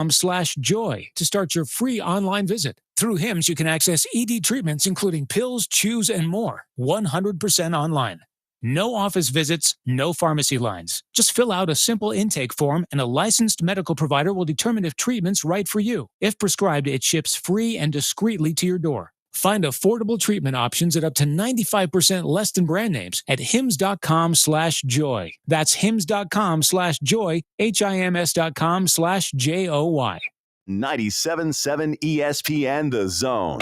hims.com/joy to start your free online visit. Through HIMS, you can access ED treatments, including pills, chews, and more, 100% online. No office visits, no pharmacy lines. Just fill out a simple intake form, and a licensed medical provider will determine if treatment's right for you. If prescribed, it ships free and discreetly to your door. Find affordable treatment options at up to 95% less than brand names at hims.com/joy. That's hims.com/joy, HIMS.com/JOY. 97.7 ESPN The Zone.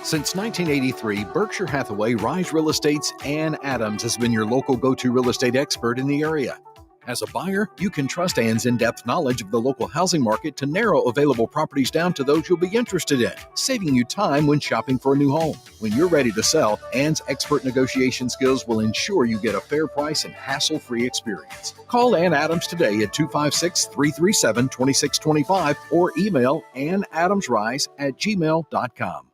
Since 1983, Berkshire Hathaway Rise Real Estate's Ann Adams has been your local go-to real estate expert in the area. As a buyer, you can trust Ann's in-depth knowledge of the local housing market to narrow available properties down to those you'll be interested in, saving you time when shopping for a new home. When you're ready to sell, Ann's expert negotiation skills will ensure you get a fair price and hassle-free experience. Call Ann Adams today at 256-337-2625 or email annadamsrise@gmail.com.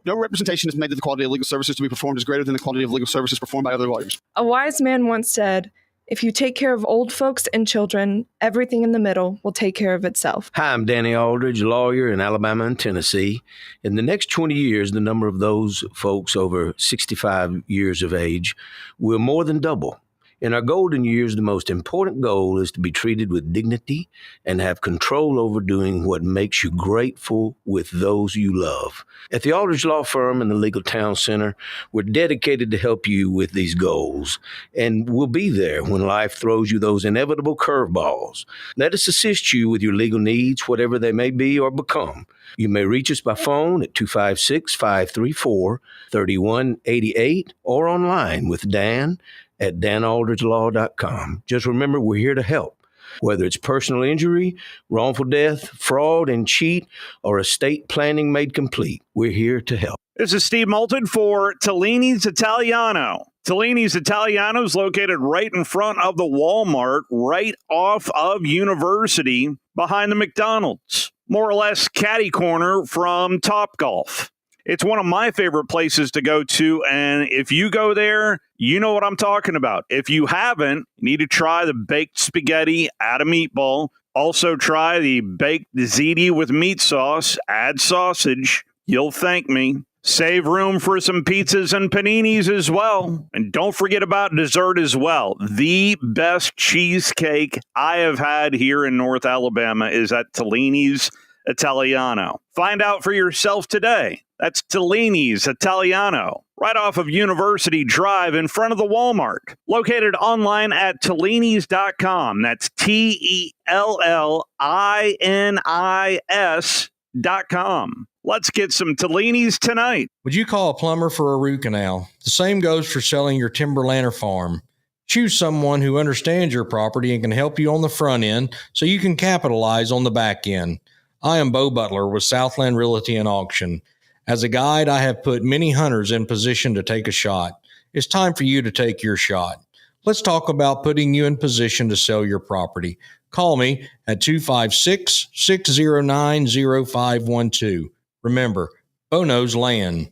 No representation is made that the quality of legal services to be performed is greater than the quality of legal services performed by other lawyers. A wise man once said, "If you take care of old folks and children, everything in the middle will take care of itself." Hi, I'm Danny Aldridge, lawyer in Alabama and Tennessee. In the next 20 years, the number of those folks over 65 years of age will more than double. In our golden years, the most important goal is to be treated with dignity and have control over doing what makes you grateful with those you love. At the Aldridge Law Firm in the Legal Town Center, we're dedicated to help you with these goals, and we'll be there when life throws you those inevitable curveballs. Let us assist you with your legal needs, whatever they may be or become. You may reach us by phone at 256-534-3188 or online with Dan at danaldridgelaw.com. Just remember, we're here to help. Whether it's personal injury, wrongful death, fraud and cheat, or estate planning made complete, we're here to help. This is Steve Moulton for Tellini's Italiano. Tellini's Italiano is located right in front of the Walmart, right off of University, behind the McDonald's. More or less catty corner from Topgolf. It's one of my favorite places to go to, and if you go there, you know what I'm talking about. If you haven't, you need to try the baked spaghetti, add a meatball. Also try the baked ziti with meat sauce, add sausage. You'll thank me. Save room for some pizzas and paninis as well. And don't forget about dessert as well. The best cheesecake I have had here in North Alabama is at Tellini's Italiano. Find out for yourself today. That's Tellini's Italiano, right off of University Drive in front of the Walmart. Located online at Tellinis.com. That's TELLINIS.com. Let's get some Tellini's tonight. Would you call a plumber for a root canal? The same goes for selling your timberland or farm. Choose someone who understands your property and can help you on the front end so you can capitalize on the back end. I am Bo Butler with Southland Realty and Auction. As a guide, I have put many hunters in position to take a shot. It's time for you to take your shot. Let's talk about putting you in position to sell your property. Call me at 256-609-0512. Remember, Bo knows land.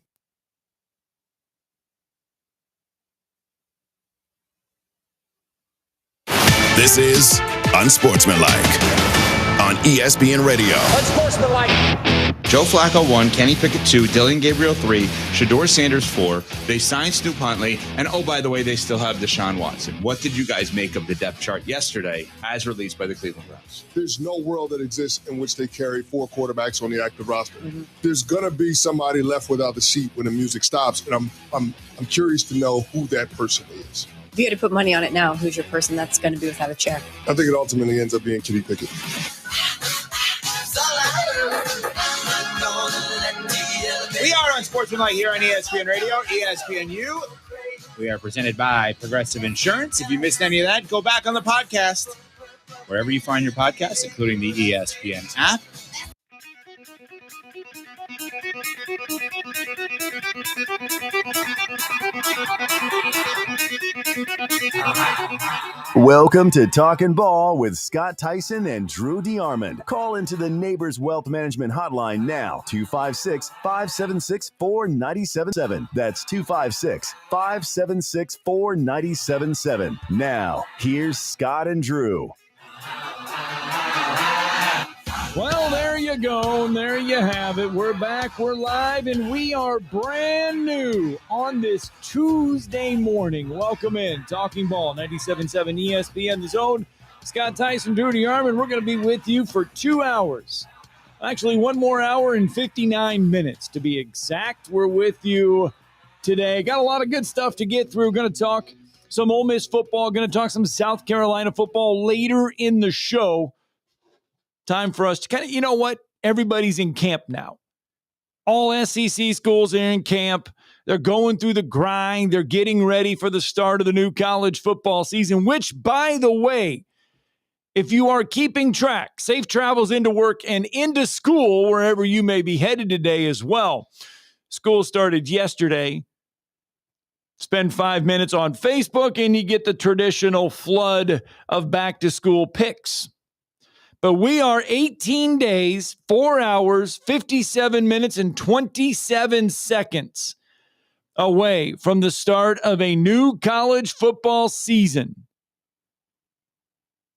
This is Unsportsmanlike on ESPN Radio. Unsportsmanlike. Joe Flacco 1, Kenny Pickett 2, Dylan Gabriel 3, Shedeur Sanders 4. They signed Snoop Huntley, and oh, by the way, they still have Deshaun Watson. What did you guys make of the depth chart yesterday as released by the Cleveland Browns? There's no world that exists in which they carry 4 quarterbacks on the active roster. Mm-hmm. There's going to be somebody left without the seat when the music stops, and I'm curious to know who that person is. If you had to put money on it now, who's your person that's going to be without a chair? I think it ultimately ends up being Kenny Pickett. We are Unsportsmanlike here on ESPN Radio, ESPNU. We are presented by Progressive Insurance. If you missed any of that, go back on the podcast, wherever you find your podcasts, including the ESPN app. Welcome to Talkin' Ball with Scott Tyson and Drew DeArmond. Call into the Neighbors Wealth Management Hotline now, 256-576-4977. That's 256-576-4977. Now, here's Scott and Drew. Well, there you go, and there you have it. We're back, we're live, and we are brand new on this Tuesday morning. Welcome in, Talking Ball, 97.7 ESPN The Zone. Scott Tyson, Drew DeArmond, we're going to be with you for 2 hours. Actually, 1 more hour and 59 minutes to be exact. We're with you today. Got a lot of good stuff to get through. Going to talk some Ole Miss football, going to talk some South Carolina football later in the show. Time for us to kind of, you know what? Everybody's in camp now. All SEC schools are in camp. They're going through the grind. They're getting ready for the start of the new college football season, which, by the way, if you are keeping track, safe travels into work and into school, wherever you may be headed today as well. School started yesterday. Spend 5 minutes on Facebook and you get the traditional flood of back-to-school picks. But we are 18 days, 4 hours, 57 minutes, and 27 seconds away from the start of a new college football season.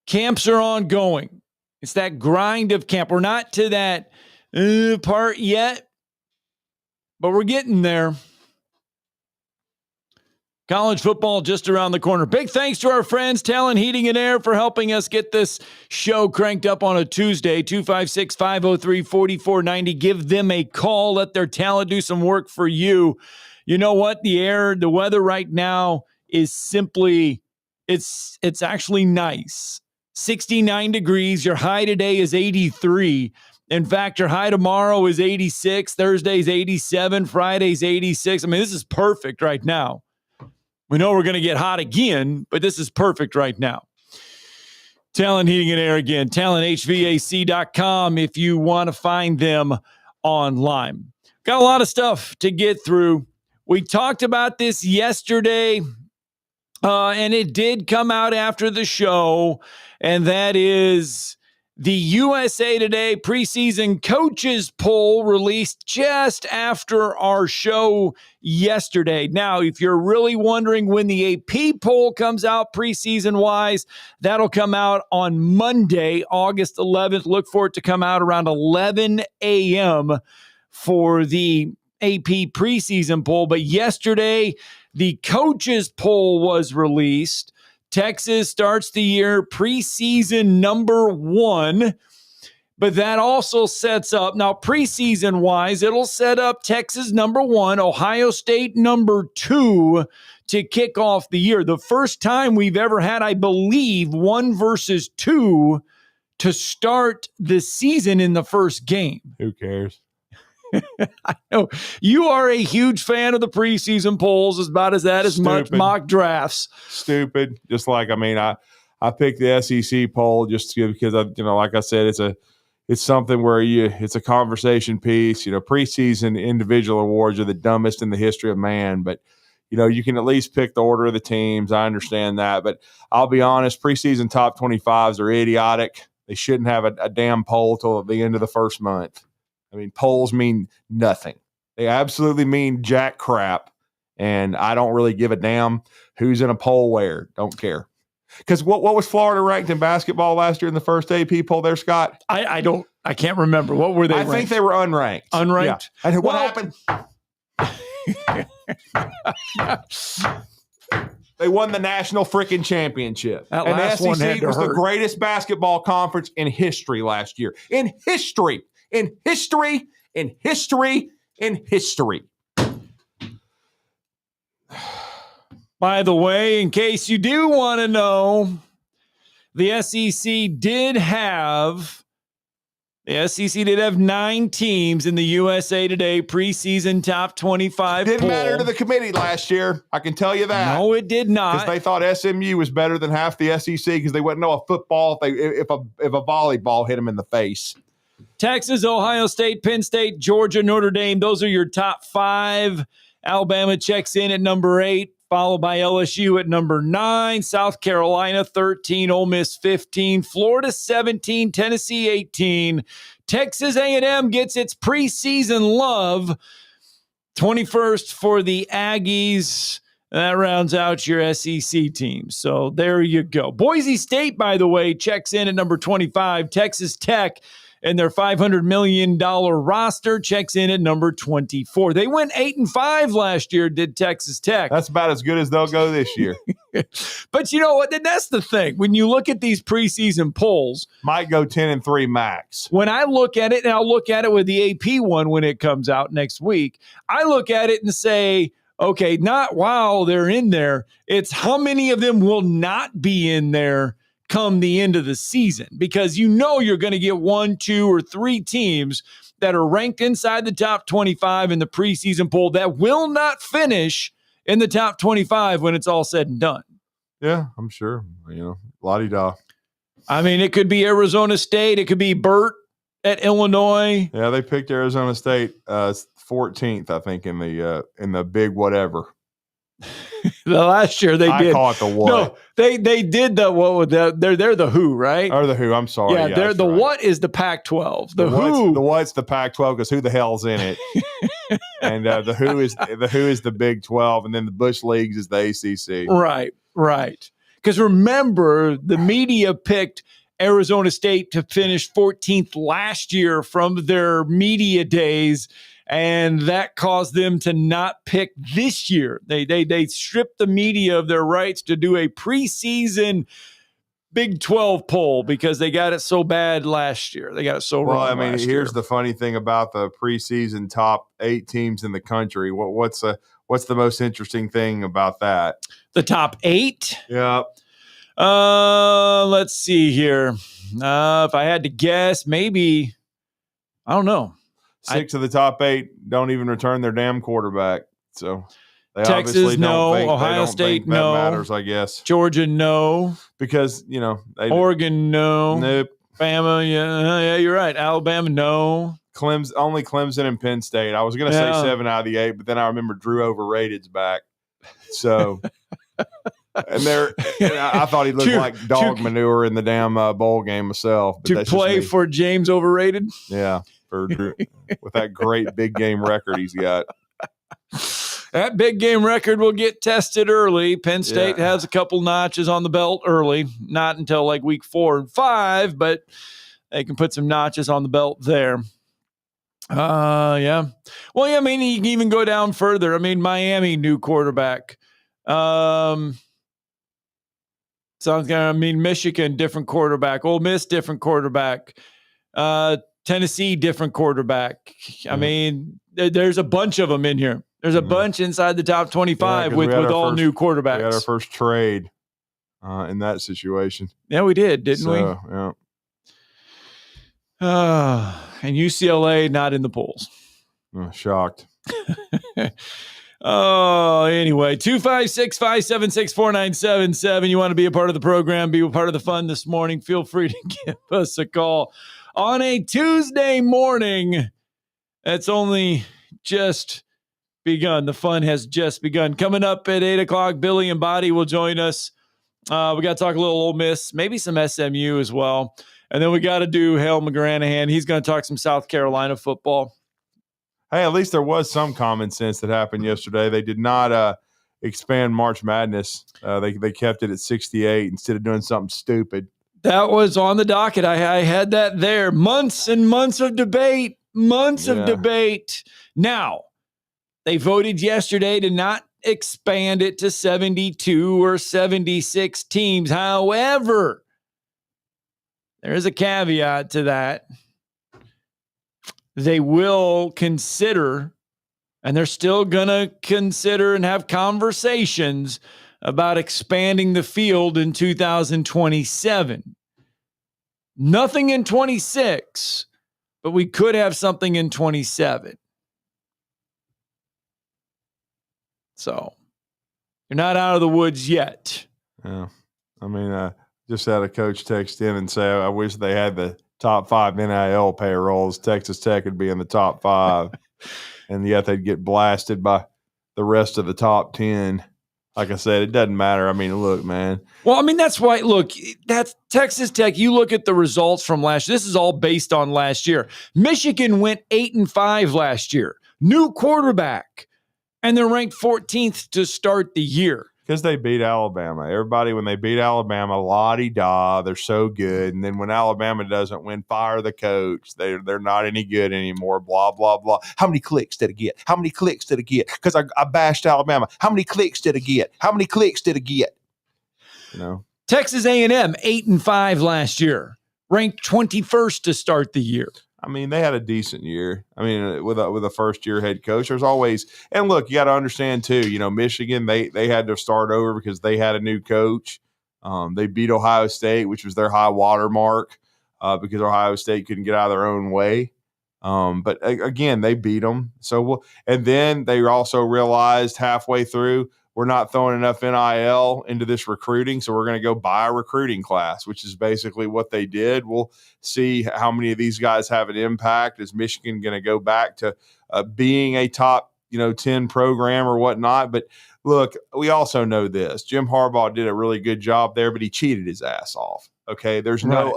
Camps are ongoing. It's that grind of camp. We're not to that part yet, but we're getting there. College football just around the corner. Big thanks to our friends, Talkin Heating and Air, for helping us get this show cranked up on a Tuesday, 256-503-4490. Give them a call. Let their talent do some work for you. You know what? The weather right now is simply, it's actually nice. 69 degrees. Your high today is 83. In fact, your high tomorrow is 86. Thursday's 87. Friday's 86. I mean, this is perfect right now. We know we're going to get hot again, but this is perfect right now. Talkin Heating and Air again, talenthvac.com if you want to find them online. Got a lot of stuff to get through. We talked about this yesterday, and it did come out after the show, and that is the USA Today preseason coaches poll released just after our show yesterday. Now, if you're really wondering when the AP poll comes out preseason-wise, that'll come out on Monday, August 11th. Look for it to come out around 11 a.m. for the AP preseason poll. But yesterday, the coaches poll was released. Texas starts the year preseason number 1, but that also sets up, now preseason-wise, it'll set up Texas number 1, Ohio State number 2 to kick off the year. The first time we've ever had, I believe, 1 versus 2 to start the season in the first game. Who cares? I know you are a huge fan of the preseason polls, as about as that as much mock drafts. Stupid. Just like, I mean, I picked the SEC poll just because like I said, it's something where it's a conversation piece. Preseason individual awards are the dumbest in the history of man, but you can at least pick the order of the teams. I understand that, but I'll be honest, preseason top 25s are idiotic. They shouldn't have a damn poll till the end of the first month. I mean, polls mean nothing. They absolutely mean jack crap, and I don't really give a damn who's in a poll where. Don't care. Because what was Florida ranked in basketball last year in the first AP poll there, Scott? I can't remember. What were they ranked? I think they were unranked. Unranked? Yeah. And what happened? They won the national freaking championship. That and last the one had SEC to was hurt. the greatest basketball conference in history last year. In history. By the way, in case you do want to know, the SEC did have 9 teams in the USA Today preseason top 25 Didn't poll. matter to the committee last year. I can tell you that. No, it did not. Because they thought SMU was better than half the SEC because they wouldn't know a football if a volleyball hit them in the face. Texas, Ohio State, Penn State, Georgia, Notre Dame. Those are your top 5. Alabama checks in at number 8, followed by LSU at number 9, South Carolina 13, Ole Miss 15, Florida 17, Tennessee 18. Texas A&M gets its preseason love. 21st for the Aggies. That rounds out your SEC teams. So there you go. Boise State, by the way, checks in at number 25. Texas Tech and their $500 million roster checks in at number 24. They went 8-5 last year, did Texas Tech. That's about as good as they'll go this year. But you know what? That's the thing. When you look at these preseason polls, might go 10-3 max. When I look at it, and I'll look at it with the AP one when it comes out next week, I look at it and say, okay, not while they're in there, it's how many of them will not be in there come the end of the season, because you know you're going to get 1, 2, or 3 teams that are ranked inside the top 25 in the preseason poll that will not finish in the top 25 when it's all said and done. Yeah, I'm sure. La-di-da. I mean, it could be Arizona State. It could be Burt at Illinois. Yeah, they picked Arizona State 14th, I think, in the big whatever. The last year they did. I call it the what. No, they did the what with the they're the who, right? Or the who, I'm sorry. Yeah, they're the right. what is the Pac-12. The what's the Pac-12, because who the hell's in it? And the who is the Big 12, and then the Bush Leagues is the ACC. Right. Because remember, the media picked Arizona State to finish 14th last year from their media days, and that caused them to not pick this year. They stripped the media of their rights to do a preseason Big 12 poll because they got it so bad last year. They got it so wrong. Well, I mean, here's the funny thing about the preseason top 8 teams in the country. What's the most interesting thing about that? The top 8? Yeah. Let's see here. If I had to guess, maybe, I don't know. 6 of the top 8 don't even return their damn quarterback. So they Texas, obviously no. don't think, Ohio State, no. That matters, I guess. Georgia, no. Because, Oregon, no. Nope. Bama, yeah, you're right. Alabama, no. Only Clemson and Penn State. I was going to say 7 out of the 8, but then I remember Drew Overrated's back. So, and I thought he looked like dog manure in the damn bowl game myself. But to play for James Overrated? Yeah, for Drew, with that great big game record he's got. That big game record will get tested early. Penn State has a couple notches on the belt early, not until like week 4 and 5, but they can put some notches on the belt there. Yeah. Well, yeah, I mean, you can even go down further. I mean, Miami, new quarterback. Michigan, different quarterback. Ole Miss, different quarterback. Tennessee, different quarterback. I mean, there's a bunch of them in here. There's a bunch inside the top 25 with all new quarterbacks. We got our first trade in that situation. Yeah, we did, didn't we? Yeah. And UCLA not in the polls. Shocked. Anyway, 256-576-4977. You want to be a part of the program, be a part of the fun this morning, feel free to give us a call on a Tuesday morning. It's only just begun. The fun has just begun. Coming up at 8 o'clock, Billy and Body will join us. We got to talk a little Ole Miss, maybe some SMU as well. And then we got to do Hale McGranahan. He's going to talk some South Carolina football. Hey, at least there was some common sense that happened yesterday. They did not expand March Madness. They kept it at 68 instead of doing something stupid. That was on the docket. I had that there. Months and months of debate. Of debate. Now, they voted yesterday to not expand it to 72 or 76 teams. However, there is a caveat to that. They will consider, and they're still going to consider and have conversations about expanding the field in 2027. Nothing in 26, but we could have something in 27. So you're not out of the woods yet. Yeah. I mean, just had a coach text in and say, I wish they had the top 5 NIL payrolls. Texas Tech would be in the top 5. And yet they'd get blasted by the rest of the top 10. Like I said, it doesn't matter. I mean, look, man. Well, I mean, that's why, look, that's Texas Tech. You look at the results from last year. This is all based on last year. Michigan went 8-5 last year. New quarterback. And they're ranked 14th to start the year. Because they beat Alabama. Everybody, when they beat Alabama, la-di-da, they're so good. And then when Alabama doesn't win, fire the coach. They're not any good anymore, blah, blah, blah. How many clicks did it get? How many clicks did it get? Because I bashed Alabama. How many clicks did it get? How many clicks did it get? You know? Texas A&M, 8-5 last year, ranked 21st to start the year. I mean, they had a decent year. I mean, with a first-year head coach, there's always – and look, you got to understand too, Michigan, they had to start over because they had a new coach. They beat Ohio State, which was their high water mark because Ohio State couldn't get out of their own way. But again, they beat them. And then they also realized halfway through, we're not throwing enough NIL into this recruiting, so we're going to go buy a recruiting class, which is basically what they did. We'll see how many of these guys have an impact. Is Michigan going to go back to being a top 10 program or whatnot? But look, we also know this. Jim Harbaugh did a really good job there, but he cheated his ass off. Okay, there's no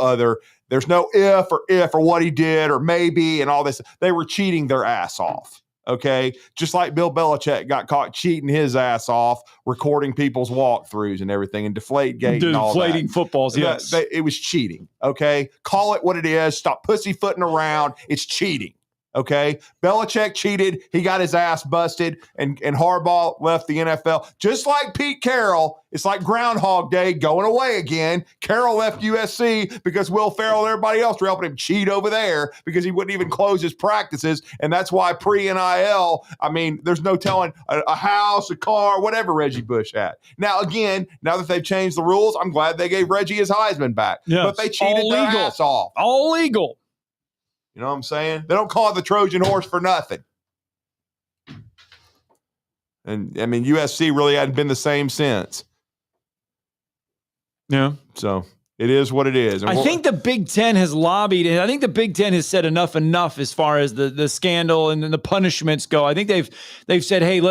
if or what he did or maybe and all this. They were cheating their ass off. Okay, just like Bill Belichick got caught cheating his ass off, recording people's walkthroughs and everything, and Deflategate and all that. Deflating footballs, yes. It was cheating, okay? Call it what it is. Stop pussyfooting around. It's cheating, okay? Belichick cheated. He got his ass busted, and Harbaugh left the NFL. Just like Pete Carroll, it's like Groundhog Day going away again. Carroll left USC because Will Ferrell and everybody else were helping him cheat over there because he wouldn't even close his practices, and that's why pre-NIL, I mean, there's no telling a house, a car, whatever Reggie Bush had. Now, again, now that they've changed the rules, I'm glad they gave Reggie his Heisman back. Yes, but they cheated their ass off. All legal. You know what I'm saying? They don't call it the Trojan horse for nothing. And, I mean, USC really hadn't been the same since. Yeah. So it is what it is. And I think the Big Ten has lobbied, and I think the Big Ten has said enough as far as the scandal and the punishments go. I think they've said, hey,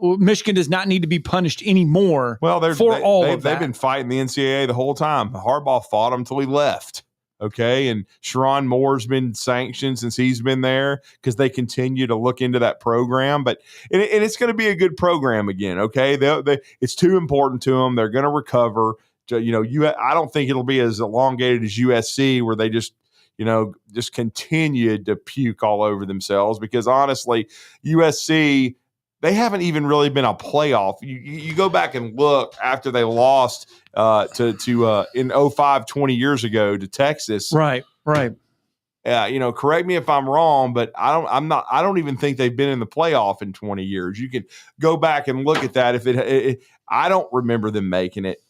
Michigan does not need to be punished anymore. Well, they've been fighting the NCAA the whole time. Harbaugh fought them until he left. Okay, and Sharon Moore's been sanctioned since he's been there because they continue to look into that program. But and it's going to be a good program again. Okay, it's too important to them. They're going to recover. I don't think it'll be as elongated as USC where they just continued to puke all over themselves because honestly, USC, they haven't even really been a playoff. You go back and look after they lost to in 05, 20 years ago to Texas. Right. Yeah, correct me if I'm wrong, but I don't even think they've been in the playoff in 20 years. You can go back and look at that. I don't remember them making it.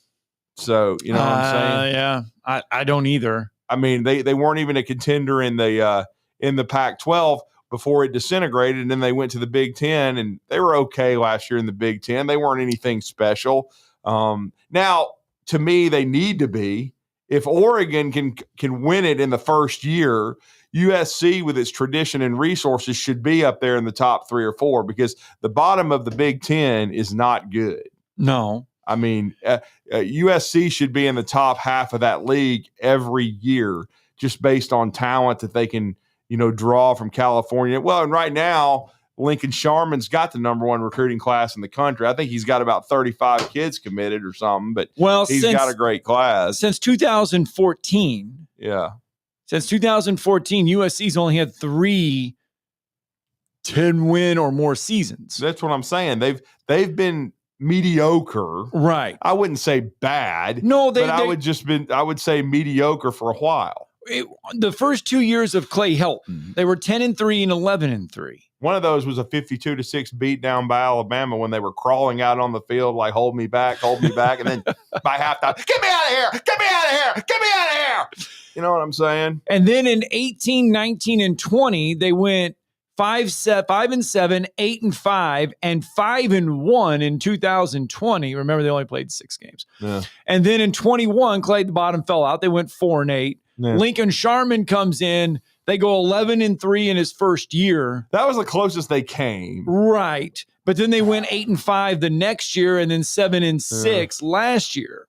So, you know what I'm saying? Yeah, I don't either. I mean, they weren't even a contender in the Pac-12 before it disintegrated, and then they went to the Big Ten, and they were okay last year in the Big Ten. They weren't anything special. Now, to me, they need to be. If Oregon can win it in the first year, USC with its tradition and resources should be up there in the top 3 or 4 because the bottom of the Big Ten is not good. No. I mean, USC should be in the top half of that league every year just based on talent that they can, draw from California. Well, and right now, Lincoln Sharman's got the number 1 recruiting class in the country. I think he's got about 35 kids committed or something, but he's got a great class. Since 2014. Yeah. Since 2014, USC's only had 3 10-win or more seasons. That's what I'm saying. They've been mediocre. Right. I wouldn't say bad. No, I would say mediocre for a while. The first 2 years of Clay Helton, they were 10-3 and 11-3. One of those was a 52-6 beatdown by Alabama when they were crawling out on the field like, hold me back. And then by halftime, get me out of here. Get me out of here. Get me out of here. You know what I'm saying? And then in 18, 19, and 20, they went 5-7, 8-5, and 5-1 in 2020. Remember, they only played 6 games. Yeah. And then in 21, Clay at the bottom fell out. They went 4-8. Yeah. Lincoln Sharman comes in. They go 11-3 in his first year. That was the closest they came. Right. But then they went 8-5 the next year and then 7-6 last year.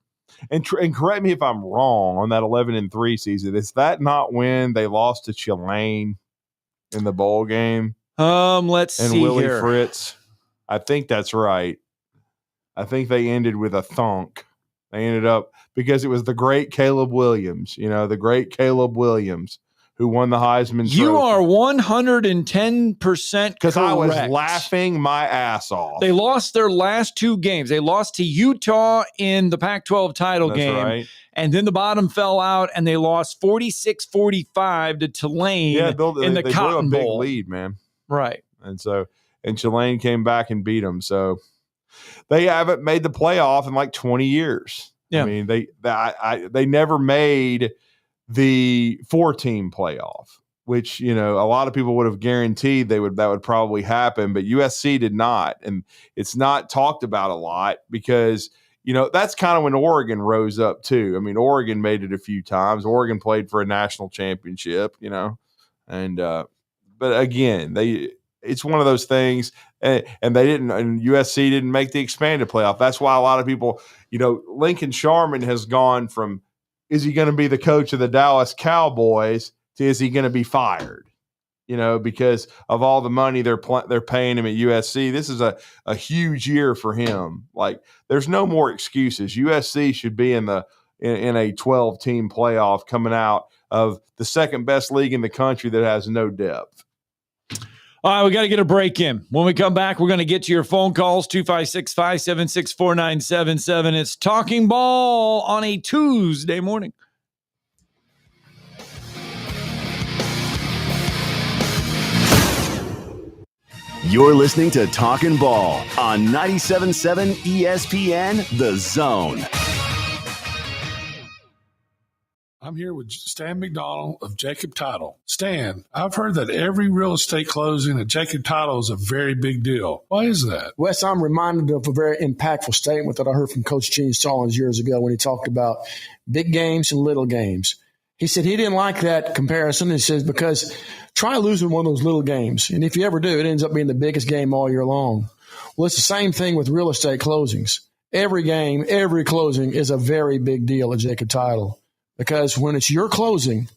And correct me if I'm wrong on that 11-3 season. Is that not when they lost to Tulane in the bowl game? Let's see Willie here. Fritz. I think that's right. I think they ended with a thunk. They ended up because it was the great Caleb Williams, the great Caleb Williams who won the Heisman Trophy. You are 110% correct. Because I was laughing my ass off. They lost their last two games. They lost to Utah in the Pac-12 title game. Right. And then the bottom fell out, and they lost 46-45 to Tulane in the Cotton blew a Bowl. big lead, man. Right. And Tulane came back and beat them. So they haven't made the playoff in like 20 years. Yeah. I mean, they never made the 4-team playoff, which, a lot of people would have guaranteed that would probably happen, but USC did not. And it's not talked about a lot because, that's kind of when Oregon rose up too. I mean, Oregon made it a few times. Oregon played for a national championship, and, but again, it's one of those things, and USC didn't make the expanded playoff. That's why a lot of people, Lincoln Sharman has gone from, is he going to be the coach of the Dallas Cowboys to is he going to be fired? Because of all the money they're paying him at USC. This is a huge year for him. Like, there's no more excuses. USC should be in a 12-team playoff coming out of the second best league in the country that has no depth. All right, we got to get a break in. When we come back, we're going to get to your phone calls, 256-576-4977. It's Talking Ball on a Tuesday morning. You're listening to Talkin' Ball on 97.7 ESPN, The Zone. I'm here with Stan McDonald of Jacob Title. Stan, I've heard that every real estate closing at Jacob Title is a very big deal. Why is that? Wes, I'm reminded of a very impactful statement that I heard from Coach Gene Stallings years ago when he talked about big games and little games. He said he didn't like that comparison. He says, because try losing one of those little games. And if you ever do, it ends up being the biggest game all year long. Well, it's the same thing with real estate closings. Every game, every closing is a very big deal at Jacob Title. Because when it's your closing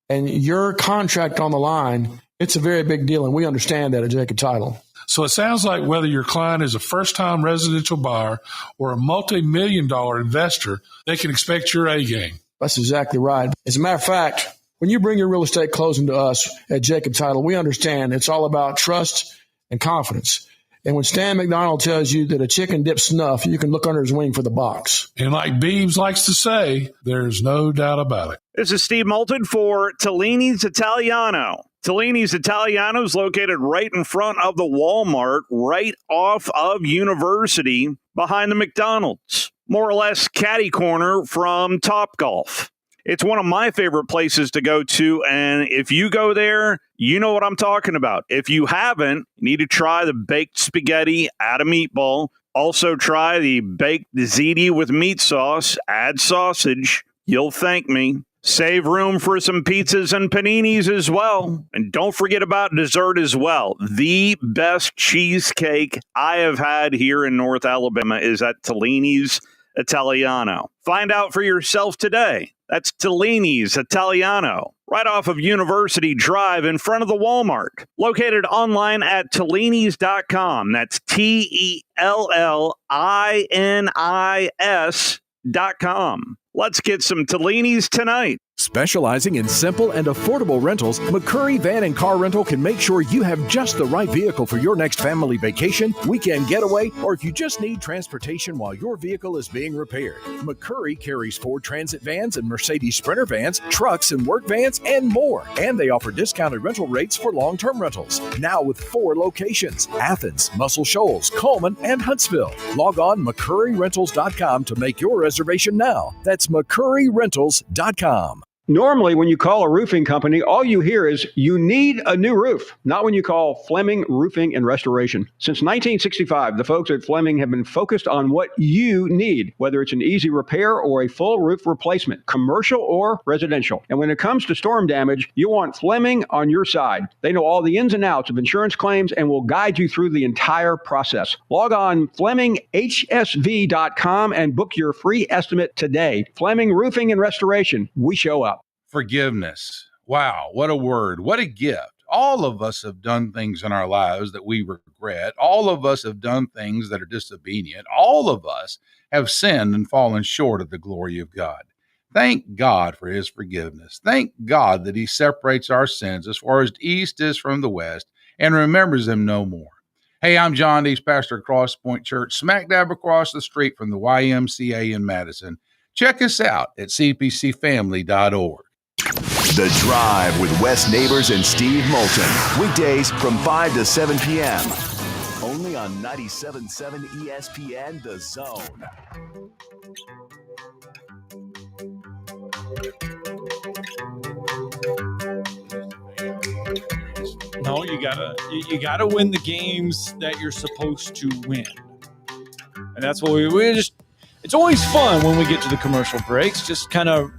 and your contract on the line, it's a very big deal. And we understand that at Jacob Title. So it sounds like whether your client is a first-time residential buyer or a multi-million-dollar investor, they can expect your A game. That's exactly right. As a matter of fact, when you bring your real estate closing to us at Jacob Title, we understand it's all about trust and confidence. And when Stan McDonald tells you that a chicken dips snuff, you can look under his wing for the box. And like Beebs likes to say, there's no doubt about it. This is Steve Moulton for Tellini's Italiano. Tellini's Italiano is located right in front of the Walmart, right off of University, behind the McDonald's. More or less catty corner from Topgolf. It's one of my favorite places to go to, and if you go there, you know what I'm talking about. If you haven't, you need to try the baked spaghetti, add a meatball. Also try the baked ziti with meat sauce, add sausage. You'll thank me. Save room for some pizzas and paninis as well. And don't forget about dessert as well. The best cheesecake I have had here in North Alabama is at Tellini's Italiano. Find out for yourself today. That's Tellini's Italiano, right off of University Drive in front of the Walmart. Located online at Tellinis.com. That's TELLINIS.com. Let's get some Tellini's tonight. Specializing in simple and affordable rentals, McCurry Van and Car Rental can make sure you have just the right vehicle for your next family vacation, weekend getaway, or if you just need transportation while your vehicle is being repaired. McCurry carries Ford Transit vans and Mercedes Sprinter vans, trucks and work vans, and more. And they offer discounted rental rates for long-term rentals. Now with 4 locations: Athens, Muscle Shoals, Coleman, and Huntsville. Log on McCurryRentals.com to make your reservation now. That's McCurryRentals.com. Normally, when you call a roofing company, all you hear is, you need a new roof. Not when you call Fleming Roofing and Restoration. Since 1965, the folks at Fleming have been focused on what you need, whether it's an easy repair or a full roof replacement, commercial or residential. And when it comes to storm damage, you want Fleming on your side. They know all the ins and outs of insurance claims and will guide you through the entire process. Log on FlemingHSV.com and book your free estimate today. Fleming Roofing and Restoration. We show up. Forgiveness. Wow, what a word. What a gift. All of us have done things in our lives that we regret. All of us have done things that are disobedient. All of us have sinned and fallen short of the glory of God. Thank God for his forgiveness. Thank God that he separates our sins as far as the east is from the west and remembers them no more. Hey, I'm John Dees, pastor of Cross Point Church, smack dab across the street from the YMCA in Madison. Check us out at cpcfamily.org. The Drive with Wes Neighbors and Steve Moulton. Weekdays from 5 to 7 p.m. Only on 97.7 ESPN The Zone. No, you gotta win the games that you're supposed to win, and that's what we just. It's always fun when we get to the commercial breaks, just kind of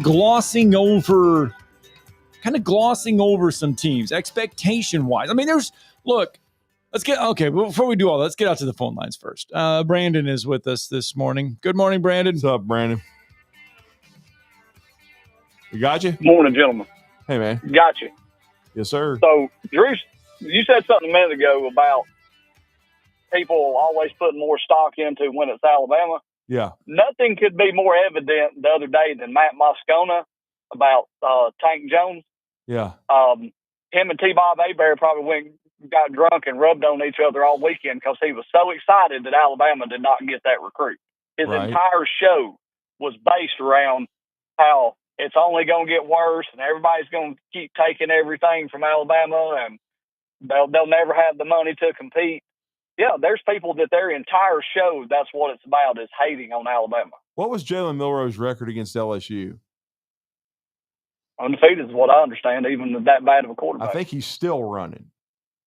glossing over some teams expectation wise. I mean, before we do all that, let's get out to the phone lines first. Brandon is with us this morning. Good morning, Brandon. What's up, Brandon? We got you? Morning, gentlemen. Hey, man. Got you. Yes, sir. So, Drew, you said something a minute ago about people always putting more stock into when it's Alabama. Yeah. Nothing could be more evident the other day than Matt Moscona about Tank Jones. Yeah. Him and T-Bob Hebert probably got drunk and rubbed on each other all weekend because he was so excited that Alabama did not get that recruit. His entire show was based around how it's only going to get worse and everybody's going to keep taking everything from Alabama and they'll never have the money to compete. Yeah, there's people that their entire show, that's what it's about, is hating on Alabama. What was Jalen Milroe's record against LSU? Undefeated is what I understand, even that bad of a quarterback. I think he's still running.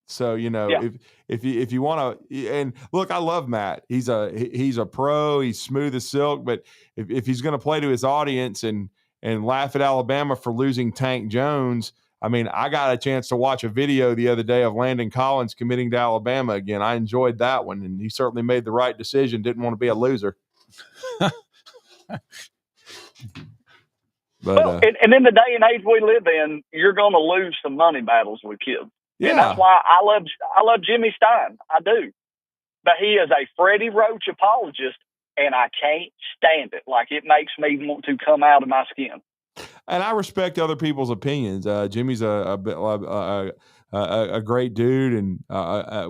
So, Yeah. if you want to, and look, I love Matt. He's a pro. He's smooth as silk. But if he's going to play to his audience and laugh at Alabama for losing Tank Jones, I mean, I got a chance to watch a video the other day of Landon Collins committing to Alabama again. I enjoyed that one, and he certainly made the right decision. Didn't want to be a loser. But, and in the day and age we live in, you're going to lose some money battles with kids. Yeah. And that's why I love Jimmy Stein. I do. But he is a Freddie Roach apologist, and I can't stand it. Like, it makes me want to come out of my skin. And I respect other people's opinions. Jimmy's a great dude, and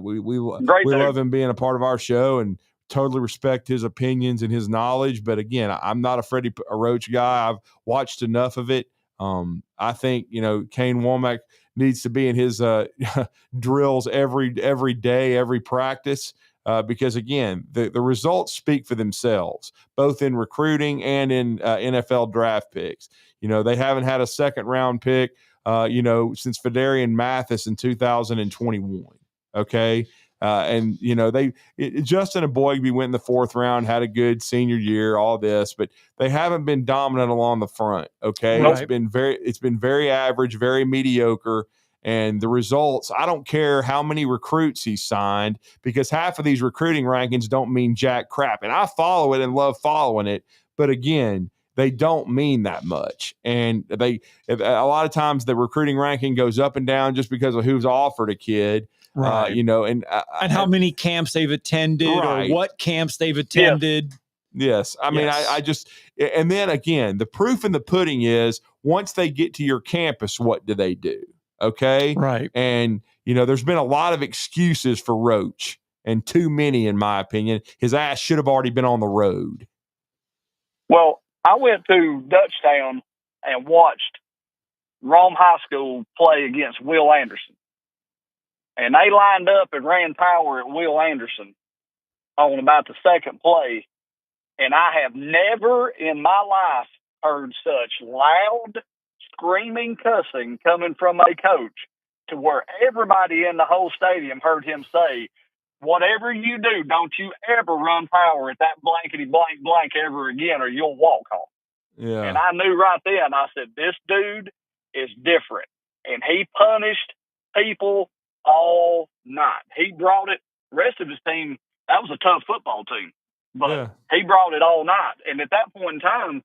we love him being a part of our show, and totally respect his opinions and his knowledge. But again, I'm not a Freddie Roach guy. I've watched enough of it. I think Kane Womack needs to be in his drills every day, every practice. Because again, the results speak for themselves, both in recruiting and in NFL draft picks. They haven't had a second round pick, since Fedarian Mathis in 2021. Okay. And Justin Aboigbe went in the fourth round, had a good senior year, all this, but they haven't been dominant along the front. Okay. Right. It's been very average, very mediocre. And the results, I don't care how many recruits he signed, because half of these recruiting rankings don't mean jack crap. And I follow it and love following it. But again, they don't mean that much. And a lot of times the recruiting ranking goes up and down just because of who's offered a kid. Right. And how many camps they've attended, right, or what camps they've attended. Yes. I mean, I just, and then again, the proof in the pudding is once they get to your campus, what do they do? Okay. Right. And, there's been a lot of excuses for Roach, and too many, in my opinion. His ass should have already been on the road. Well, I went to Dutchtown and watched Rome High School play against Will Anderson. And they lined up and ran power at Will Anderson on about the second play. And I have never in my life heard such loud, screaming cussing coming from a coach to where everybody in the whole stadium heard him say, "Whatever you do, don't you ever run power at that blankety blank ever again, or you'll walk home." Yeah. And I knew right then, I said, this dude is different. And he punished people all night. He brought it. The rest of his team, that was a tough football team. But he brought it all night. And at that point in time,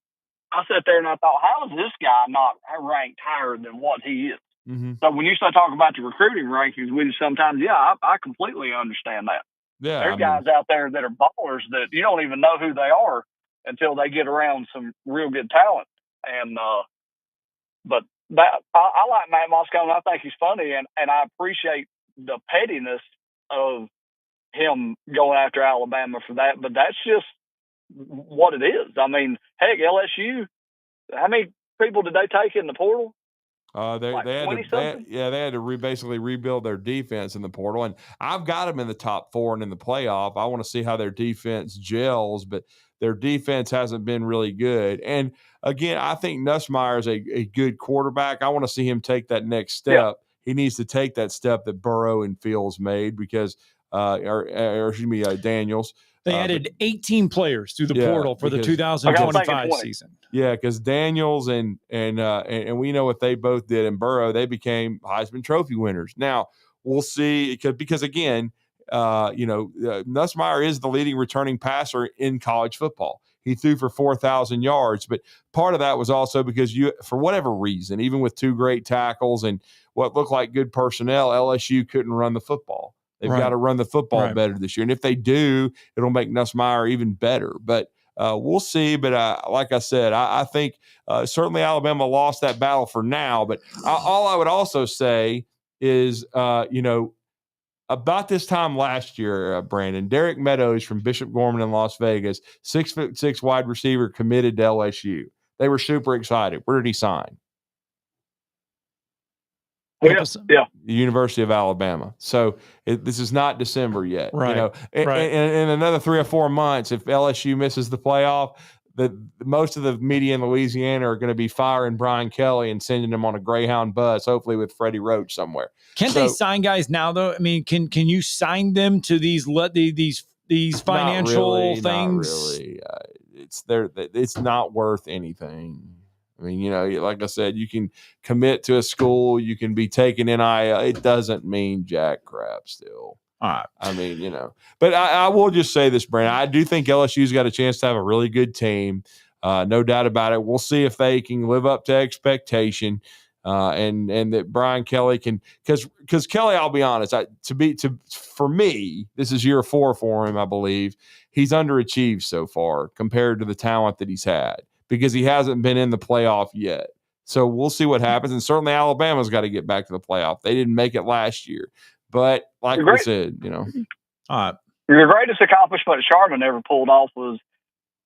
I sat there and I thought, how is this guy not ranked higher than what he is? Mm-hmm. So when you start talking about the recruiting rankings, we sometimes, I completely understand that. Yeah, There's guys out there that are ballers that you don't even know who they are until they get around some real good talent. And but that I like Matt Moscone. I think he's funny, and I appreciate the pettiness of him going after Alabama for that. But that's just what it is. I mean, heck, LSU. How many people did they take in the portal? They had to basically rebuild their defense in the portal, and I've got them in the top 4 and in the playoff. I want to see how their defense gels, but their defense hasn't been really good. And again, I think Nussmeier is a good quarterback. I want to see him take that next step. Yeah. He needs to take that step that Burrow and Fields made because, Daniels. They added 18 players through the portal for the 2025 season. Yeah, because Daniels and we know what they both did in Burrow. They became Heisman Trophy winners. Now we'll see because again, Nussmeier is the leading returning passer in college football. He threw for 4,000 yards, but part of that was also because for whatever reason, even with 2 great tackles and what looked like good personnel, LSU couldn't run the football. They've got to run the football better this year. And if they do, it'll make Nussmeier even better. But we'll see. But like I said, I think certainly Alabama lost that battle for now. But all I would also say is, about this time last year, Brandon, Derek Meadows from Bishop Gorman in Las Vegas, 6'6" wide receiver, committed to LSU. They were super excited. Where did he sign? The University of Alabama. So this is not December yet. Right. In another 3 or 4 months, if LSU misses the playoff, most of the media in Louisiana are going to be firing Brian Kelly and sending him on a Greyhound bus, hopefully with Freddie Roach somewhere. Can't they sign guys now, though? I mean, can you sign them to these financial things? Not really. It's not worth anything. I mean, like I said, you can commit to a school, you can be taking NIL. It doesn't mean jack crap still. All right. I mean, but I will just say this, Brandon. I do think LSU's got a chance to have a really good team. No doubt about it. We'll see if they can live up to expectation. And that Brian Kelly can, because Kelly, I'll be honest, for me, this is year 4 for him. I believe he's underachieved so far compared to the talent that he's had, because he hasn't been in the playoff yet. So we'll see what happens. And certainly Alabama's got to get back to the playoff. They didn't make it last year. But like we said, the greatest accomplishment Sharman ever pulled off was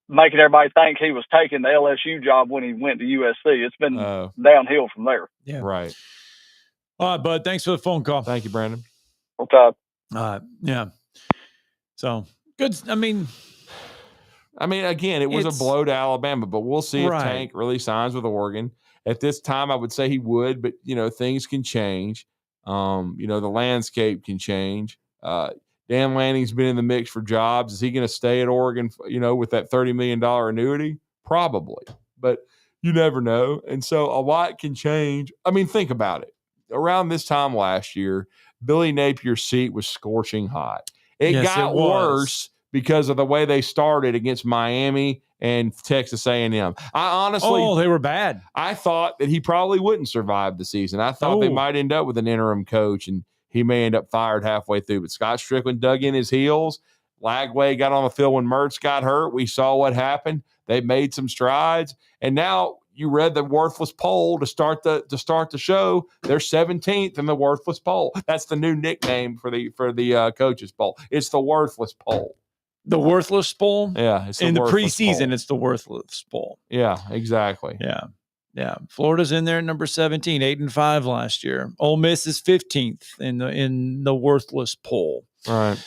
making everybody think he was taking the LSU job when he went to USC. It's been downhill from there. Yeah. Right. All right, bud. Thanks for the phone call. Thank you, Brandon. Okay. Yeah. So good. I mean, again, it was a blow to Alabama, but we'll see if Tank really signs with Oregon. At this time, I would say he would, but, things can change. The landscape can change. Dan Lanning's been in the mix for jobs. Is he going to stay at Oregon, with that $30 million annuity? Probably, but you never know. And so a lot can change. I mean, think about it. Around this time last year, Billy Napier's seat was scorching hot. It got worse because of the way they started against Miami and Texas A&M. I honestly, they were bad. I thought that he probably wouldn't survive the season. I thought they might end up with an interim coach, and he may end up fired halfway through. But Scott Strickland dug in his heels. Lagway got on the field when Mertz got hurt. We saw what happened. They made some strides, and now you read the worthless poll to start the show. They're 17th in the worthless poll. That's the new nickname for the coaches poll. It's the worthless poll. The worthless bowl? Yeah. It's in the preseason, bowl. It's the worthless bowl. Yeah, exactly. Yeah. Yeah. Florida's in there at number 17, 8-5 last year. Ole Miss is 15th in the worthless poll. All right.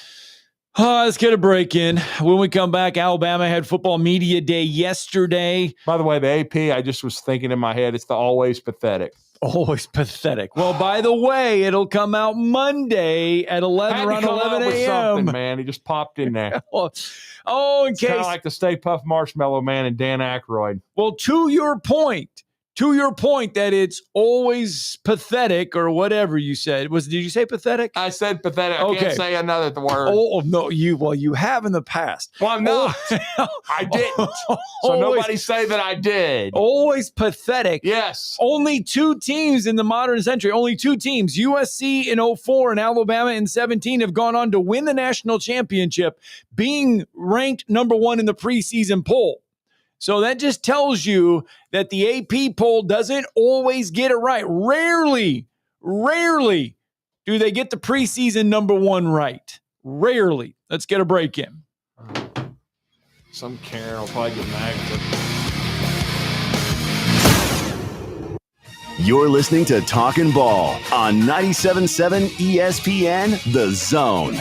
Let's get a break in. When we come back, Alabama had football media day yesterday. By the way, the AP, I just was thinking in my head, it's the always pathetic. Always pathetic. Well, by the way, it'll come out Monday at 11 a.m. Man, he just popped in there. In it's case kind of like the Stay Puft Marshmallow Man and Dan Aykroyd. Well, to your point, to your point that it's always pathetic or whatever you said. Did you say pathetic? I said pathetic. I can't say another word. Oh, no, you have in the past. Well, I'm not. I didn't. So nobody say that I did. Always pathetic. Yes. Only 2 teams in the modern century, only 2 teams, USC in 04 and Alabama in 17, have gone on to win the national championship, being ranked number 1 in the preseason poll. So that just tells you that the AP poll doesn't always get it right. Rarely do they get the preseason number 1 right. Rarely. Let's get a break in. Some Karen will probably get mad. You're listening to Talkin' Ball on 97.7 ESPN, The Zone.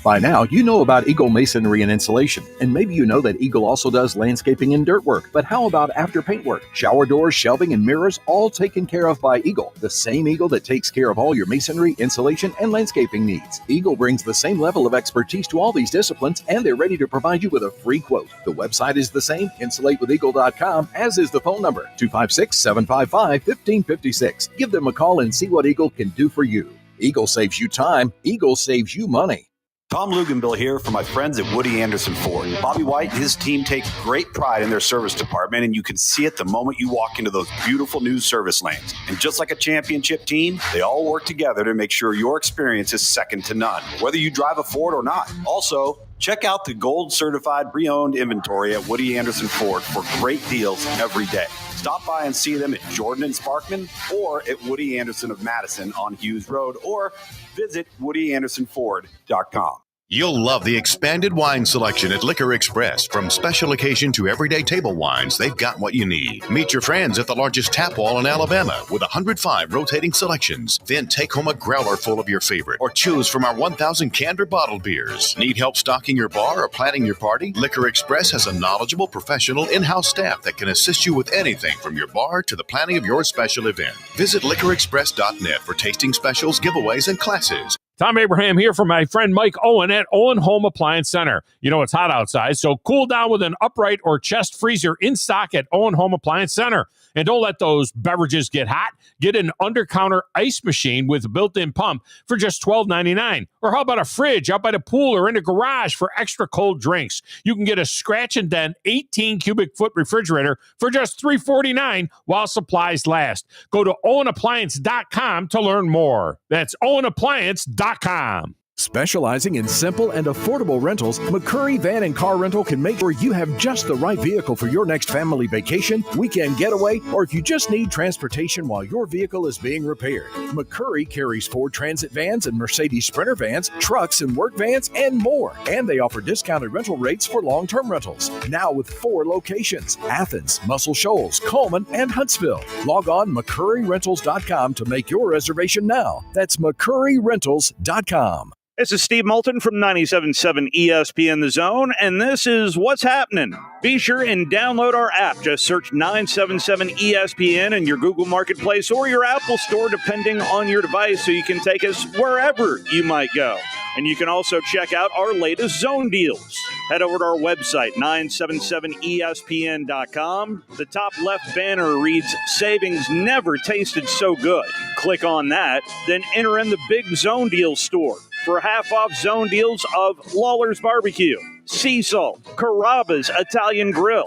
By now, you know about Eagle Masonry and Insulation, and maybe you know that Eagle also does landscaping and dirt work. But how about after paint work? Shower doors, shelving, and mirrors, all taken care of by Eagle, the same Eagle that takes care of all your masonry, insulation, and landscaping needs. Eagle brings the same level of expertise to all these disciplines, and they're ready to provide you with a free quote. The website is the same, insulatewitheagle.com, as is the phone number, 256-755-1556. Give them a call and see what Eagle can do for you. Eagle saves you time. Eagle saves you money. Tom Luganbill here for my friends at Woody Anderson Ford. Bobby White and his team take great pride in their service department, and you can see it the moment you walk into those beautiful new service lanes. And just like a championship team, they all work together to make sure your experience is second to none, whether you drive a Ford or not. Also, check out the gold-certified pre-owned inventory at Woody Anderson Ford for great deals every day. Stop by and see them at Jordan and Sparkman or at Woody Anderson of Madison on Hughes Road, or visit WoodyAndersonFord.com. You'll love the expanded wine selection at Liquor Express. From special occasion to everyday table wines, they've got what you need. Meet your friends at the largest tap wall in Alabama with 105 rotating selections. Then take home a growler full of your favorite or choose from our 1,000 canned or bottled beers. Need help stocking your bar or planning your party? Liquor Express has a knowledgeable, professional in-house staff that can assist you with anything from your bar to the planning of your special event. Visit liquorexpress.net for tasting specials, giveaways, and classes. Tom Abraham here for my friend Mike Owen at Owen Home Appliance Center. You know it's hot outside, so cool down with an upright or chest freezer in stock at Owen Home Appliance Center. And don't let those beverages get hot. Get an under-counter ice machine with a built-in pump for just $12.99. Or how about a fridge out by the pool or in the garage for extra cold drinks? You can get a scratch and dent 18 cubic foot refrigerator for just $3.49 while supplies last. Go to owenappliance.com to learn more. That's owenappliance.com. Specializing in simple and affordable rentals, McCurry Van and Car Rental can make sure you have just the right vehicle for your next family vacation, weekend getaway, or if you just need transportation while your vehicle is being repaired. McCurry carries Ford Transit vans and Mercedes Sprinter vans, trucks and work vans, and more. And they offer discounted rental rates for long-term rentals. Now with 4 locations: Athens, Muscle Shoals, Coleman, and Huntsville. Log on McCurryRentals.com to make your reservation now. That's McCurryRentals.com. This is Steve Moulton from 97.7 ESPN The Zone, and this is What's Happening. Be sure and download our app. Just search 977 ESPN in your Google Marketplace or your Apple Store, depending on your device, so you can take us wherever you might go. And you can also check out our latest zone deals. Head over to our website, 977ESPN.com. The top left banner reads, "Savings never tasted so good." Click on that, then enter in the big zone deals store for half-off zone deals of Lawler's Barbecue, Sea Salt, Carrabba's Italian Grill,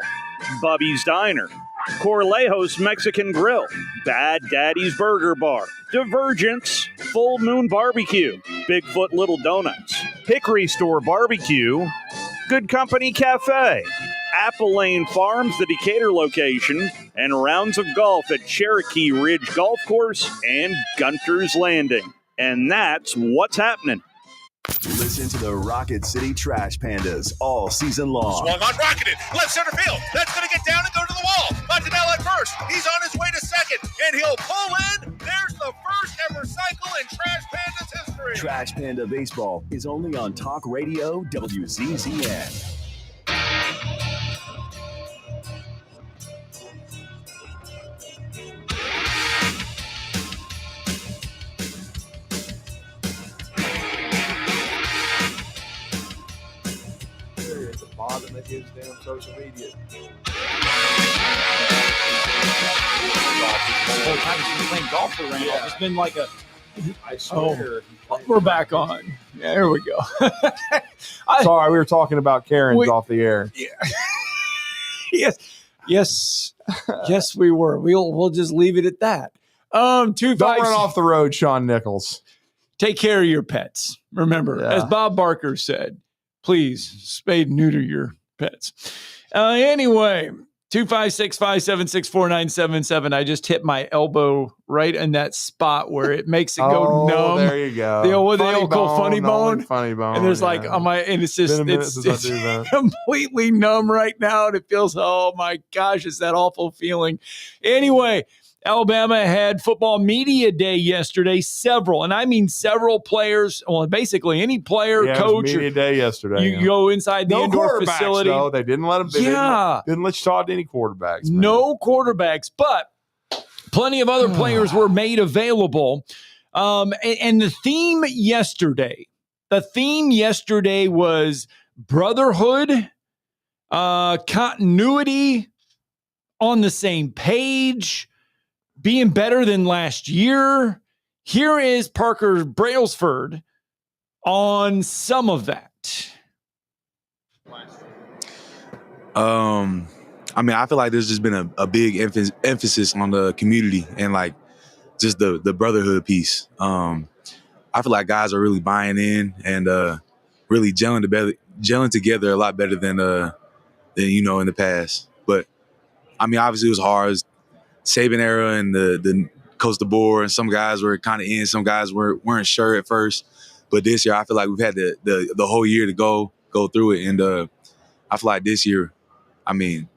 Bubby's Diner, Corlejos Mexican Grill, Bad Daddy's Burger Bar, Divergence, Full Moon Barbecue, Bigfoot Little Donuts, Hickory Store Barbecue, Good Company Cafe, Apple Lane Farms, the Decatur location, and rounds of golf at Cherokee Ridge Golf Course and Gunter's Landing. And that's what's happening. Listen to the Rocket City Trash Pandas all season long. Swung on, rocketed, left center field. That's going to get down and go to the wall. Martinelli at first. He's on his way to second, and he'll pull in. There's the first ever cycle in Trash Pandas history. Trash Panda Baseball is only on Talk Radio WZZN. Bottom of his damn social media. The whole time he's been playing golf for Randolph. Yeah. It's been like a. I swear. We're back on. Yeah, there we go. Sorry, we were talking about Karens off the air. Yes, we were. We'll just leave it at that. Don't run off the road, Shawn Nichols. Take care of your pets. Remember, as Bob Barker said, please spay and neuter your pets. Anyway, 256-576-4977. I just hit my elbow right in that spot where it makes it go numb. There you go. The old funny bone. Funny bone. And there's like on my, and it's just it's completely numb right now, and it feels, oh my gosh, it's that awful feeling. Anyway, Alabama had football media day yesterday. Several, and I mean several players. Well, basically any player, coach. Media day yesterday. You go inside the indoor facility. Though. They didn't let them. Didn't let you talk to any quarterbacks. Man. No quarterbacks, but plenty of other players were made available. And the theme yesterday was brotherhood, continuity, on the same page, being better than last year. Here is Parker Brailsford on some of that. I mean, I feel like there's just been a big emphasis on the community and like just the brotherhood piece. I feel like guys are really buying in and really gelling together a lot better than in the past. But I mean, obviously it was hard. Saban era and the Coach DeBoer, and some guys were kind of in, some guys weren't sure at first. But this year, I feel like we've had the whole year to go through it, and I feel like this year, I mean,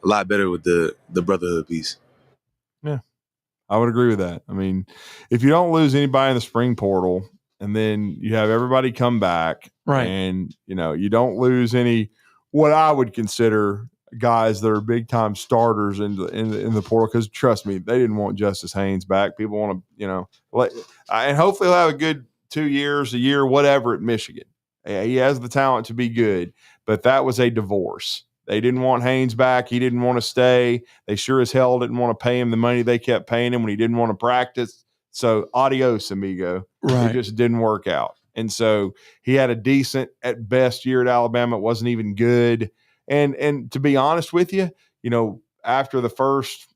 a lot better with the brotherhood piece. Yeah, I would agree with that. I mean, if you don't lose anybody in the spring portal, and then you have everybody come back, right, and you don't lose any what I would consider guys that are big time starters in the portal, because trust me, they didn't want Justice Haynes back. People want to, and hopefully he'll have a good 2 years, a year, whatever at Michigan. He has the talent to be good, but that was a divorce. They didn't want Haynes back. He didn't want to stay. They sure as hell didn't want to pay him the money they kept paying him when he didn't want to practice. So adios, amigo. Right. It just didn't work out. And so he had a decent, at best, year at Alabama. It wasn't even good. And to be honest with you, after the first,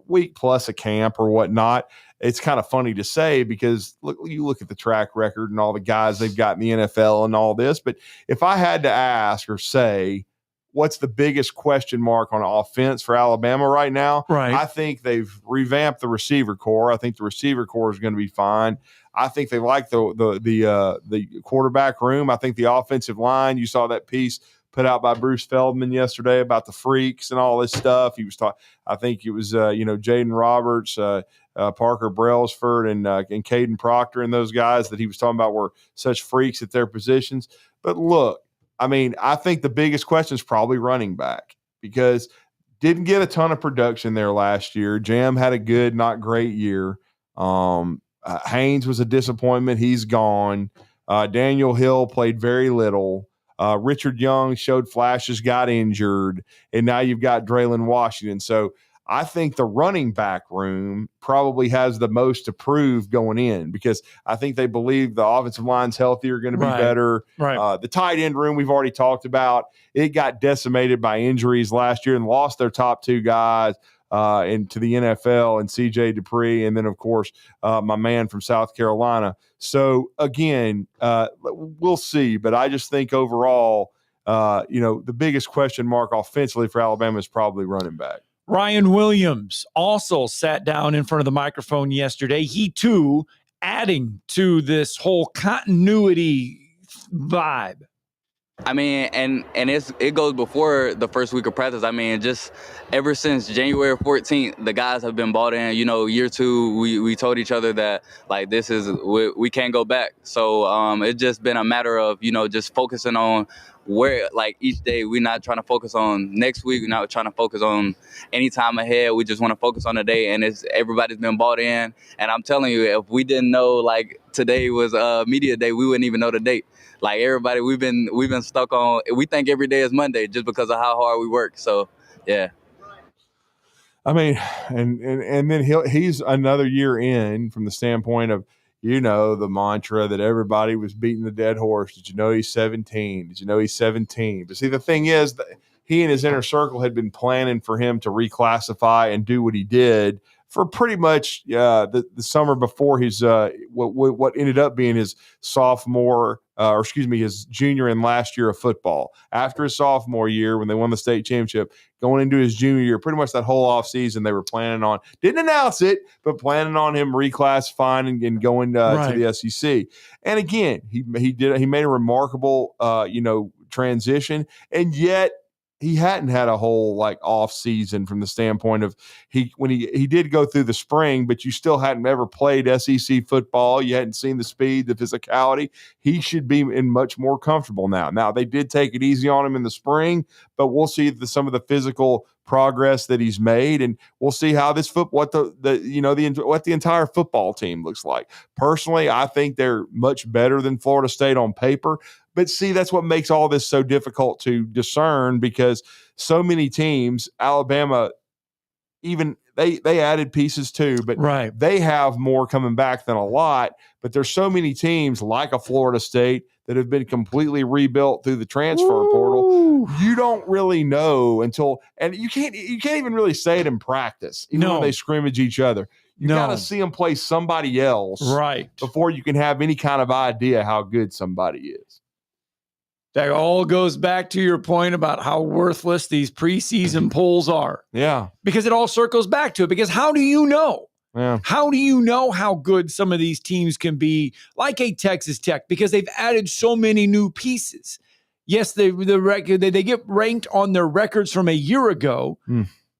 week plus a camp or whatnot, it's kind of funny to say because you look at the track record and all the guys they've got in the NFL and all this. But if I had to ask or say, what's the biggest question mark on offense for Alabama right now? Right. I think they've revamped the receiver core. I think the receiver core is going to be fine. I think they like the quarterback room. I think the offensive line, you saw that piece put out by Bruce Feldman yesterday about the freaks and all this stuff. He was talking, I think it was, Jaden Roberts, Parker Brailsford, and Caden Proctor and those guys that he was talking about were such freaks at their positions. But look, I mean, I think the biggest question is probably running back, because didn't get a ton of production there last year. Jam had a good, not great year. Haynes was a disappointment. He's gone. Daniel Hill played very little. Richard Young showed flashes, got injured, and now you've got Draylon Washington. So I think the running back room probably has the most to prove going in, because I think they believe the offensive line's healthier, going to be better. Right. The tight end room we've already talked about. It got decimated by injuries last year and lost their top two guys into the NFL, and CJ Dupree, and then, of course, my man from South Carolina. So, again, we'll see. But I just think overall, the biggest question mark offensively for Alabama is probably running back. Ryan Williams also sat down in front of the microphone yesterday. He, too, adding to this whole continuity vibe. I mean, and it goes before the first week of practice. I mean, just ever since January 14th, the guys have been bought in. Year two, we told each other that, like, we can't go back. So it's just been a matter of, just focusing on where, like, each day we're not trying to focus on next week. We're not trying to focus on any time ahead. We just want to focus on the day, and everybody's been bought in. And I'm telling you, if we didn't know, like, today was media day, we wouldn't even know the date. Like, everybody, we've been stuck on, we think every day is Monday just because of how hard we work. So, yeah. I mean, and then he's another year in from the standpoint of, the mantra that everybody was beating the dead horse. Did you know he's 17? Did you know he's 17? But see, the thing is that he and his inner circle had been planning for him to reclassify and do what he did for pretty much the summer before his what ended up being his his junior and last year of football. After his sophomore year, when they won the state championship, going into his junior year, pretty much that whole offseason, they were planning on, didn't announce it, but planning on him reclassifying and going to the SEC. And again, he made a remarkable transition, and yet he hadn't had a whole off season from the standpoint of when he did go through the spring, but you still hadn't ever played SEC football. You hadn't seen the speed, the physicality. He should be in much more comfortable now. Now they did take it easy on him in the spring, but we'll see some of the physical progress that he's made, and we'll see how this what the entire football team looks like. Personally, I think they're much better than Florida State on paper. But see, that's what makes all this so difficult to discern, because so many teams, Alabama, even they added pieces too, but they have more coming back than a lot. But there's so many teams like a Florida State that have been completely rebuilt through the transfer portal. You don't really know until, and you can't even really say it in practice, even when they scrimmage each other. You got to see them play somebody else before you can have any kind of idea how good somebody is. That all goes back to your point about how worthless these preseason polls are. Yeah. Because it all circles back to it. Because how do you know? Yeah. How do you know how good some of these teams can be, like a Texas Tech? Because they've added so many new pieces. Yes, they get ranked on their records from a year ago,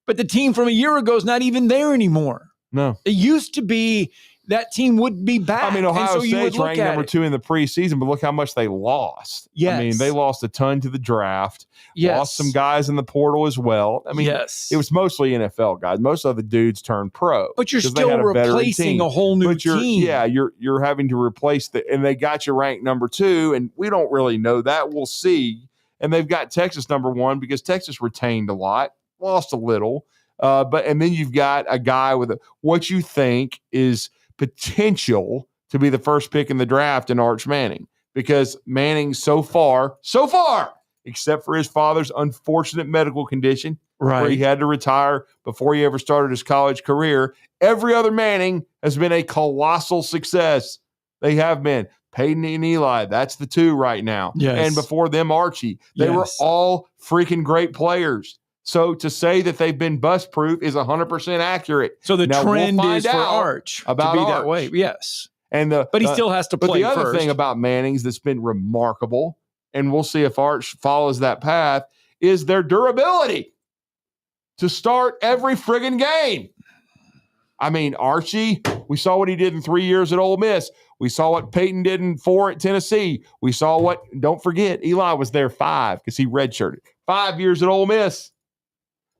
but the team from a year ago is not even there anymore. No. It used to be that team would be back. I mean, Ohio State's ranked number 2 in the preseason, but look how much they lost. Yes. I mean, they lost a ton to the draft. Yes. Lost some guys in the portal as well. I mean, it was mostly NFL guys. Most of the dudes turned pro. But you're still replacing a whole new team. Yeah, you're having to replace and they got you ranked number 2, and we don't really know that. We'll see. And they've got Texas number 1 because Texas retained a lot, lost a little. And then you've got a guy with what you think is potential to be the first pick in the draft in Arch Manning, because Manning so far, except for his father's unfortunate medical condition, where he had to retire before he ever started his college career, every other Manning has been a colossal success. They have been. Peyton and Eli, that's the 2 right now. Yes. And before them, Archie. They were all freaking great players. So to say that they've been bust proof is 100% accurate. So the trend is for Arch to be that way. Yes. But he still has to play first. But the other thing about Manning's that's been remarkable, and we'll see if Arch follows that path, is their durability to start every friggin' game. I mean, Archie, we saw what he did in 3 years at Ole Miss. We saw what Peyton did in 4 at Tennessee. We saw don't forget, Eli was there 5 because he redshirted. 5 years at Ole Miss.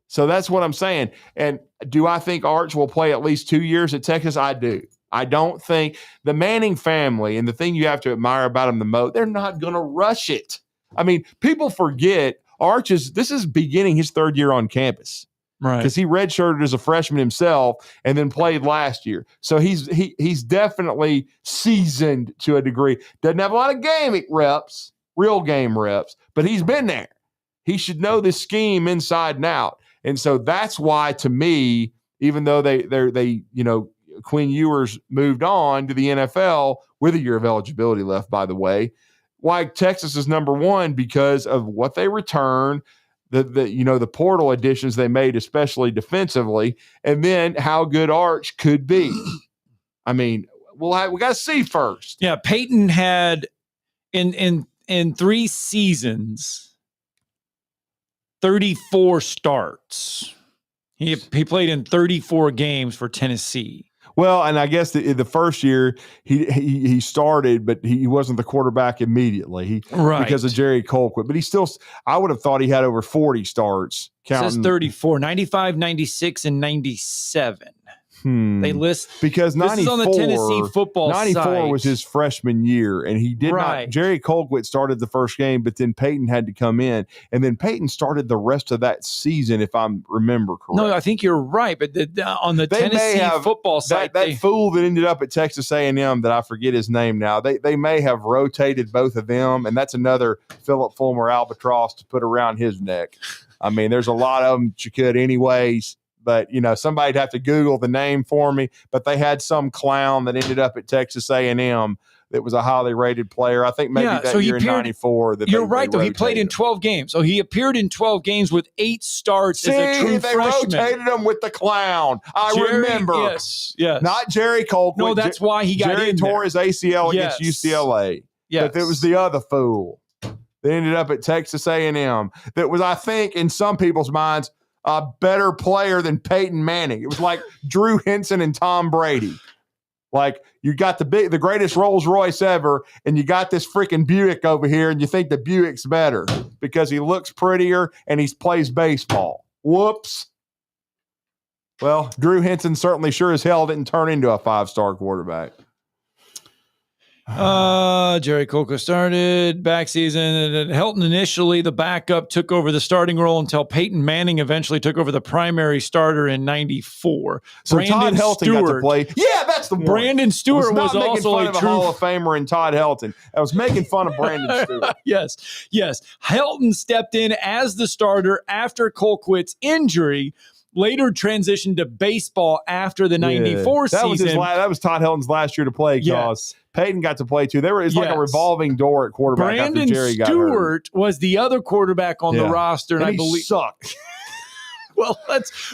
So that's what I'm saying. And do I think Arch will play at least 2 years at Texas? I do. I don't think the Manning family, and the thing you have to admire about them the most, they're not going to rush it. I mean, people forget this is beginning his 3rd year on campus. Right. Because he redshirted as a freshman himself and then played last year. So he's definitely seasoned to a degree. Doesn't have a lot of real game reps, but he's been there. He should know this scheme inside and out. And so that's why, to me, even though they Quinn Ewers moved on to the NFL with a year of eligibility left, by the way, why Texas is number 1, because of what they return, the portal additions they made, especially defensively, and then how good Arch could be. I mean, we got to see first. Yeah, Peyton had in 3 seasons 34 starts. He played in 34 games for Tennessee. Well, and I guess the first year he started, but he wasn't the quarterback immediately. Because of Jerry Colquitt. But he still, I would have thought he had over 40 starts. It says 34, 95, 96, and 97. They list because 94, this is on the Tennessee football 94 site. was his freshman year, and he did not. Jerry Colquitt started the first game, but then Peyton had to come in, and then Peyton started the rest of that season, if I remember correctly. No, I think you're right, but on the Tennessee football site, that fool that ended up at Texas A&M that I forget his name now, they may have rotated both of them, and that's another Philip Fulmer albatross to put around his neck. I mean, there's a lot of them that you could anyways. But, somebody'd have to Google the name for me. But they had some clown that ended up at Texas A&M that was a highly rated player. I think maybe year in 94. You're right, though. He played in 12 games. So he appeared in 12 games with 8 starts as a true they freshman. Rotated him with the clown. Remember. Yes. Not Jerry Colquitt. No, that's why he got Jerry in tore his ACL against UCLA. Yes. But it was the other fool that ended up at Texas A&M that was, I think, in some people's minds, a better player than Peyton Manning. It was like Drew Henson and Tom Brady. Like, you got the greatest Rolls Royce ever, and you got this freaking Buick over here, and you think the Buick's better because he looks prettier and he plays baseball. Whoops. Well, Drew Henson certainly sure as hell didn't turn into a 5-star quarterback. Jerry Colquitt started back season. Helton initially, the backup, took over the starting role until Peyton Manning eventually took over the primary starter in 94. So Todd Helton got to play. Yeah, that's the one. Brandon Stewart was making also fun a of true Hall of Famer and Todd Helton. I was making fun of Brandon Stewart. Yes. Helton stepped in as the starter after Colquitt's injury. Later transitioned to baseball after the 94 season. That was Todd Helton's last year to play because Peyton got to play too. It's like a revolving door at quarterback Brandon after Jerry got hurt. Stewart was the other quarterback on the roster, and I he believe sucked. Well,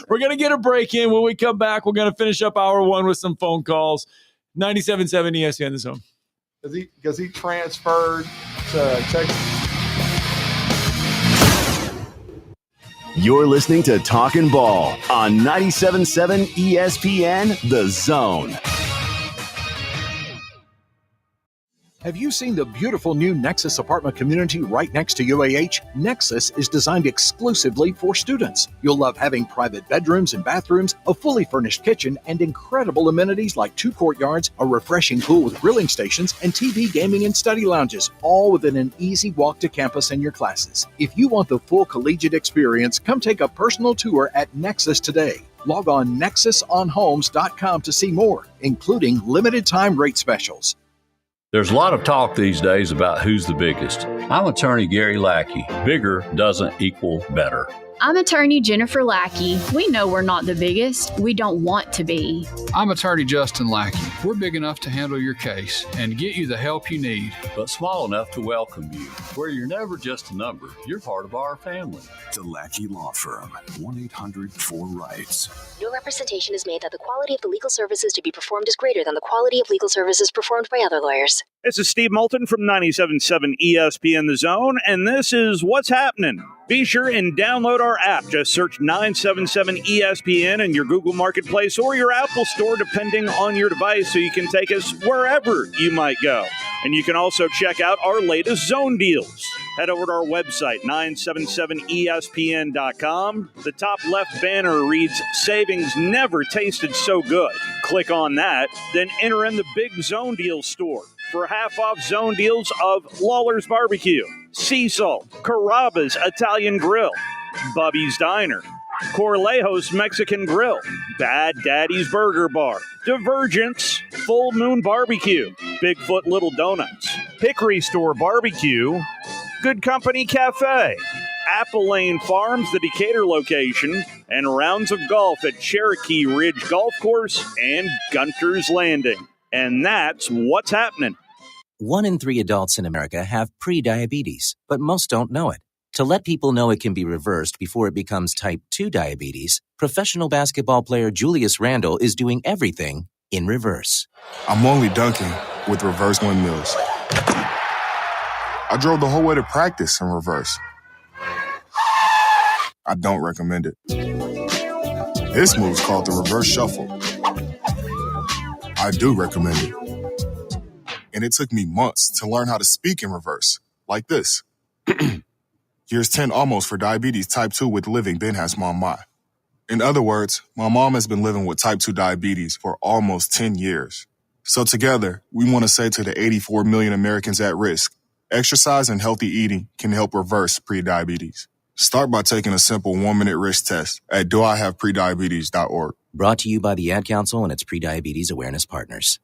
we're going to get a break in. When we come back, we're going to finish up hour one with some phone calls. 97.7 ESPN The Zone. Because he transferred to Texas. You're listening to Talkin' Ball on 97.7 ESPN The Zone. Have you seen the beautiful new Nexus apartment community right next to UAH? Nexus is designed exclusively for students. You'll love having private bedrooms and bathrooms, a fully furnished kitchen, and incredible amenities like 2 courtyards, a refreshing pool with grilling stations, and TV, gaming, and study lounges, all within an easy walk to campus and your classes. If you want the full collegiate experience, come take a personal tour at Nexus today. Log on nexusonhomes.com to see more, including limited time rate specials. There's a lot of talk these days about who's the biggest. I'm attorney Gary Lackey. Bigger doesn't equal better. I'm attorney Jennifer Lackey. We know we're not the biggest. We don't want to be. I'm attorney Justin Lackey. We're big enough to handle your case and get you the help you need. But small enough to welcome you, where you're never just a number. You're part of our family. The Lackey Law Firm. 1-800-4RIGHTS. No representation is made that the quality of the legal services to be performed is greater than the quality of legal services performed by other lawyers. This is Steve Moulton from 97.7 ESPN The Zone, and this is What's Happening. Be sure and download our app. Just search 977 ESPN in your Google Marketplace or your Apple Store, depending on your device, so you can take us wherever you might go. And you can also check out our latest zone deals. Head over to our website, 977ESPN.com. The top left banner reads, Savings never tasted so good. Click on that, then enter in the Big Zone Deals store for half-off zone deals of Lawler's Barbecue, Sea Salt, Carrabba's Italian Grill, Bubby's Diner, Corlejos Mexican Grill, Bad Daddy's Burger Bar, Divergence, Full Moon Barbecue, Bigfoot Little Donuts, Hickory Store Barbecue, Good Company Cafe, Apple Lane Farms, the Decatur location, and rounds of golf at Cherokee Ridge Golf Course and Gunter's Landing. And that's what's happening. 1 in 3 adults in America have prediabetes, but most don't know it. To let people know it can be reversed before it becomes type 2 diabetes, professional basketball player Julius Randle is doing everything in reverse. I'm only dunking with reverse windmills. I drove the whole way to practice in reverse. I don't recommend it. This move's called the reverse shuffle. I do recommend it. And it took me months to learn how to speak in reverse, like this. Years 10 almost for diabetes type 2 with living Ben has mom my. In other words, my mom has been living with type 2 diabetes for almost 10 years. So together, we want to say to the 84 million Americans at risk, exercise and healthy eating can help reverse prediabetes. Start by taking a simple 1-minute risk test at doihaveprediabetes.org. Brought to you by the Ad Council and its Prediabetes Awareness Partners.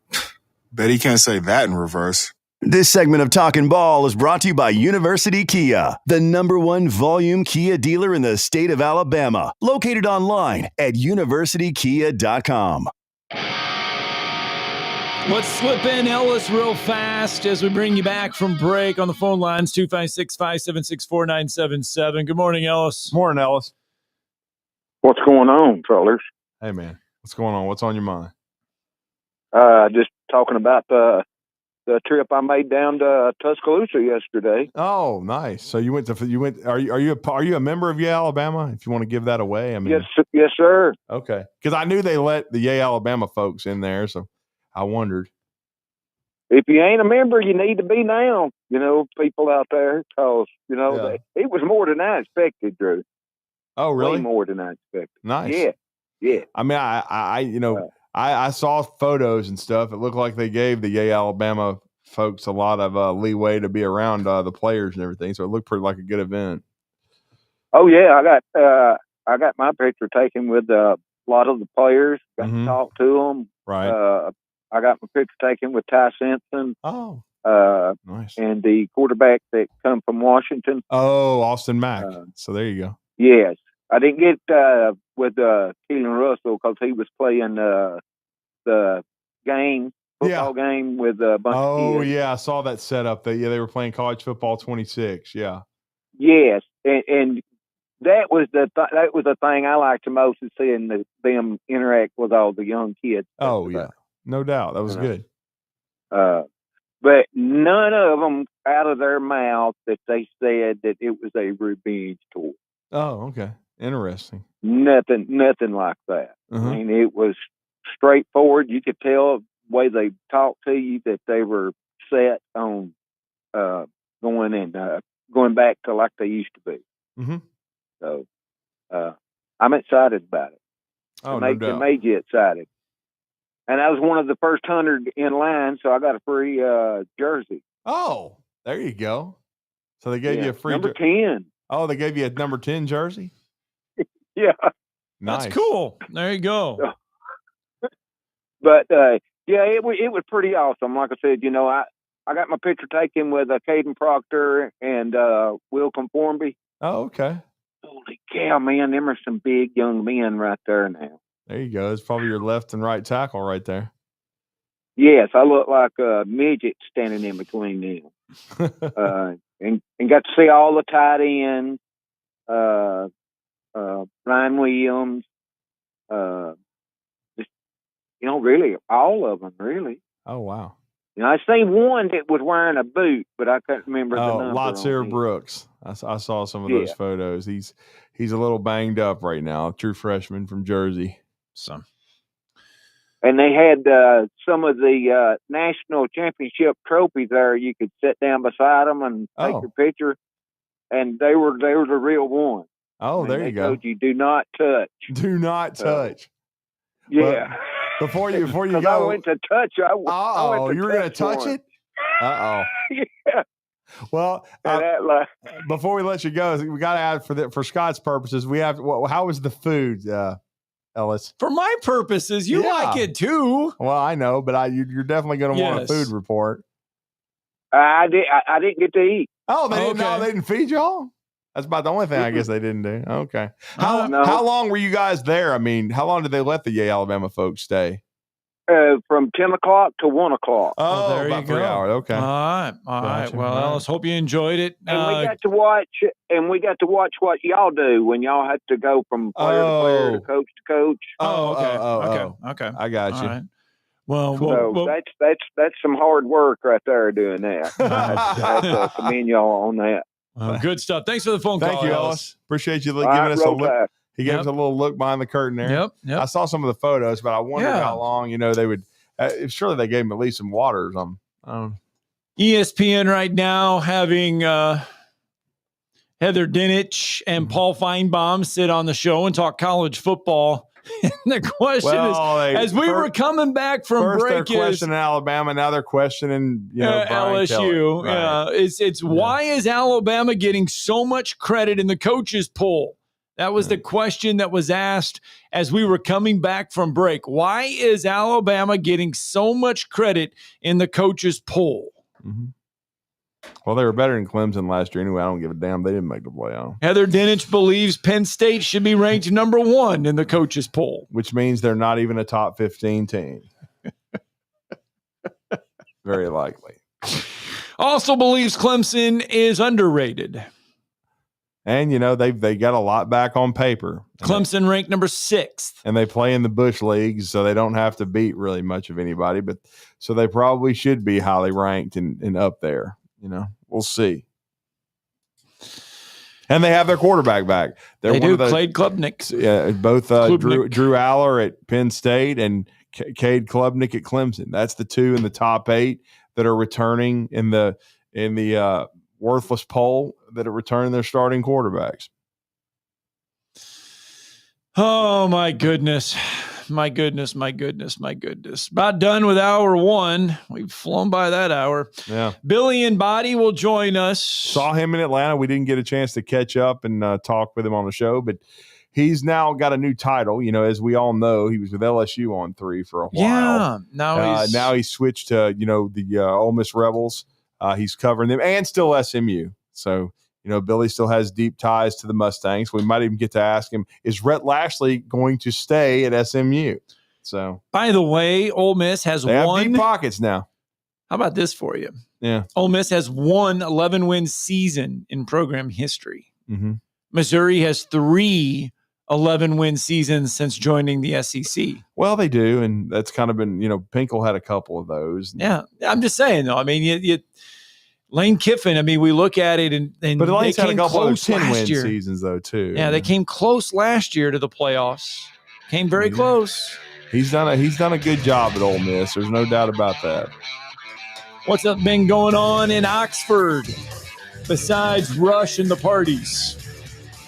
Bet he can't say that in reverse. This segment of Talkin' Ball is brought to you by University Kia, the #1 volume Kia dealer in the state of Alabama. Located online at universitykia.com. Let's slip in Ellis real fast as we bring you back from break on the phone lines, 256-576-4977. Good morning, Ellis. Morning, Ellis. What's going on, fellas? Hey, man. What's going on? What's on your mind? Just talking about the trip I made down to Tuscaloosa yesterday. Oh, nice. So you went. Are you a member of Yale, Alabama? If you want to give that away, I mean. Yes, sir. Okay, because I knew they let the Yale, Alabama folks in there, so I wondered. If you ain't a member, you need to be now. People out there, because it was more than I expected, Drew. Oh, really? Way more than I expected. Nice. Yeah. I mean, I saw photos and stuff. It looked like they gave the Yale, Alabama folks a lot of leeway to be around the players and everything. So it looked pretty like a good event. Oh yeah, I got my picture taken with a lot of the players. Got to talk to them. Right. I got my picture taken with Ty Simpson. Oh. Nice. And the quarterback that come from Washington. Oh, Austin Mack. So there you go. Yes. I didn't get with Keelan Russell because he was playing the football game with a bunch of kids. Oh, yeah. I saw that setup. They were playing college football 26. Yeah. Yes. And that was the thing I liked the most, is seeing them interact with all the young kids. Oh, yeah. No doubt. That was good. But none of them out of their mouth that they said that it was a revenge tour. Oh, okay. Interesting. Nothing like that. Uh-huh. I mean, it was straightforward. You could tell the way they talked to you that they were set on going back to like they used to be. Mm-hmm. So I'm excited about it. Oh, it made you excited. And I was one of the first 100 in line, so I got a free jersey. Oh, there you go. So they gave you a free number 10. Oh, they gave you a number 10 jersey? Yeah. Nice. That's cool. There you go. But it was pretty awesome. Like I said, I got my picture taken with Caden Proctor and Will Conformby. Oh, okay. Holy cow, man! Them are some big young men right there now. There you go. It's probably your left and right tackle right there. Yes, I look like a midget standing in between them. And got to see all the tight ends, Ryan Williams, just really all of them, really. Oh wow! I seen one that was wearing a boot, but I couldn't remember the number. Latsir Brooks. I saw some of those photos. He's a little banged up right now. True freshman from Jersey. So. And they had some of the national championship trophies there. You could sit down beside them and take your picture, and they were the real one. Oh, there you go. Told you do not touch. Do not touch. Yeah. Well, before you go, I went to touch. You were going to touch it? Yeah. Well, before we let you go, we got to add for Scott's purposes. We have. How was the food? Ellis, for my purposes, you like it too. Well, I know, but you're definitely going to want a food report. I didn't get to eat. Oh, they didn't feed y'all? That's about the only thing I guess they didn't do. Okay. How long were you guys there? I mean, how long did they let the Yale, Alabama folks stay? From 10 o'clock to 1 o'clock. Oh, there about you go. 3 hours. Okay. All right. Gotcha. Well, Ellis, hope you enjoyed it. And we got to watch what y'all do when y'all had to go from player to player to coach to coach. Okay. I got you. Right. Well, that's some hard work right there doing that. I commend y'all on that. Good stuff. Thanks for the phone call. Thank you, Ellis. Appreciate you giving us a look. He gave us a little look behind the curtain there. Yep. I saw some of the photos, but I wondered how long, they would. surely they gave him at least some water or something. ESPN right now having Heather Dinich and Paul Feinbaum sit on the show and talk college football. And the question is, as we were coming back from break, they're questioning Alabama, now they're questioning LSU. Right. It's why is Alabama getting so much credit in the coaches poll? That was the question that was asked as we were coming back from break. Why is Alabama getting so much credit in the coaches poll? Mm-hmm. Well, they were better than Clemson last year anyway. I don't give a damn. They didn't make the playoff. Heather Dinich believes Penn State should be ranked number 1 in the coaches poll. Which means they're not even a top 15 team. Very likely. Also believes Clemson is underrated. And, they got a lot back on paper. Clemson ranked number 6th. And they play in the Bush Leagues, so they don't have to beat really much of anybody. But so they probably should be highly ranked and up there. We'll see. And they have their quarterback back. They do. Cade Klubnik. Yeah, both Drew Aller at Penn State and Cade Klubnik at Clemson. That's the 2 in the top 8 that are returning in the worthless poll that are returning their starting quarterbacks. Oh, my goodness. My goodness. About done with hour 1. We've flown by that hour. Yeah. Billy and Body will join us. Saw him in Atlanta. We didn't get a chance to catch up and talk with him on the show, but he's now got a new title. As we all know, he was with LSU on 3 for a while. Yeah. Now he's switched to, the Ole Miss Rebels. He's covering them and still SMU. So, Billy still has deep ties to the Mustangs. We might even get to ask him, is Rhett Lashley going to stay at SMU? So, by the way, Ole Miss has they won. Have deep pockets now. How about this for you? Yeah. Ole Miss has won 11-win season in program history. Mm-hmm. Missouri has 3 11-win seasons since joining the SEC. Well, they do, and that's kind of been, Pinkel had a couple of those. Yeah, I'm just saying, though. I mean, Lane Kiffin, we look at it, and but Lane's had a couple of 10-win seasons, though, too. Yeah, they came close last year to the playoffs. Came very close. He's done a good job at Ole Miss. There's no doubt about that. What's been going on in Oxford besides Rush and the parties?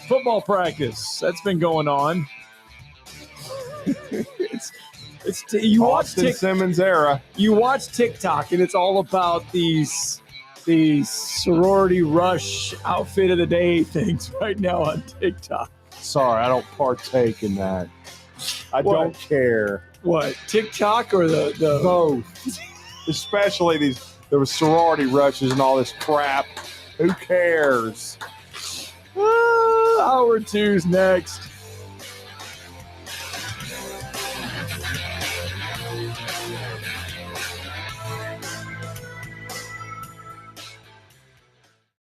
Football practice. That's been going on. You watch Simmons era. You watch TikTok, and it's all about these sorority rush outfit of the day things right now on TikTok. Sorry, I don't partake in that. I don't care. What, TikTok or the both? Especially there was sorority rushes and all this crap. Who cares? Hour 2's next.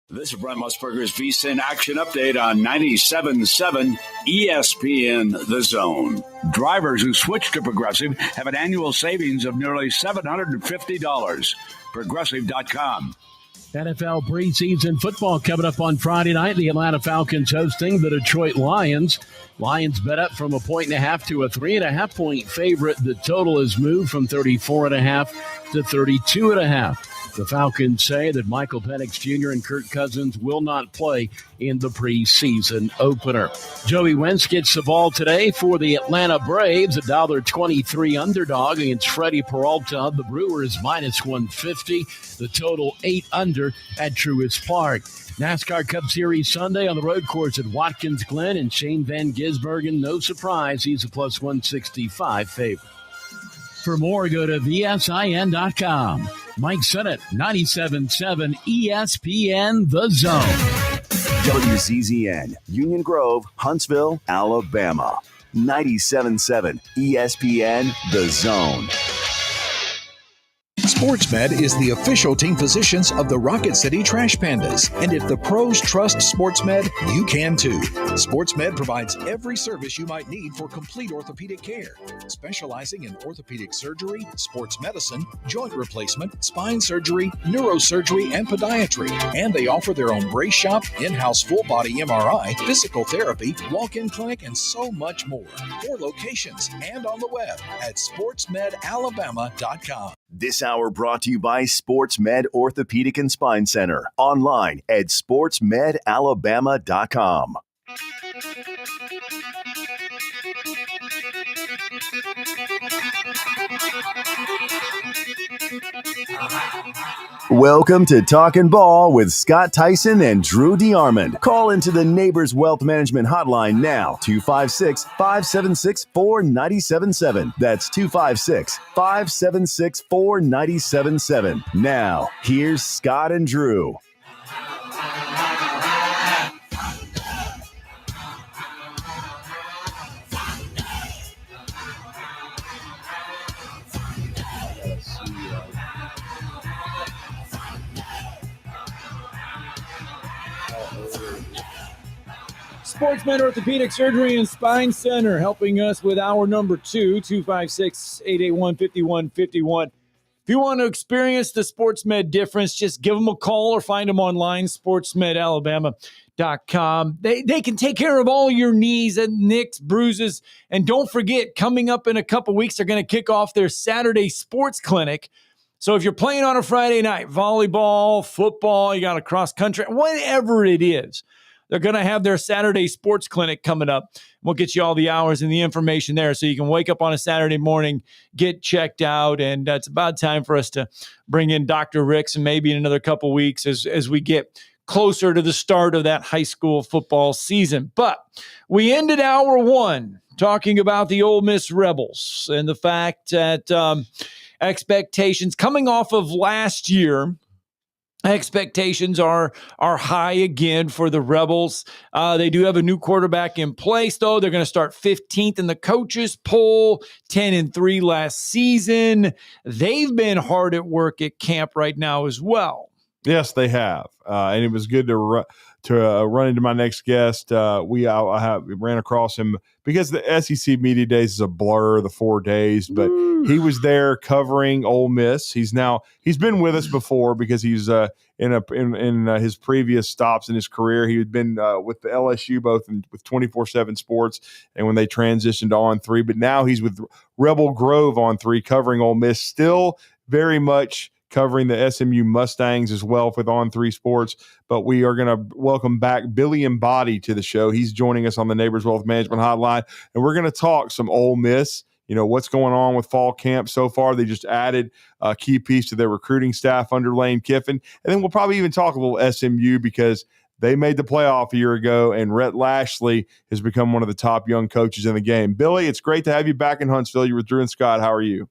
This is Brent Musburger's VSiN Action Update on 97.7 ESPN The Zone. Drivers who switch to Progressive have an annual savings of nearly $750. Progressive.com. NFL preseason football coming up on Friday night. The Atlanta Falcons hosting the Detroit Lions. Lions bet up from 1.5 to a 3.5 point favorite. The total has moved from 34.5 to 32.5. The Falcons say that Michael Penix Jr. and Kirk Cousins will not play in the preseason opener. Joey Wentz gets the ball today for the Atlanta Braves, $1.23 underdog against Freddie Peralta. The Brewers minus 150. The total 8 under at Truist Park. NASCAR Cup Series Sunday on the road course at Watkins Glen, and Shane Van Gisbergen, no surprise, he's a plus 165 favorite. For more, go to VSIN.com. Mike Sennett, 97.7 ESPN The Zone. WCZN, Union Grove, Huntsville, Alabama. 97.7 ESPN The Zone. SportsMed is the official team physicians of the Rocket City Trash Pandas. And if the pros trust SportsMed, you can too. SportsMed provides every service you might need for complete orthopedic care, specializing in orthopedic surgery, sports medicine, joint replacement, spine surgery, neurosurgery, and podiatry. And they offer their own brace shop, in-house full-body MRI, physical therapy, walk-in clinic, and so much more. 4 locations and on the web at sportsmedalabama.com. This hour brought to you by SportsMed Orthopedic and Spine Center. Online at sportsmedalabama.com. Welcome to Talkin' Ball with Scott Tyson and Drew DeArmond. Call into the Neighbors Wealth Management Hotline now, 256-576-4977. That's 256-576-4977. Now, here's Scott and Drew. SportsMed Orthopedic Surgery and Spine Center helping us with hour number 2, 256-881-5151. If you want to experience the SportsMed difference, just give them a call or find them online, sportsmedalabama.com. They can take care of all your knees and nicks, bruises. And don't forget, coming up in a couple weeks, they're going to kick off their Saturday sports clinic. So if you're playing on a Friday night, volleyball, football, you got a cross country, whatever it is, they're going to have their Saturday sports clinic coming up. We'll get you all the hours and the information there so you can wake up on a Saturday morning, get checked out, and it's about time for us to bring in Dr. Ricks and maybe in another couple weeks as we get closer to the start of that high school football season. But we ended hour 1 talking about the Ole Miss Rebels and the fact that expectations coming off of last year, expectations are high again for the Rebels. They do have a new quarterback in place, though. They're going to start 15th in the coaches poll, 10-3 last season. They've been hard at work at camp right now as well. Yes, they have, and it was good to run into my next guest. We ran across him because the SEC Media Days is a blur, the 4 days, but he was there covering Ole Miss. He's been with us before because he's in his previous stops in his career. He had been with the LSU both with 24/7 Sports and when they transitioned to On3, but now he's with Rebel Grove On3 covering Ole Miss, still very much covering the SMU Mustangs as well with On3 Sports. But we are going to welcome back Billy Embody to the show. He's joining us on the Neighbors Wealth Management Hotline, and we're going to talk some Ole Miss. You know, what's going on with fall camp so far. They just added a key piece to their recruiting staff under Lane Kiffin. And then we'll probably even talk a little SMU because they made the playoff a year ago, and Rhett Lashley has become one of the top young coaches in the game. Billy, it's great to have you back in Huntsville. You're with Drew and Scott. How are you?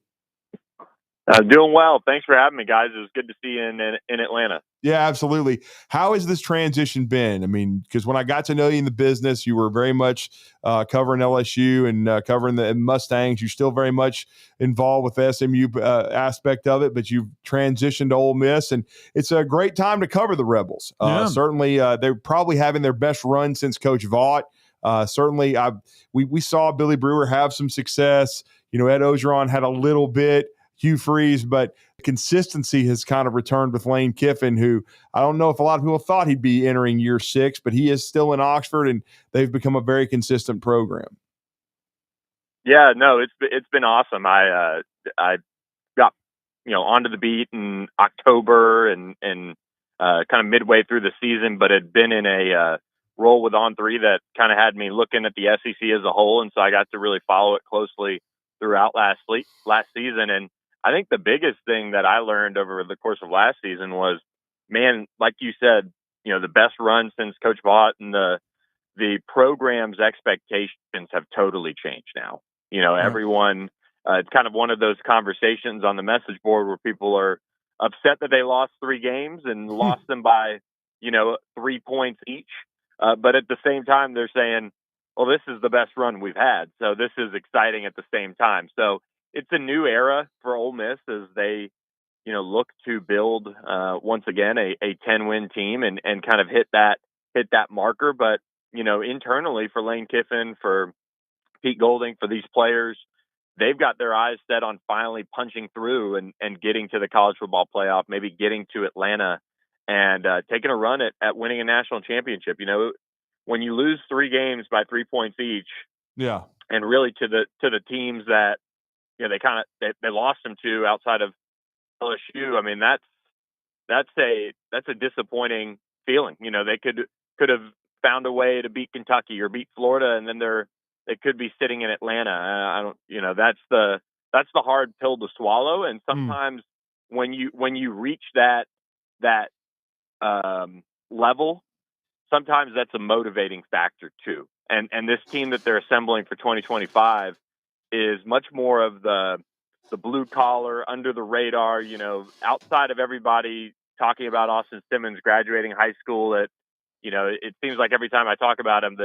Doing well. Thanks for having me, guys. It was good to see you in Atlanta. Yeah, absolutely. How has this transition been? I mean, because when I got to know you in the business, you were very much covering LSU and covering the Mustangs. You're still very much involved with the SMU aspect of it, but you've transitioned to Ole Miss, and it's a great time to cover the Rebels. Certainly, they're probably having their best run since Coach Vaught. Certainly, we saw Billy Brewer have some success. You know, Ed Ogeron had a little bit. Hugh Freeze, but consistency has kind of returned with Lane Kiffin, who I don't know if a lot of people thought he'd be entering year 6, but he is still in Oxford, and they've become a very consistent program. Yeah, no, it's been awesome. I got onto the beat in October and kind of midway through the season, but had been in a role with On3 that kind of had me looking at the SEC as a whole, and so I got to really follow it closely throughout last season. And I think the biggest thing that I learned over the course of last season was, man, like you said, the best run since Coach Vaught, and the program's expectations have totally changed now. Everyone, it's kind of one of those conversations on the message board where people are upset that they lost 3 games and lost them by, 3 points each. But at the same time, they're saying, well, this is the best run we've had. So this is exciting at the same time. So it's a new era for Ole Miss as they look to build once again a 10-win team and kind of hit that marker. But internally for Lane Kiffin, for Pete Golding, for these players, they've got their eyes set on finally punching through and getting to the college football playoff, maybe getting to Atlanta and taking a run at winning a national championship. When you lose 3 games by 3 points each, yeah, and really to the teams that they lost them to outside of LSU, I mean that's a disappointing feeling. They could have found a way to beat Kentucky or beat Florida, and then they could be sitting in Atlanta. I don't, that's the hard pill to swallow. And sometimes when you reach that level, sometimes that's a motivating factor too. And this team that they're assembling for 2025 is much more of the blue collar, under the radar, outside of everybody talking about Austin Simmons graduating high school at, it seems like every time I talk about him,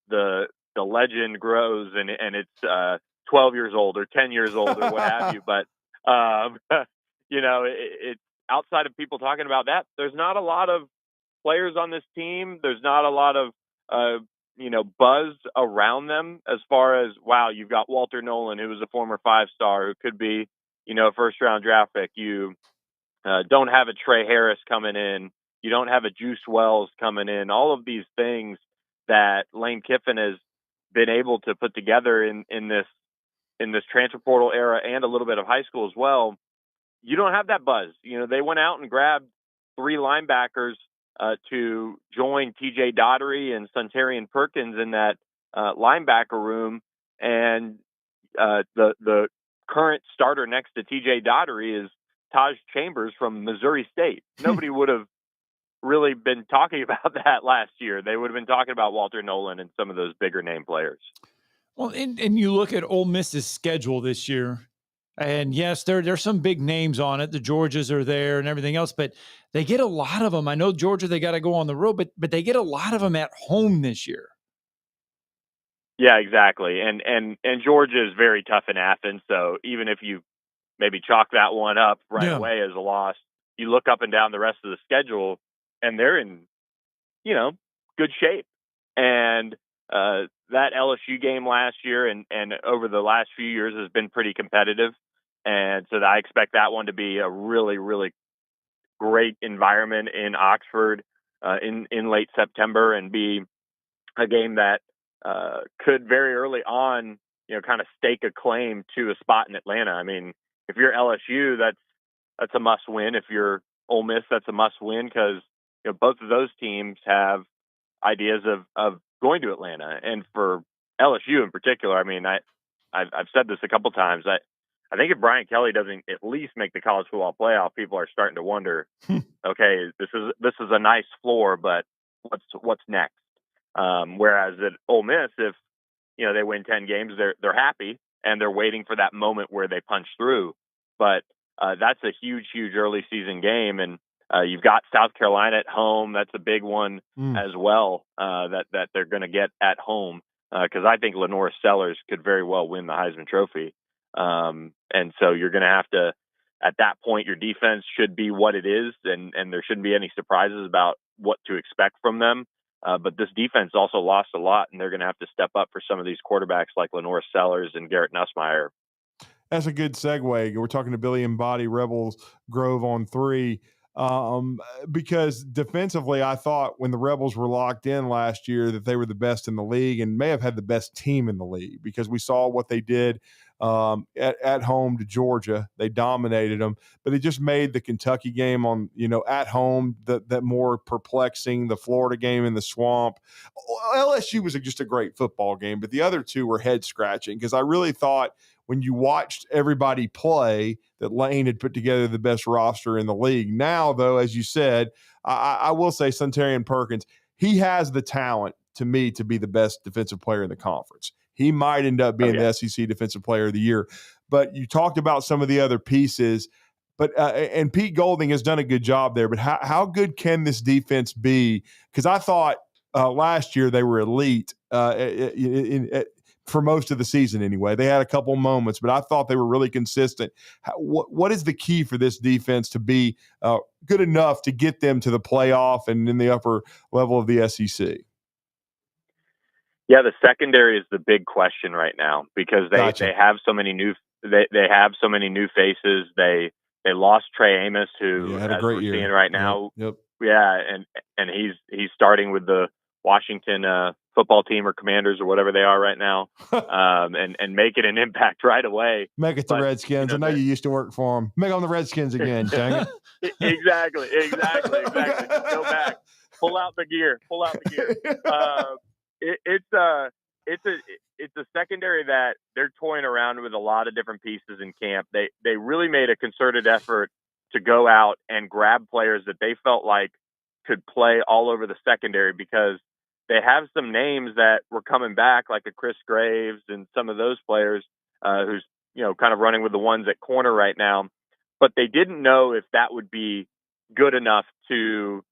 the legend grows and it's 12 years old or 10 years old or what have you. But, it's outside of people talking about that. There's not a lot of players on this team. There's not a lot of, buzz around them as far as, wow, you've got Walter Nolan, who was a former 5-star, who could be, a first-round draft pick. You don't have a Trey Harris coming in. You don't have a Juice Wells coming in. All of these things that Lane Kiffin has been able to put together in this transfer portal era and a little bit of high school as well. You don't have that buzz. They went out and grabbed 3 linebackers to join TJ Daugherty and Suntarian Perkins in that linebacker room. And the current starter next to TJ Daugherty is Taj Chambers from Missouri State. Nobody would have really been talking about that last year. They would have been talking about Walter Nolan and some of those bigger name players. Well, and you look at Ole Miss's schedule this year, and yes, there's some big names on it. The Georgias are there and everything else, but they get a lot of them. I know Georgia, they got to go on the road, but they get a lot of them at home this year. Yeah, exactly. And Georgia is very tough in Athens. So even if you maybe chalk that one up right away as a loss, you look up and down the rest of the schedule and they're in, good shape. And that LSU game last year and over the last few years has been pretty competitive. And so I expect that one to be a really, really great environment in Oxford in late September and be a game that could very early on, kind of stake a claim to a spot in Atlanta. I mean, if you're LSU, that's a must win. If you're Ole Miss, that's a must win because both of those teams have ideas of going to Atlanta. And for LSU in particular, I mean, I've said this a couple times. I think if Brian Kelly doesn't at least make the college football playoff, people are starting to wonder, okay, this is a nice floor, but what's next? Whereas at Ole Miss, if they win 10 games, they're happy and they're waiting for that moment where they punch through. But that's a huge early season game, and you've got South Carolina at home. That's a big one as well that they're going to get at home because I think Lenore Sellers could very well win the Heisman Trophy. And so you're going to have to, at that point, your defense should be what it is, and there shouldn't be any surprises about what to expect from them. But this defense also lost a lot, and they're going to have to step up for some of these quarterbacks like Lenore Sellers and Garrett Nussmeier. That's a good segue. We're talking to Billy Embody, Rebels Grove on 3. Because defensively, I thought when the Rebels were locked in last year that they were the best in the league and may have had the best team in the league because we saw what they did at home to Georgia. They dominated them, but it just made the Kentucky game on, at home that more perplexing. The Florida game in the swamp. LSU was just a great football game, but the other two were head scratching because I really thought when you watched everybody play that Lane had put together the best roster in the league. Now, though, as you said, I will say Suntarian Perkins, he has the talent to me to be the best defensive player in the conference. He might end up being the SEC Defensive Player of the Year. But you talked about some of the other pieces, but and Pete Golding has done a good job there. But how good can this defense be? Because I thought last year they were elite. for most of the season anyway. They had a couple moments, but I thought they were really consistent. What is the key for this defense to be good enough to get them to the playoff and in the upper level of the SEC? Yeah, the secondary is the big question right now because they have so many new they have so many new faces. They lost Trey Amos, who had a as great we're year. seeing right now. Yep. Yeah, and he's starting with the Washington football team or Commanders or whatever they are right now, and making an impact right away. Make it the Redskins. I know you used to work for them. Make them the Redskins again. Dang it! Exactly. Just go back. Pull out the gear. It's a secondary that they're toying around with a lot of different pieces in camp. They really made a concerted effort to go out and grab players that they felt like could play all over the secondary because they have some names that were coming back, like a Chris Graves and some of those players who's kind of running with the ones at corner right now. But they didn't know if that would be good enough to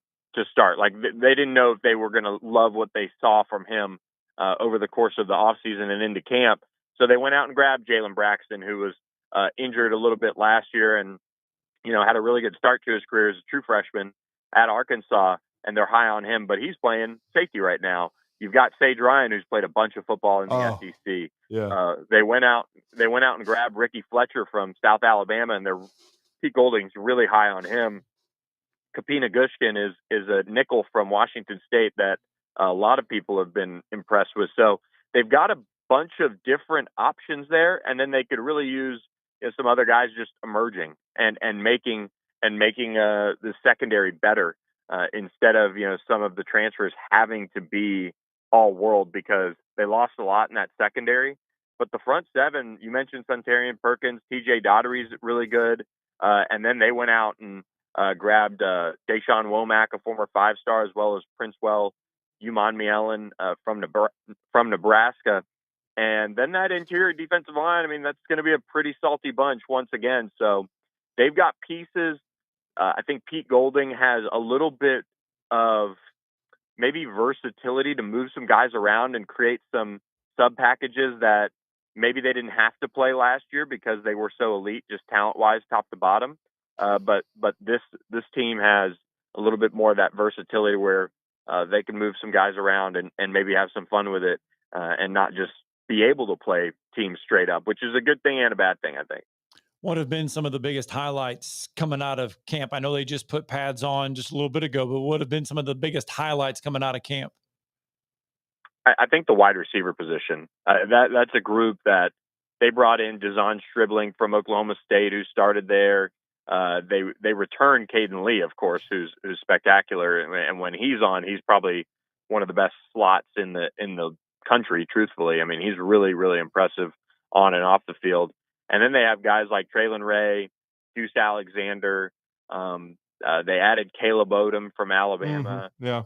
start. Like they didn't know if they were going to love what they saw from him over the course of the offseason and into camp. So they went out and grabbed Jalen Braxton, who was injured a little bit last year and had a really good start to his career as a true freshman at Arkansas, and they're high on him, but he's playing safety right now. You've got Sage Ryan, who's played a bunch of football in the SEC. Yeah. They went out and grabbed Ricky Fletcher from South Alabama, and Pete Golding's really high on him. Kapina Gushkin is a nickel from Washington State that a lot of people have been impressed with. So they've got a bunch of different options there, and then they could really use some other guys just emerging and making the secondary better instead of some of the transfers having to be all world because they lost a lot in that secondary. But the front seven, you mentioned Suntarian Perkins, TJ Daughtery's really good, and then they went out and grabbed Deshaun Womack, a former 5-star, as well as Princewell Umanmielen from Nebraska. And then that interior defensive line, I mean, that's going to be a pretty salty bunch once again. So they've got pieces. I think Pete Golding has a little bit of maybe versatility to move some guys around and create some sub packages that maybe they didn't have to play last year because they were so elite, just talent-wise, top to bottom. But this team has a little bit more of that versatility where they can move some guys around and maybe have some fun with it and not just be able to play teams straight up, which is a good thing and a bad thing, I think. What have been some of the biggest highlights coming out of camp? I know they just put pads on just a little bit ago, but what have been some of the biggest highlights coming out of camp? I think the wide receiver position. That's a group that they brought in Dazon Stribling from Oklahoma State, who started there. They returned Caden Lee, of course, who's spectacular, and when he's on, he's probably one of the best slots in the country. Truthfully, I mean, he's really, really impressive on and off the field. And then they have guys like Traylon Ray, Deuce Alexander. They added Caleb Odom from Alabama. Mm-hmm. Yeah.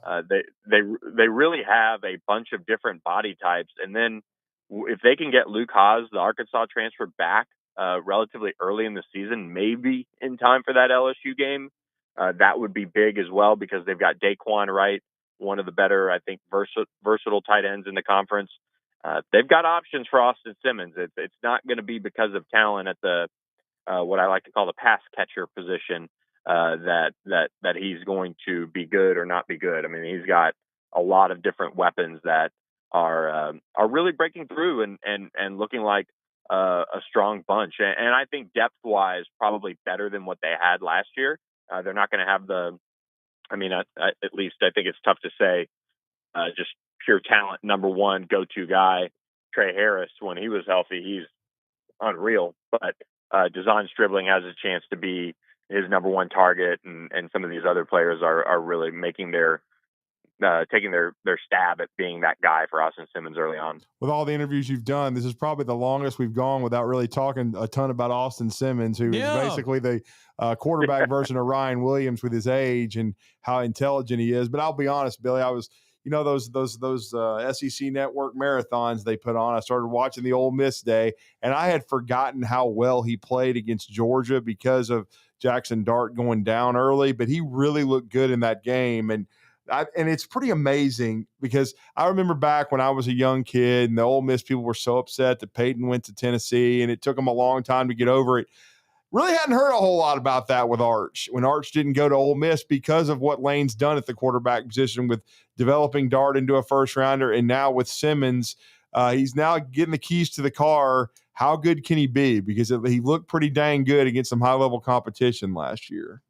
They really have a bunch of different body types. And then if they can get Luke Haas, the Arkansas transfer, back relatively early in the season, maybe in time for that LSU game, that would be big as well because they've got Daquan Wright, one of the better, I think, versatile tight ends in the conference. They've got options for Austin Simmons. It's not going to be because of talent at the what I like to call the pass catcher position that he's going to be good or not be good. I mean, he's got a lot of different weapons that are really breaking through and looking like a strong bunch. And I think depth-wise, probably better than what they had last year. They're not going to have at least I think it's tough to say just pure talent, number one go-to guy. Trey Harris, when he was healthy, he's unreal. But Dazon Stribling has a chance to be his number one target, and some of these other players are really making taking their stab at being that guy for Austin Simmons early on. With all the interviews you've done, this is probably the longest we've gone without really talking a ton about Austin Simmons, who is basically the quarterback version of Ryan Williams with his age and how intelligent he is. But I'll be honest, Billy, I was, those SEC Network marathons they put on. I started watching the Ole Miss day, and I had forgotten how well he played against Georgia because of Jackson Dart going down early. But he really looked good in that game, and And it's pretty amazing because I remember back when I was a young kid and the Ole Miss people were so upset that Peyton went to Tennessee, and it took them a long time to get over it. Really hadn't heard a whole lot about that with Arch when Arch didn't go to Ole Miss because of what Lane's done at the quarterback position with developing Dart into a first rounder. And now with Simmons, he's now getting the keys to the car. How good can he be? Because he looked pretty dang good against some high level competition last year.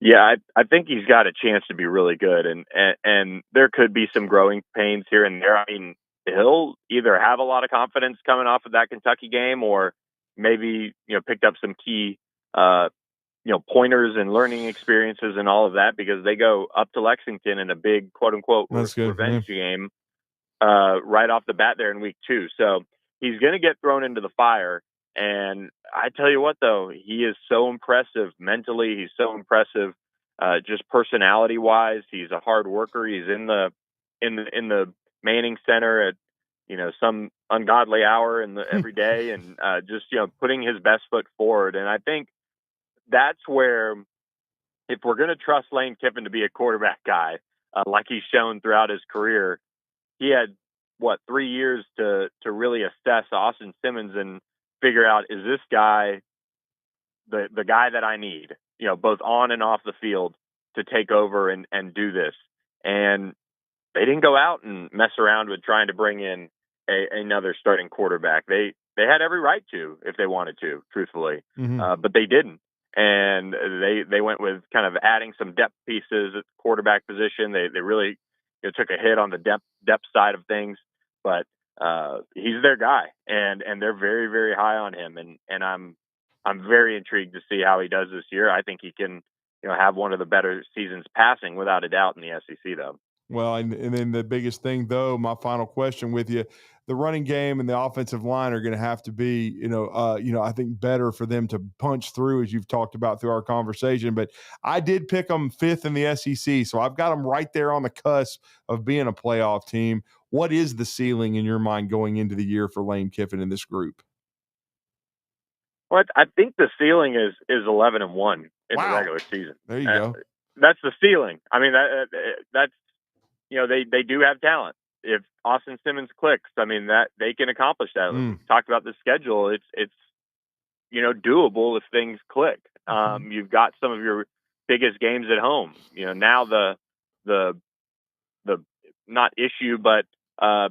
Yeah, I think he's got a chance to be really good, and there could be some growing pains here and there. I mean, he'll either have a lot of confidence coming off of that Kentucky game, or maybe picked up some key pointers and learning experiences and all of that, because they go up to Lexington in a big quote unquote revenge game right off the bat there in week 2. So he's going to get thrown into the fire. And I tell you what, though, he is so impressive mentally. He's so impressive, just personality wise. He's a hard worker. He's in the Manning Center at some ungodly hour every day, and just putting his best foot forward. And I think that's where, if we're going to trust Lane Kiffin to be a quarterback guy, like he's shown throughout his career, he had 3 years to really assess Austin Simmons and figure out, is this guy the guy that I need, both on and off the field, to take over and do this. And they didn't go out and mess around with trying to bring in another starting quarterback. They had every right to, if they wanted to, truthfully, but they didn't. And they went with kind of adding some depth pieces at the quarterback position. They really took a hit on the depth side of things, but he's their guy, and they're very, very high on him. And I'm very intrigued to see how he does this year. I think he can have one of the better seasons passing, without a doubt, in the SEC, though. Well, and then the biggest thing, though, my final question with you, the running game and the offensive line are going to have to be, I think better for them to punch through, as you've talked about through our conversation. But I did pick them 5th in the SEC, so I've got them right there on the cusp of being a playoff team. What is the ceiling in your mind going into the year for Lane Kiffin in this group? Well, I think the ceiling is 11-1 in the regular season. There you go. That's the ceiling. I mean, that's they do have talent. If Austin Simmons clicks, I mean, that they can accomplish that. We talked about the schedule. It's doable if things click. You've got some of your biggest games at home. Now the not issue, but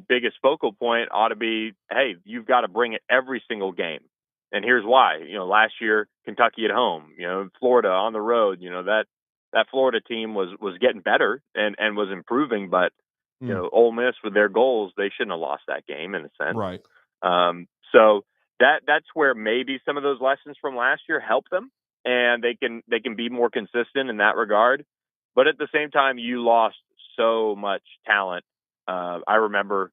biggest focal point ought to be, hey, you've got to bring it every single game. And here's why. Last year, Kentucky at home, Florida on the road, that Florida team was getting better and was improving, but Ole Miss, with their goals, they shouldn't have lost that game, in a sense. Right. So that's where maybe some of those lessons from last year help them, and they can be more consistent in that regard. But at the same time, you lost so much talent. I remember,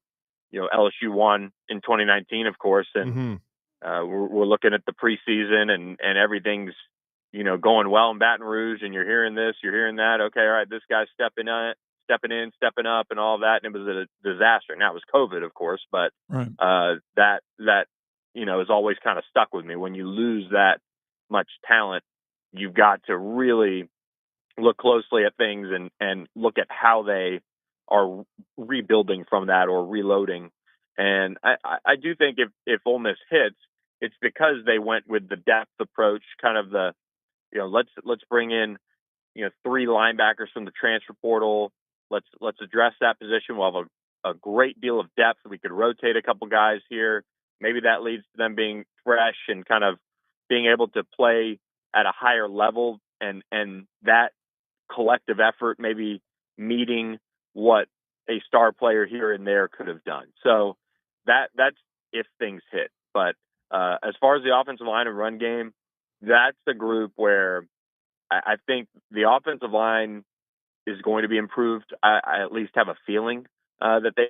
LSU won in 2019, of course, and we're looking at the preseason and everything's going well in Baton Rouge, and you're hearing this, you're hearing that. Okay, all right, this guy's stepping in, stepping up, and all that, and it was a disaster. Now it was COVID, of course, but that is always kind of stuck with me. When you lose that much talent, you've got to really look closely at things and look at how they are rebuilding from that or reloading. And I do think if Ole Miss hits, it's because they went with the depth approach, kind of the let's bring in 3 linebackers from the transfer portal. Let's address that position. We'll have a great deal of depth. We could rotate a couple guys here. Maybe that leads to them being fresh and kind of being able to play at a higher level, and that collective effort maybe meeting what a star player here and there could have done. So that's if things hit. But as far as the offensive line and run game, that's a group where I think the offensive line is going to be improved. I at least have a feeling that they,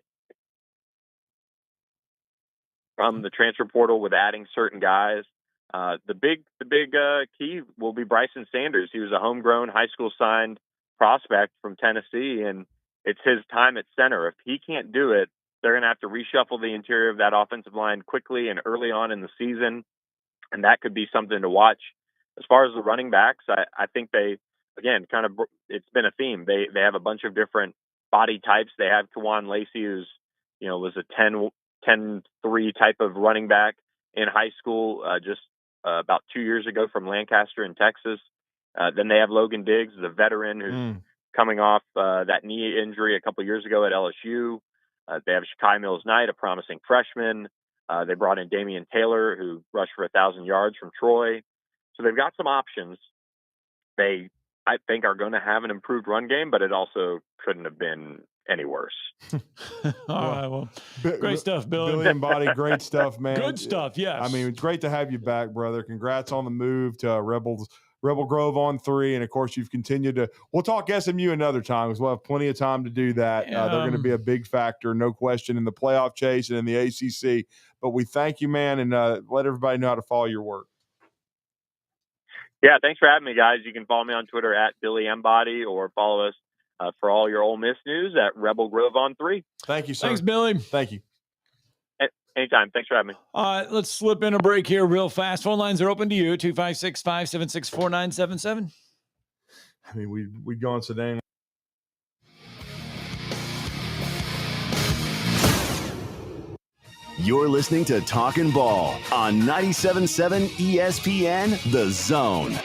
from the transfer portal, with adding certain guys. The big key will be Bryson Sanders. He was a homegrown, high school signed prospect from Tennessee, and it's his time at center. If he can't do it, they're going to have to reshuffle the interior of that offensive line quickly and early on in the season, and that could be something to watch. As far as the running backs, I think they again, kind of, it's been a theme. They have a bunch of different body types. They have Kawan Lacey, who's, was a 10-3 type of running back in high school, just about 2 years ago from Lancaster in Texas. Then they have Logan Diggs, the veteran who's coming off that knee injury a couple years ago at LSU. They have Shakai Mills-Knight, a promising freshman. They brought in Damian Taylor, who rushed for 1,000 yards from Troy. So they've got some options. They, I think, are going to have an improved run game, but it also couldn't have been any worse. All right, well, great stuff, Billy. Billy and Body, great stuff, man. Good stuff, yes. I mean, it's great to have you back, brother. Congrats on the move to Rebel Grove on 3, and of course, you've continued to. We'll talk SMU another time because we'll have plenty of time to do that. They're going to be a big factor, no question, in the playoff chase and in the ACC. But we thank you, man, and let everybody know how to follow your work. Yeah, thanks for having me, guys. You can follow me on Twitter at Billy Embody, or follow us for all your Ole Miss news at Rebel Grove on 3. Thank you, sir. Thanks, Billy. Thank you. Anytime. Thanks for having me. All right, let's slip in a break here real fast. Phone lines are open to you, 256-576-4977. I mean, we've gone so dang. You're listening to Talkin' Ball on 97.7 ESPN, The Zone.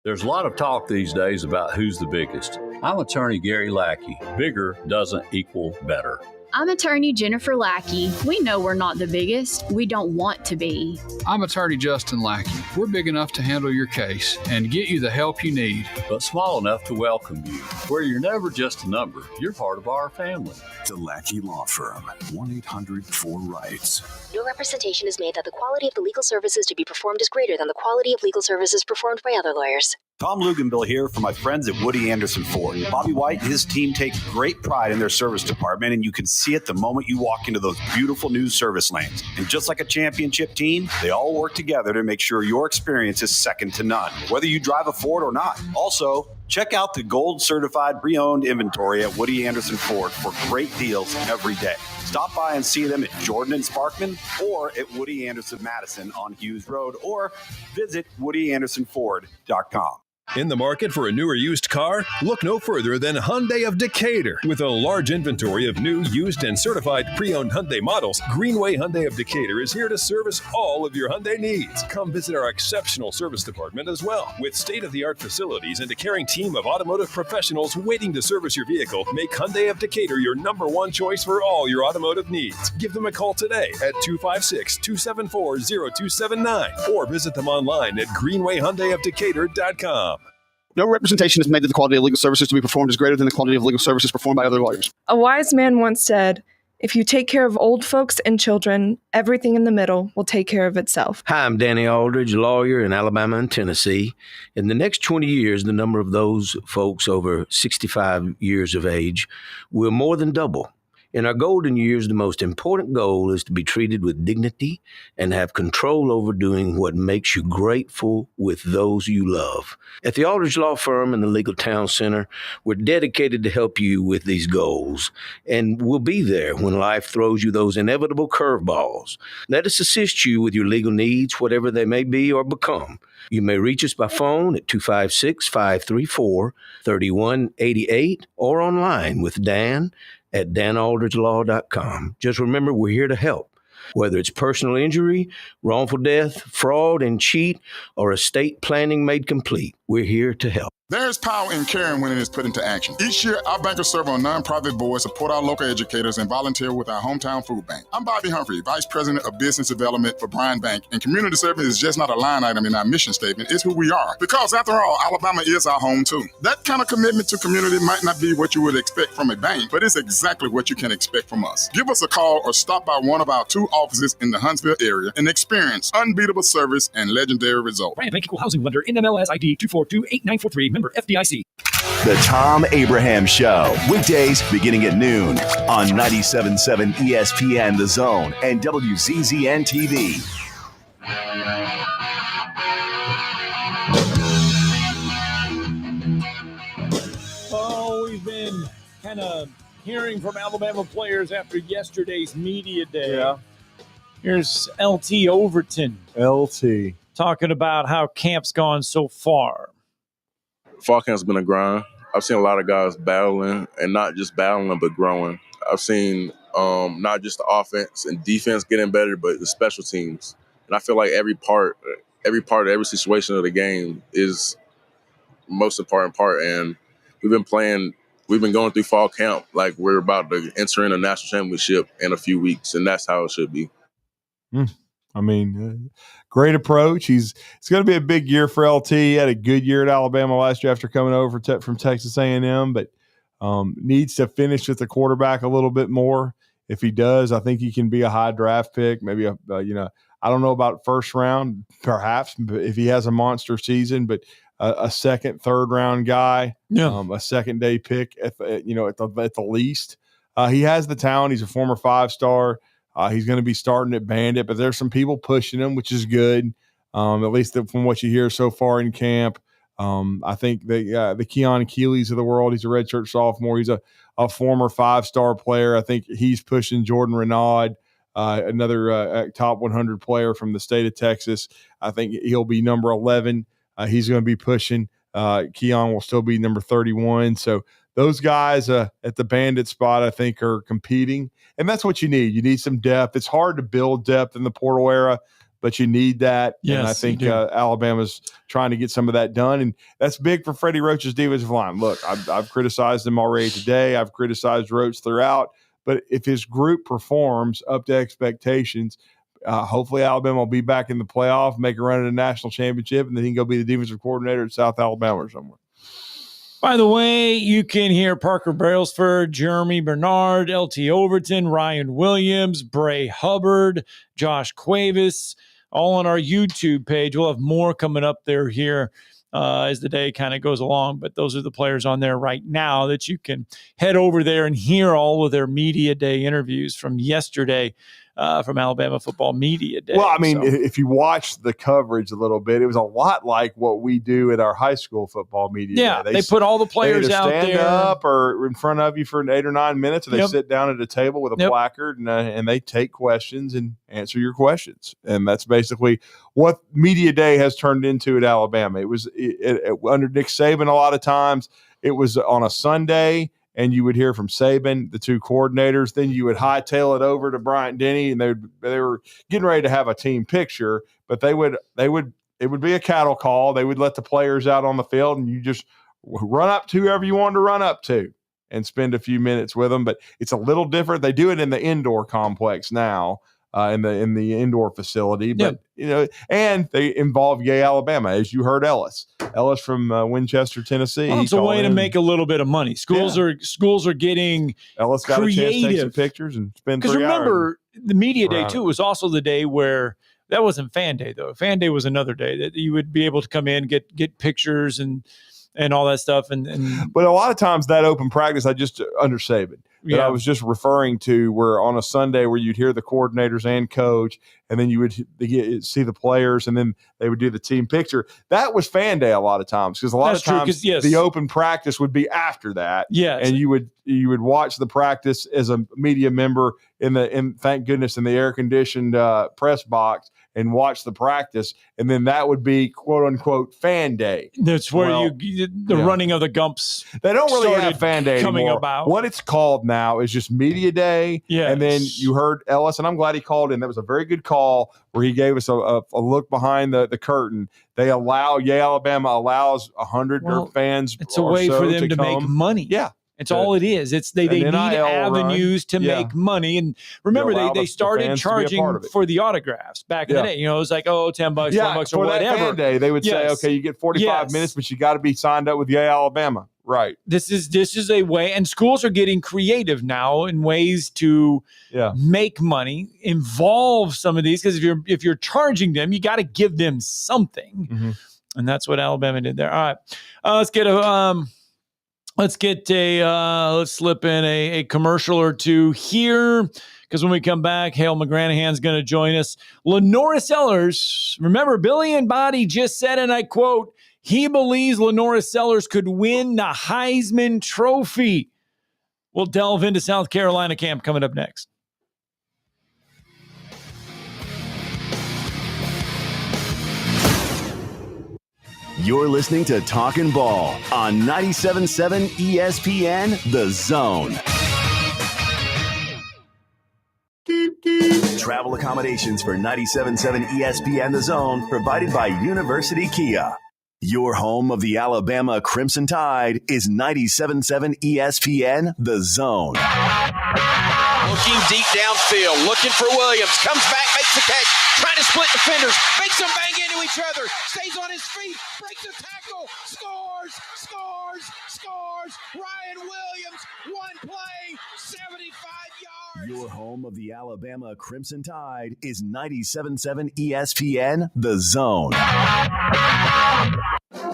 There's a lot of talk these days about who's the biggest. I'm attorney Gary Lackey. Bigger doesn't equal better. I'm attorney Jennifer Lackey. We know we're not the biggest. We don't want to be. I'm attorney Justin Lackey. We're big enough to handle your case and get you the help you need. But small enough to welcome you. Where you're never just a number, you're part of our family. The Lackey Law Firm, 1-800-4RIGHTS. No representation is made that the quality of the legal services to be performed is greater than the quality of legal services performed by other lawyers. Tom Luganville here for my friends at Woody Anderson Ford. Bobby White and his team take great pride in their service department, and you can see it the moment you walk into those beautiful new service lanes. And just like a championship team, they all work together to make sure your experience is second to none, whether you drive a Ford or not. Also, check out the gold certified pre-owned inventory at Woody Anderson Ford for great deals every day. Stop by and see them at Jordan and Sparkman, or at Woody Anderson Madison on Hughes Road, or visit WoodyAndersonFord.com. In the market for a new or used car? Look no further than Hyundai of Decatur. With a large inventory of new, used, and certified pre-owned Hyundai models, Greenway Hyundai of Decatur is here to service all of your Hyundai needs. Come visit our exceptional service department as well. With state-of-the-art facilities and a caring team of automotive professionals waiting to service your vehicle, make Hyundai of Decatur your #1 choice for all your automotive needs. Give them a call today at 256-274-0279 or visit them online at greenwayhyundaiofdecatur.com. No representation is made that the quality of legal services to be performed is greater than the quality of legal services performed by other lawyers. A wise man once said, "If you take care of old folks and children, everything in the middle will take care of itself." Hi, I'm Danny Aldridge, lawyer in Alabama and Tennessee. In the next 20 years, the number of those folks over 65 years of age will more than double. In our golden years, the most important goal is to be treated with dignity and have control over doing what makes you grateful with those you love. At the Aldridge Law Firm and the Legal Town Center, we're dedicated to help you with these goals, and we'll be there when life throws you those inevitable curveballs. Let us assist you with your legal needs, whatever they may be or become. You may reach us by phone at 256-534-3188 or online with Dan at danaldridgelaw.com. Just remember, we're here to help. Whether it's personal injury, wrongful death, fraud and cheat, or estate planning made complete, we're here to help. There's power in caring when it is put into action. Each year, our bankers serve on nonprofit boards, support our local educators, and volunteer with our hometown food bank. I'm Bobby Humphrey, Vice President of Business Development for Bryan Bank, and community service is just not a line item in our mission statement. It's who we are. Because after all, Alabama is our home too. That kind of commitment to community might not be what you would expect from a bank, but it's exactly what you can expect from us. Give us a call or stop by one of our 2 offices in the Huntsville area and experience unbeatable service and legendary results. Bryan Bank Equal Housing Lender, NMLS ID 2428943, member FDIC. The Tom Abraham Show, weekdays beginning at noon on 97.7 ESPN The Zone and WZZN TV. Oh, we've been kind of hearing from Alabama players after yesterday's media day. Yeah. Here's LT Overton. LT. talking about how camp's gone so far. Fall camp's been a grind. I've seen a lot of guys battling, and not just battling, but growing. I've seen not just the offense and defense getting better, but the special teams. And I feel like every part of every situation of the game is the most important part. And we've been going through fall camp like we're about to enter in a national championship in a few weeks, and that's how it should be. I mean, great approach. It's going to be a big year for LT. He had a good year at Alabama last year after coming over from Texas A&M, but needs to finish with the quarterback a little bit more. If he does, I think he can be a high draft pick. Maybe I don't know about first round, perhaps, if he has a monster season, but a second, third round guy, a second day pick at the least. He has the talent. He's a former 5-star. He's going to be starting at Bandit, but there's some people pushing him, which is good, at least from what you hear so far in camp. I think the Keon Keeleys of the world, he's a redshirt sophomore. He's a former 5-star player. I think he's pushing Jordan Renaud, another top 100 player from the state of Texas. I think he'll be number 11. He's going to be pushing. Keon will still be number 31. So those guys at the Bandit spot, I think, are competing. And that's what you need. You need some depth. It's hard to build depth in the portal era, but you need that. Yes, and I think Alabama's trying to get some of that done. And that's big for Freddie Roach's defensive line. Look, I've criticized him already today. I've criticized Roach throughout. But if his group performs up to expectations, hopefully Alabama will be back in the playoff, make a run at a national championship, and then he can go be the defensive coordinator at South Alabama or somewhere. By the way, you can hear Parker Brailsford, Jeremy Bernard, LT Overton, Ryan Williams, Bray Hubbard, Josh Cuevas, all on our YouTube page. We'll have more coming up there here as the day kind of goes along, but those are the players on there right now that you can head over there and hear all of their media day interviews from yesterday. From Alabama Football Media Day. Well, I mean, if you watch the coverage a little bit, it was a lot like what we do at our high school football media day. They put all the players out there. Stand up or in front of you for 8 or 9 minutes, and they sit down at a table with a placard, and they take questions and answer your questions. And that's basically what Media Day has turned into at Alabama. It was under Nick Saban a lot of times. It was on a Sunday, and you would hear from Saban, the two coordinators. Then you would hightail it over to Bryant Denny, and they were getting ready to have a team picture, but it would be a cattle call. They would let the players out on the field, and you just run up to whoever you wanted to run up to and spend a few minutes with them. But it's a little different. They do it in the indoor complex now, in the indoor facility, but and they involve Yay Alabama, as you heard Ellis from Winchester, Tennessee. Well, it's a way to make a little bit of money. Schools are getting Ellis got creative. A chance to take some pictures and spend 3 hours. Because remember, the media day too was also the day where that wasn't Fan Day though. Fan Day was another day that you would be able to come in, get pictures and all that stuff. But a lot of times that open practice, I just under Saban. That I was just referring to, where on a Sunday where you'd hear the coordinators and coach, and then you would see the players, and then they would do the team picture. That was Fan Day a lot of times, because a lot of times the open practice would be after that. Yes. And you would watch the practice as a media member in thank goodness in the air conditioned press box, and watch the practice, and then that would be quote unquote Fan Day. That's where running of the Gumps. They don't really have Fan Day anymore. About. What it's called now is just Media Day. Yes. And then you heard Ellis, and I'm glad he called in. That was a very good call where he gave us a look behind the curtain. Yay Alabama allows 100 fans. It's a way for them to make money. Yeah. It's all it is. They need avenues to make money. And remember, they started charging for the autographs back in the day. It was like, $10, $12 or whatever. That Fan Day, they would say, okay, you get 45 minutes, but you got to be signed up with Yay Alabama. Right. This is a way, and schools are getting creative now in ways to make money, involve some of these, because if you're charging them, you got to give them something. Mm-hmm. And that's what Alabama did there. All right. Let's slip in a commercial or two here, because when we come back, Hale McGranahan's going to join us. Lenora Sellers, remember, Billy and Body just said, and I quote, he believes Lenora Sellers could win the Heisman Trophy. We'll delve into South Carolina camp coming up next. You're listening to Talkin' Ball on 97.7 ESPN The Zone. Travel accommodations for 97.7 ESPN The Zone provided by University Kia. Your home of the Alabama Crimson Tide is 97.7 ESPN The Zone. Looking deep downfield, looking for Williams. Comes back, makes the catch, trying to split defenders, makes them bang into each other, stays on his feet, breaks a tackle, scores! Ryan Williams, one play, 75 yards. Your home of the Alabama Crimson Tide is 97.7 ESPN The Zone.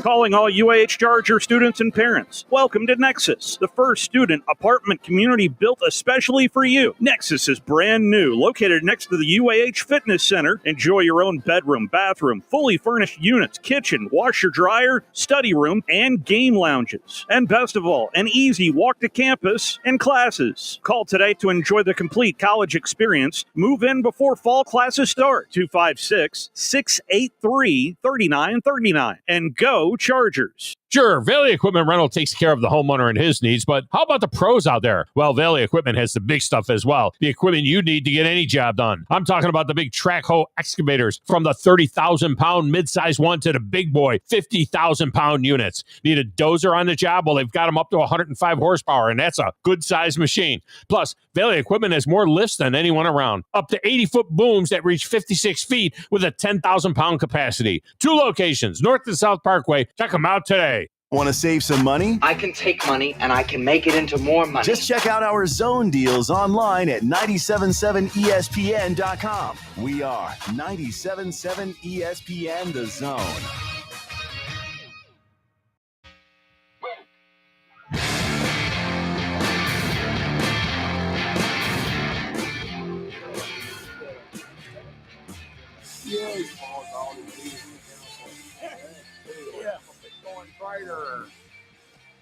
Calling all UAH Charger students and parents. Welcome to Nexus, the first student apartment community built especially for you. Nexus is brand new, located next to the UAH Fitness Center. Enjoy your own bedroom, bathroom, fully furnished units, kitchen, washer, dryer, study room, and game lounges. And best of all, an easy walk to campus and classes. Call today to enjoy the complete college experience. Move in before fall classes start. 256-683-3939. And go Chargers. Sure, Valley Equipment Rental takes care of the homeowner and his needs, but how about the pros out there? Well, Valley Equipment has the big stuff as well. The equipment you need to get any job done. I'm talking about the big track hoe excavators, from the 30,000-pound mid-size one to the big boy 50,000-pound units. Need a dozer on the job? Well, they've got them up to 105 horsepower, and that's a good-sized machine. Plus, Valley Equipment has more lifts than anyone around. Up to 80-foot booms that reach 56 feet with a 10,000-pound capacity. 2 locations, North and South Parkway. Check them out today. Want to save some money? I can take money and I can make it into more money. Just check out our zone deals online at 977ESPN.com. We are 97.7 ESPN The Zone.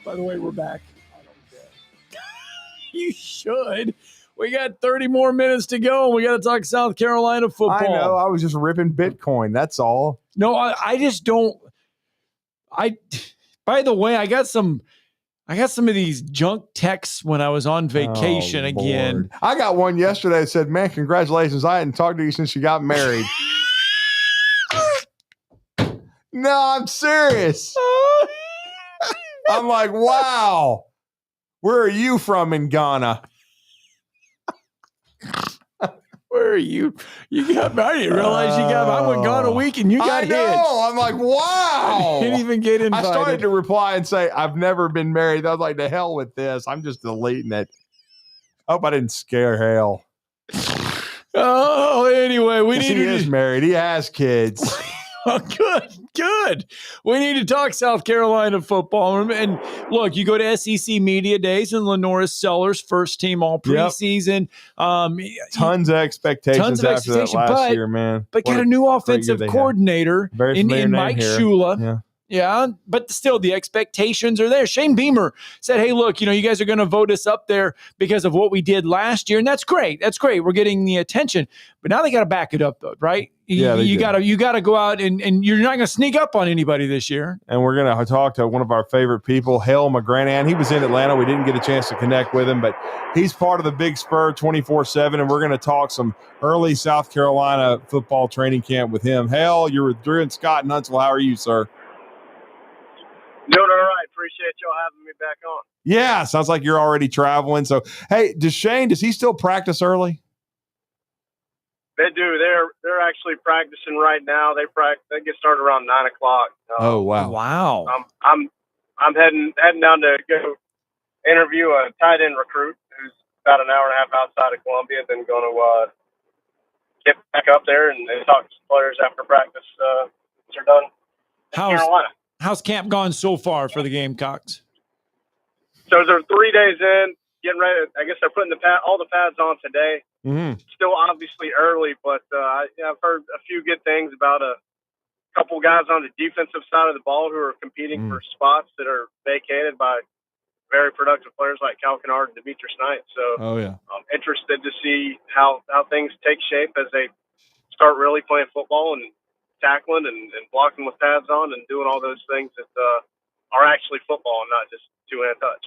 By the way, we're back. You should. We got 30 more minutes to go, and we got to talk South Carolina football. I know. I was just ripping Bitcoin. That's all. No, I just don't. By the way, I got some of these junk texts when I was on vacation again. Lord. I got one yesterday that said, "Man, congratulations. I hadn't talked to you since you got married." No, I'm serious. I'm like, wow. Where are you from in Ghana? Where are you? You got. I didn't realize you got. I went gone a week and you got hitched. I'm like, wow. I didn't even get invited. I started to reply and say, I've never been married. I was like, to hell with this. I'm just deleting it. I hope I didn't scare hell. Oh, anyway, He is married. He has kids. Oh, good. We need to talk South Carolina football. And look, you go to SEC Media Days and Lenora Sellers, first team all preseason. Tons of expectations after that last year, man. But got a new offensive coordinator in Mike Shula. Yeah, but still the expectations are there. Shane Beamer said, hey, look, you guys are going to vote us up there because of what we did last year. And that's great. That's great. We're getting the attention. But now they got to back it up, though, right? You got to go out and you're not going to sneak up on anybody this year. And we're going to talk to one of our favorite people, Hale McGranahan. He was in Atlanta. We didn't get a chance to connect with him, but he's part of the Big Spur 24/7, and we're going to talk some early South Carolina football training camp with him. Hale, you're with Drew and Scott in Huntsville. How are you, sir? Doing all right. Appreciate y'all having me back on. Yeah, sounds like you're already traveling. So, hey, does he still practice early? They do. They're actually practicing right now. They get started around 9 o'clock. Oh wow! Wow. I'm heading down to go interview a tight end recruit who's about an hour and a half outside of Columbia. Then going to get back up there and talk to some players after practice. They're done. Carolina. How's camp gone so far for the Gamecocks? So they're 3 days in, getting ready. I guess they're putting all the pads on today. Mm-hmm. Still obviously early, but I've heard a few good things about a couple guys on the defensive side of the ball who are competing for spots that are vacated by very productive players like Cal Kennard and Demetrius Knight. So I'm interested to see how things take shape as they start really playing football and tackling and blocking with pads on and doing all those things that are actually football and not just two-hand touch.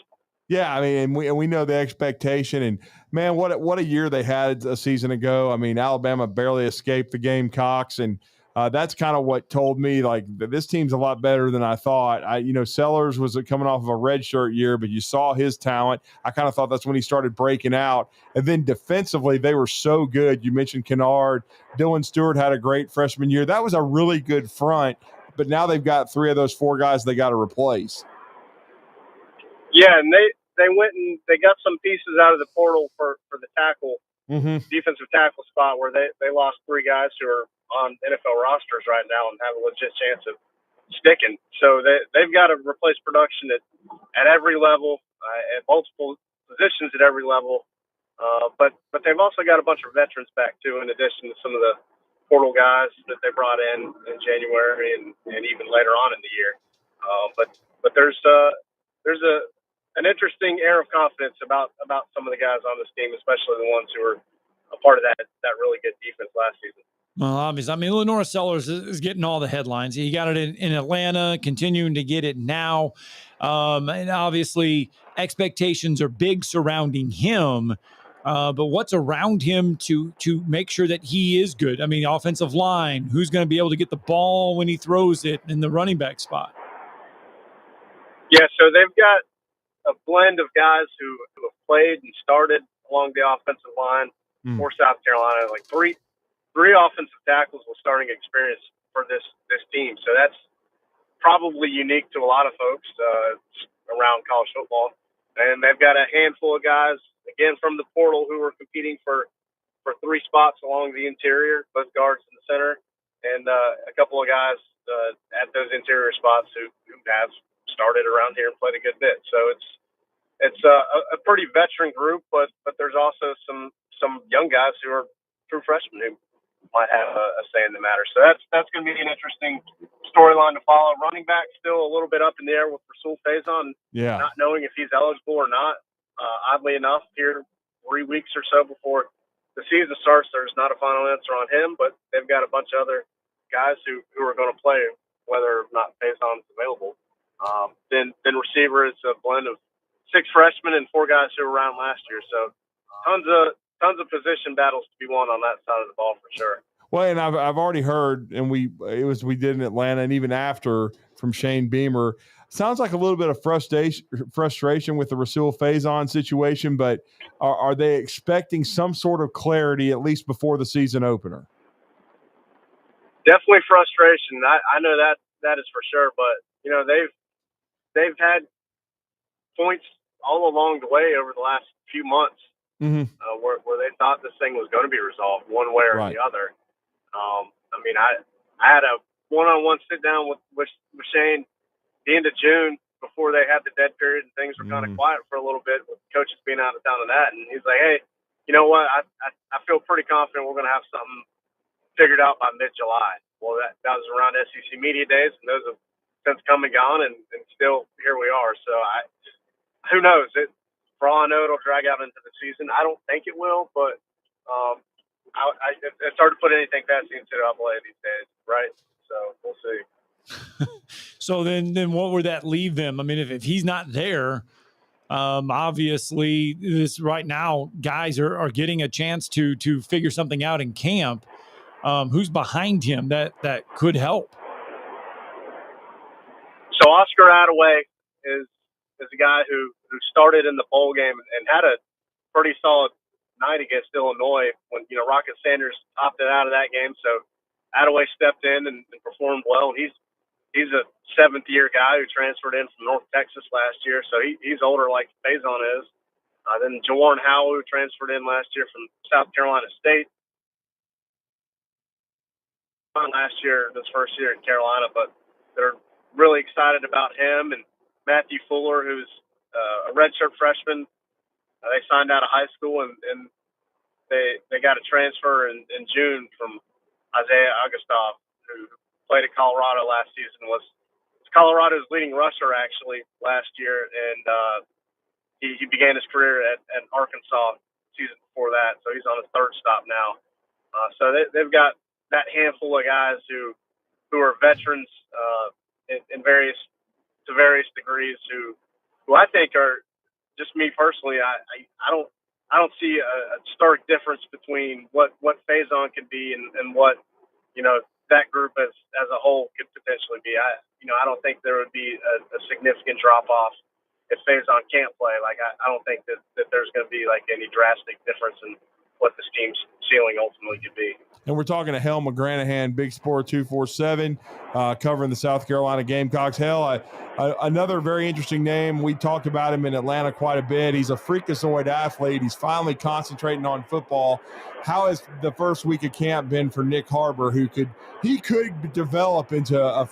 Yeah, I mean, and we know the expectation, and man, what a year they had a season ago. I mean, Alabama barely escaped the Gamecocks, and that's kind of what told me like this team's a lot better than I thought. Sellers was coming off of a redshirt year, but you saw his talent. I kind of thought that's when he started breaking out, and then defensively they were so good. You mentioned Kennard, Dylan Stewart had a great freshman year. That was a really good front, but now they've got 3 of those 4 guys they got to replace. Yeah, and they went and they got some pieces out of the portal for the tackle, defensive tackle spot where they lost 3 guys who are on NFL rosters right now and have a legit chance of sticking. So they've got to replace production at every level, at multiple positions at every level. But they've also got a bunch of veterans back too, in addition to some of the portal guys that they brought in January and even later on in the year. But there's an interesting air of confidence about some of the guys on this team, especially the ones who were a part of that really good defense last season. Well, obviously, I mean, Lenora Sellers is getting all the headlines. He got it in Atlanta, continuing to get it now. And obviously, expectations are big surrounding him. But what's around him to make sure that he is good? I mean, offensive line, who's going to be able to get the ball when he throws it in the running back spot? Yeah, so they've got a blend of guys who have played and started along the offensive line for South Carolina, like three offensive tackles with starting experience for this team. So that's probably unique to a lot of folks around college football. And they've got a handful of guys, again, from the portal who are competing for 3 spots along the interior, both guards in the center, and a couple of guys at those interior spots who have started around here and played a good bit. So it's a pretty veteran group, but there's also some young guys who are true freshmen who might have a say in the matter. So that's going to be an interesting storyline to follow. Running back still a little bit up in the air with Rasul Faison, not knowing if he's eligible or not. Oddly enough, here 3 weeks or so before the season starts, there's not a final answer on him, but they've got a bunch of other guys who are going to play whether or not Faison is available. Then receiver is a blend of 6 freshmen and 4 guys who were around last year. So tons of position battles to be won on that side of the ball for sure. Well, and I've already heard, and we did in Atlanta, and even after from Shane Beamer. Sounds like a little bit of frustration with the Rasul Faison situation, but are they expecting some sort of clarity at least before the season opener? Definitely frustration. I know that is for sure, but they've had points all along the way over the last few months where they thought this thing was going to be resolved one way or the other. I had a one-on-one sit down with Shane the end of June before they had the dead period and things were kind of quiet for a little bit with coaches being out of town and that. And he's like, hey, you know what? I feel pretty confident we're going to have something figured out by mid-July. Well, that was around SEC Media Days, and those have since come and gone, and still here we are. So who knows? For all I know, it'll drag out into the season. I don't think it will, but it's hard to put anything past the NCAA these days, right? So we'll see. So then what would that leave them? I mean, if he's not there, obviously this right now, guys are getting a chance to figure something out in camp. Who's behind him that could help? So Oscar Attaway is a guy who started in the bowl game and had a pretty solid night against Illinois when Rocket Sanders opted out of that game. So Attaway stepped in and performed well. He's a 7th-year guy who transferred in from North Texas last year, so he's older like Faison is. Then Jawarn Howell, who transferred in last year from South Carolina State. Last year, this first year in Carolina, but they're really excited about him. And Matthew Fuller, who's a redshirt freshman. They signed out of high school, and they got a transfer in June from Isaiah Augustov, who played at Colorado last season, was Colorado's leading rusher actually last year, and he began his career at Arkansas season before that, so he's on his 3rd stop now. So they've got that handful of guys who who are veterans in various degrees who I think are, just me personally, I don't see a stark difference between what Faison can be and what that group as a whole could potentially be. I don't think there would be a significant drop off if Faison can't play. Like I don't think that there's going to be like any drastic difference in what this team's ceiling ultimately could be. And we're talking to Hal McGranahan, Big Sport 247, covering the South Carolina Gamecocks. Hal, another very interesting name. We talked about him in Atlanta quite a bit. He's a freakazoid athlete. He's finally concentrating on football. How has the first week of camp been for Nick Harbor, who could develop into a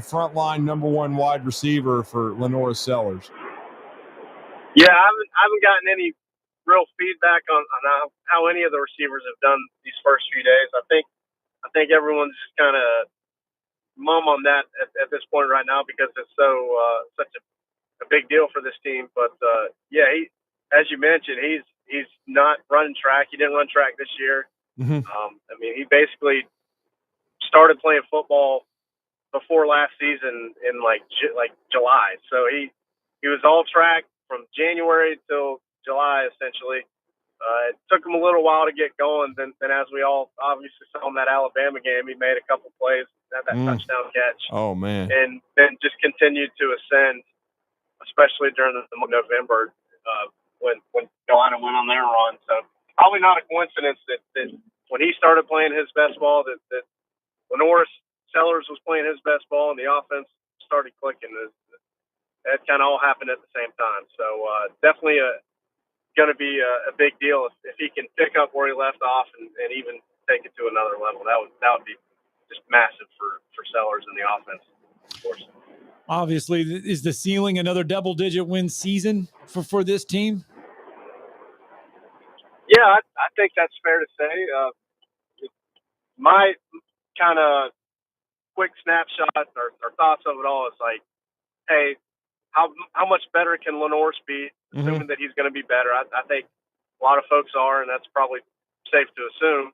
frontline number one wide receiver for Lenora Sellers? Yeah, I haven't gotten any real feedback on how any of the receivers have done these first few days. I think everyone's just kind of mum on that at this point right now because it's such a big deal for this team. But yeah, as you mentioned, he's not running track. He didn't run track this year. Mm-hmm. I mean, he basically started playing football before last season in like July. So he was all track from January till July essentially. It took him a little while to get going. Then as we all obviously saw in that Alabama game, he made a couple plays, had that touchdown catch. Oh man! And then just continued to ascend, especially during the month of November when Carolina went on their run. So probably not a coincidence that when he started playing his best ball, that Lenora Sellers was playing his best ball and the offense started clicking. That kind of all happened at the same time. So definitely going to be a big deal if he can pick up where he left off and even take it to another level. That would be just massive for Sellers in the offense, of course. Obviously, is the ceiling another double-digit win season for this team? Yeah, I think that's fair to say. My kind of quick snapshot or thoughts of it all is like, hey, how much better can Lenore be, assuming that he's going to be better? I think a lot of folks are, and that's probably safe to assume.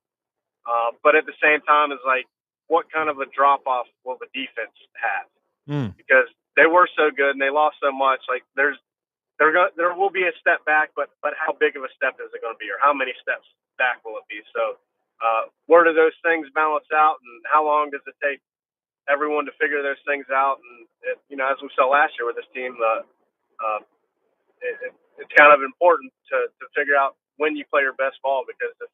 But at the same time, it's like, what kind of a drop-off will the defense have? Because they were so good and they lost so much. Like there will be a step back, but how big of a step is it going to be, or how many steps back will it be? So where do those things balance out, and how long does it take everyone to figure those things out? And as we saw last year with this team, it's kind of important to figure out when you play your best ball, because if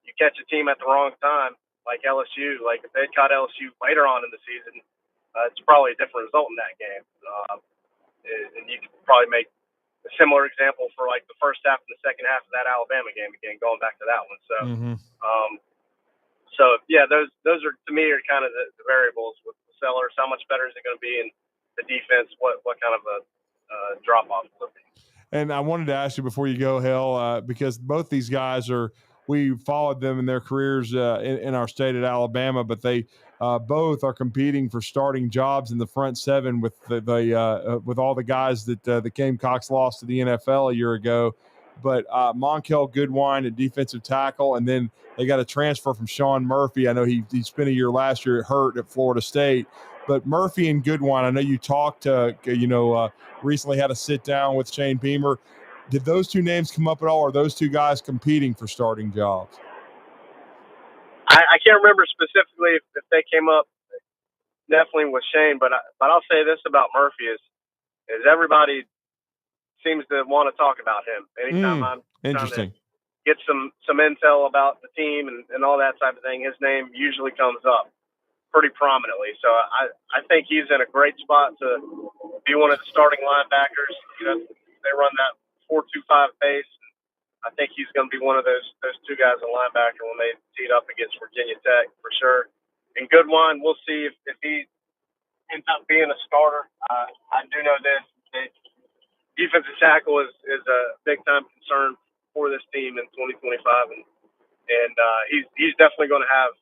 you catch a team at the wrong time, like LSU, like if they caught LSU later on in the season, it's probably a different result in that game. And you could probably make a similar example for like the first half and the second half of that Alabama game again, going back to that one. So, so yeah, those are, to me, are kind of the variables with the Sellers. How much better is it going to be in the defense? What kind of a drop off will it be? And I wanted to ask you before you go, Hal, because both these guys we followed them in their careers in our state at Alabama, but they both are competing for starting jobs in the front seven with with all the guys that the Gamecocks lost to the NFL a year ago. But Monkel Goodwine at defensive tackle, and then they got a transfer from Sean Murphy. I know he spent a year last year hurt at Florida State. But Murphy and Goodwine, I know you talked recently had a sit down with Shane Beamer. Did those two names come up at all, or are those two guys competing for starting jobs? I can't remember specifically if they came up definitely with Shane, but I'll say this about Murphy is everybody seems to want to talk about him. Anytime I'm trying to get some intel about the team and all that type of thing, his name usually comes up pretty prominently. So I think he's in a great spot to be one of the starting linebackers. They run that 4-2-5 base. I think he's going to be one of those two guys in linebacker when they teed up against Virginia Tech for sure. And Goodwine, we'll see if he ends up being a starter. I do know this: defensive tackle is a big time concern for this team in 2025, and he's definitely going to have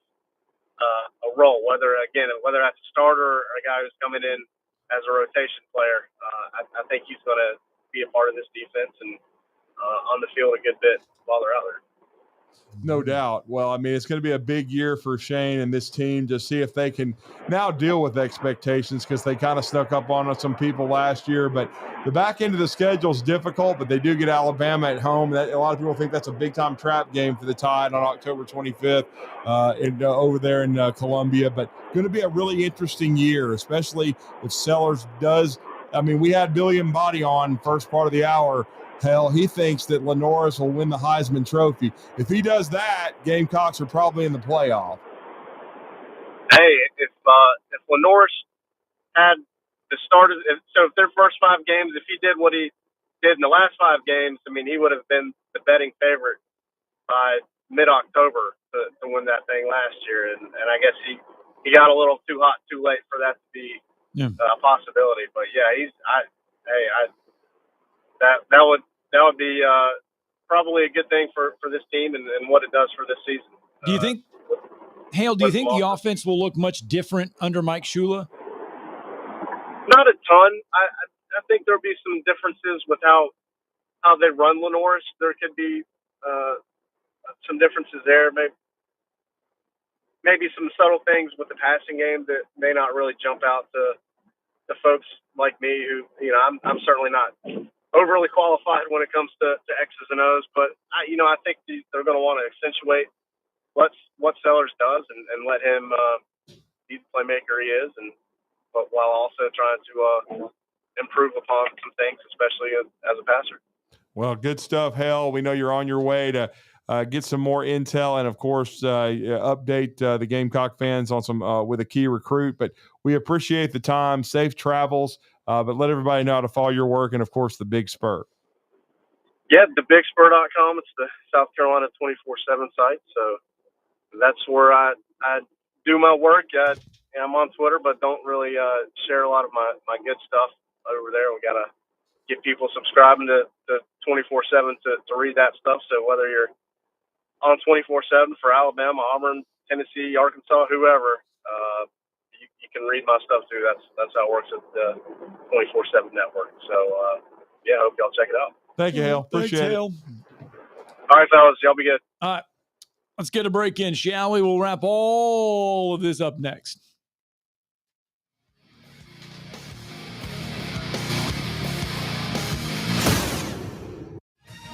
a role, whether that's a starter or a guy who's coming in as a rotation player. I think he's going to be a part of this defense and on the field a good bit while they're out there. No doubt. Well, I mean, it's going to be a big year for Shane and this team to see if they can now deal with expectations, because they kind of snuck up on some people last year. But the back end of the schedule is difficult, but they do get Alabama at home. A lot of people think that's a big-time trap game for the Tide on October 25th over there in Columbia. But going to be a really interesting year, especially if Sellers does. I mean, we had Billy Embody on first part of the hour. Hell, he thinks that Lenoris will win the Heisman Trophy. If he does that, Gamecocks are probably in the playoff. Hey, if Lenoris had the start of so if their first 5 games, if he did what he did in the last 5 games, I mean, he would have been the betting favorite by mid-October to win that thing last year. And I guess he got a little too hot too late for that to be a possibility. But yeah, that would be probably a good thing for this team and what it does for this season. Do you think, Hale, the offense will look much different under Mike Shula? Not a ton. I think there'll be some differences with how they run Lenoris. There could be some differences there. Maybe some subtle things with the passing game that may not really jump out to folks like me who, I'm certainly not overly qualified when it comes to X's and O's, but I think they're going to want to accentuate what Sellers does and let him be the playmaker he is, but while also trying to improve upon some things, especially as a passer. Well, good stuff, Hale. We know you're on your way to get some more intel and, of course, update the Gamecock fans on some with a key recruit. But we appreciate the time. Safe travels. But let everybody know how to follow your work and, of course, the Big Spur. Yeah, thebigspur.com. It's the South Carolina 24/7 site. So that's where I do my work. I'm on Twitter, but don't really share a lot of my good stuff over there. We got to get people subscribing to 24/7 to read that stuff. So whether you're on 24/7 for Alabama, Auburn, Tennessee, Arkansas, whoever, you can read my stuff too. That's how it works at the 24/7 network. So I hope y'all check it out. Thank you, Hale. Appreciate it. All right, fellas, y'all be good. All right, let's get a break in, shall we? We'll wrap all of this up next.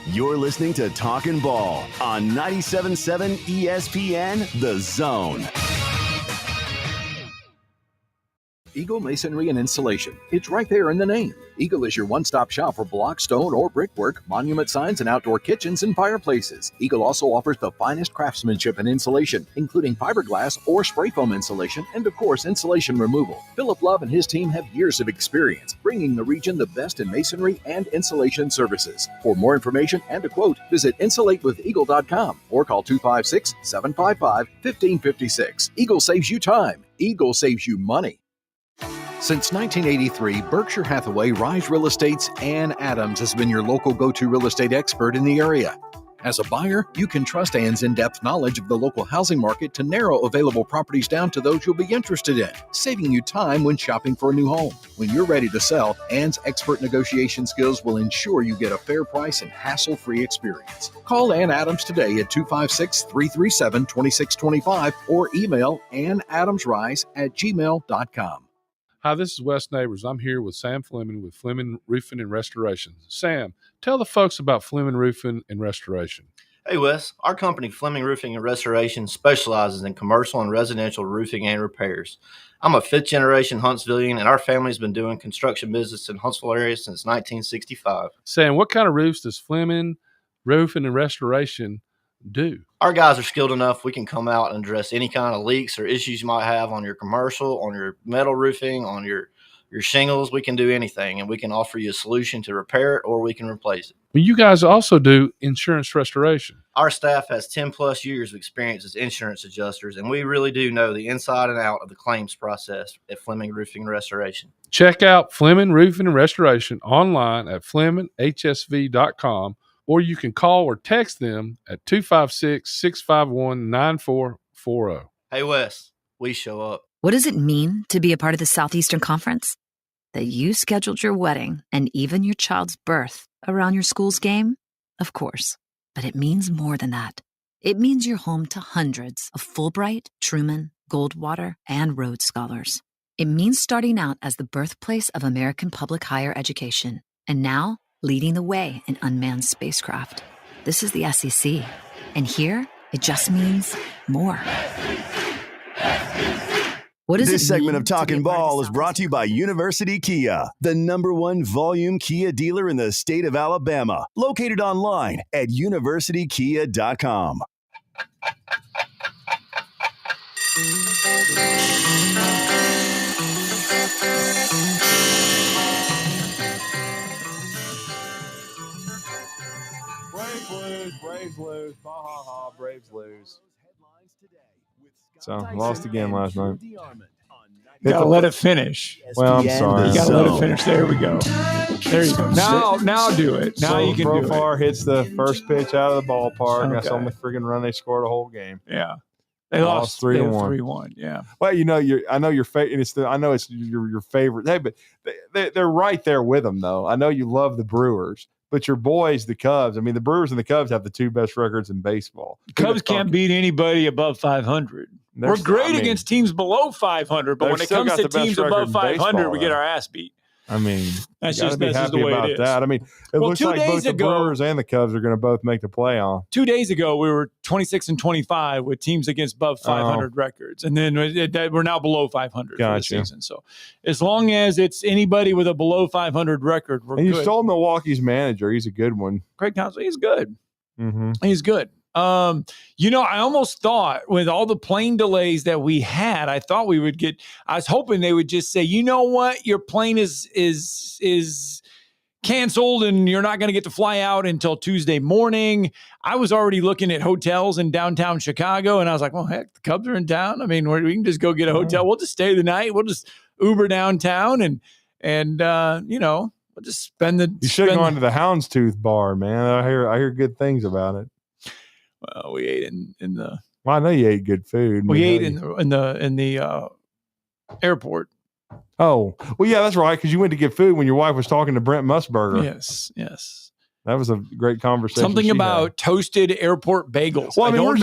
You're listening to Talkin' Ball on 97.7 ESPN, The Zone. Eagle Masonry and Installation. It's right there in the name. Eagle is your one-stop shop for block, stone, or brickwork, monument signs, and outdoor kitchens and fireplaces. Eagle also offers the finest craftsmanship and insulation, including fiberglass or spray foam insulation, and of course, insulation removal. Philip Love and his team have years of experience, bringing the region the best in masonry and insulation services. For more information and a quote, visit insulatewitheagle.com or call 256-755-1556. Eagle saves you time. Eagle saves you money. Since 1983, Berkshire Hathaway Rise Real Estate's Ann Adams has been your local go-to real estate expert in the area. As a buyer, you can trust Ann's in-depth knowledge of the local housing market to narrow available properties down to those you'll be interested in, saving you time when shopping for a new home. When you're ready to sell, Ann's expert negotiation skills will ensure you get a fair price and hassle-free experience. Call Ann Adams today at 256-337-2625 or email annadamsrise@gmail.com. Hi, this is Wes Neighbors. I'm here with Sam Fleming with Fleming Roofing and Restoration. Sam, tell the folks about Fleming Roofing and Restoration. Hey, Wes. Our company, Fleming Roofing and Restoration, specializes in commercial and residential roofing and repairs. I'm a fifth-generation Huntsvillian, and our family's been doing construction business in Huntsville area since 1965. Sam, what kind of roofs does Fleming Roofing and Restoration do? Our guys are skilled enough. We can come out and address any kind of leaks or issues you might have on your commercial, on your metal roofing, on your shingles. We can do anything, and we can offer you a solution to repair it or we can replace it. You guys also do insurance restoration. Our staff has 10 plus years of experience as insurance adjusters, and we really do know the inside and out of the claims process at Fleming Roofing and Restoration. Check out Fleming Roofing and Restoration online at FlemingHSV.com, or you can call or text them at 256-651-9440. Hey, Wes, we show up. What does it mean to be a part of the Southeastern Conference? That you scheduled your wedding and even your child's birth around your school's game? Of course. But it means more than that. It means you're home to hundreds of Fulbright, Truman, Goldwater, and Rhodes Scholars. It means starting out as the birthplace of American public higher education, and now leading the way in unmanned spacecraft. This is the SEC, and here it just means more. What does This it segment mean of Talkin' Ball is brought to you by University Kia, the #1 volume Kia dealer in the state of Alabama, located online at universitykia.com. Braves lose. Ha ha ha, Braves lose. So, lost again last night. You gotta let it finish. Well, I'm sorry. You gotta let it finish. There we go. There you go. Now do it. Now you can do it. Profar hits the first pitch out of the ballpark. Okay. That's the only freaking run they scored a whole game. Yeah. They lost 3-1. 3-1. Yeah. Well, I know your favorite. I know it's your favorite. Hey, but they're right there with them, though. I know you love the Brewers, but your boys, the Cubs. I mean, the Brewers and the Cubs have the two best records in baseball. Cubs can't beat anybody above 500. We're great against teams below 500, but when it comes to teams above 500, we get our ass beat. I mean, that's you just be happy the way about it is. that. I mean, it looks like both the Brewers and the Cubs are going to both make the playoff. 2 days ago, we were 26-25 with teams against above 500 records, and then we're now below 500 for the season. So, as long as it's anybody with a below 500 record, we're and good. You stole Milwaukee's manager; he's a good one. Craig Counsell, he's good. Mm-hmm. He's good. I almost thought with all the plane delays that we had, I thought we would get. I was hoping they would just say, you know what, your plane is canceled and you're not going to get to fly out until Tuesday morning. I was already looking at hotels in downtown Chicago, and I was like, well, heck, the Cubs are in town. I mean, we can just go get a hotel. We'll just stay the night. We'll just Uber downtown and we'll just spend the. You should have gone to the Houndstooth bar, man. I hear good things about it. Well, we ate in the. Well, I know you ate good food. We ate in the airport. Oh, well, yeah, that's right. Because you went to get food when your wife was talking to Brent Musburger. Yes. That was a great conversation. Something about toasted airport bagels. Well, I don't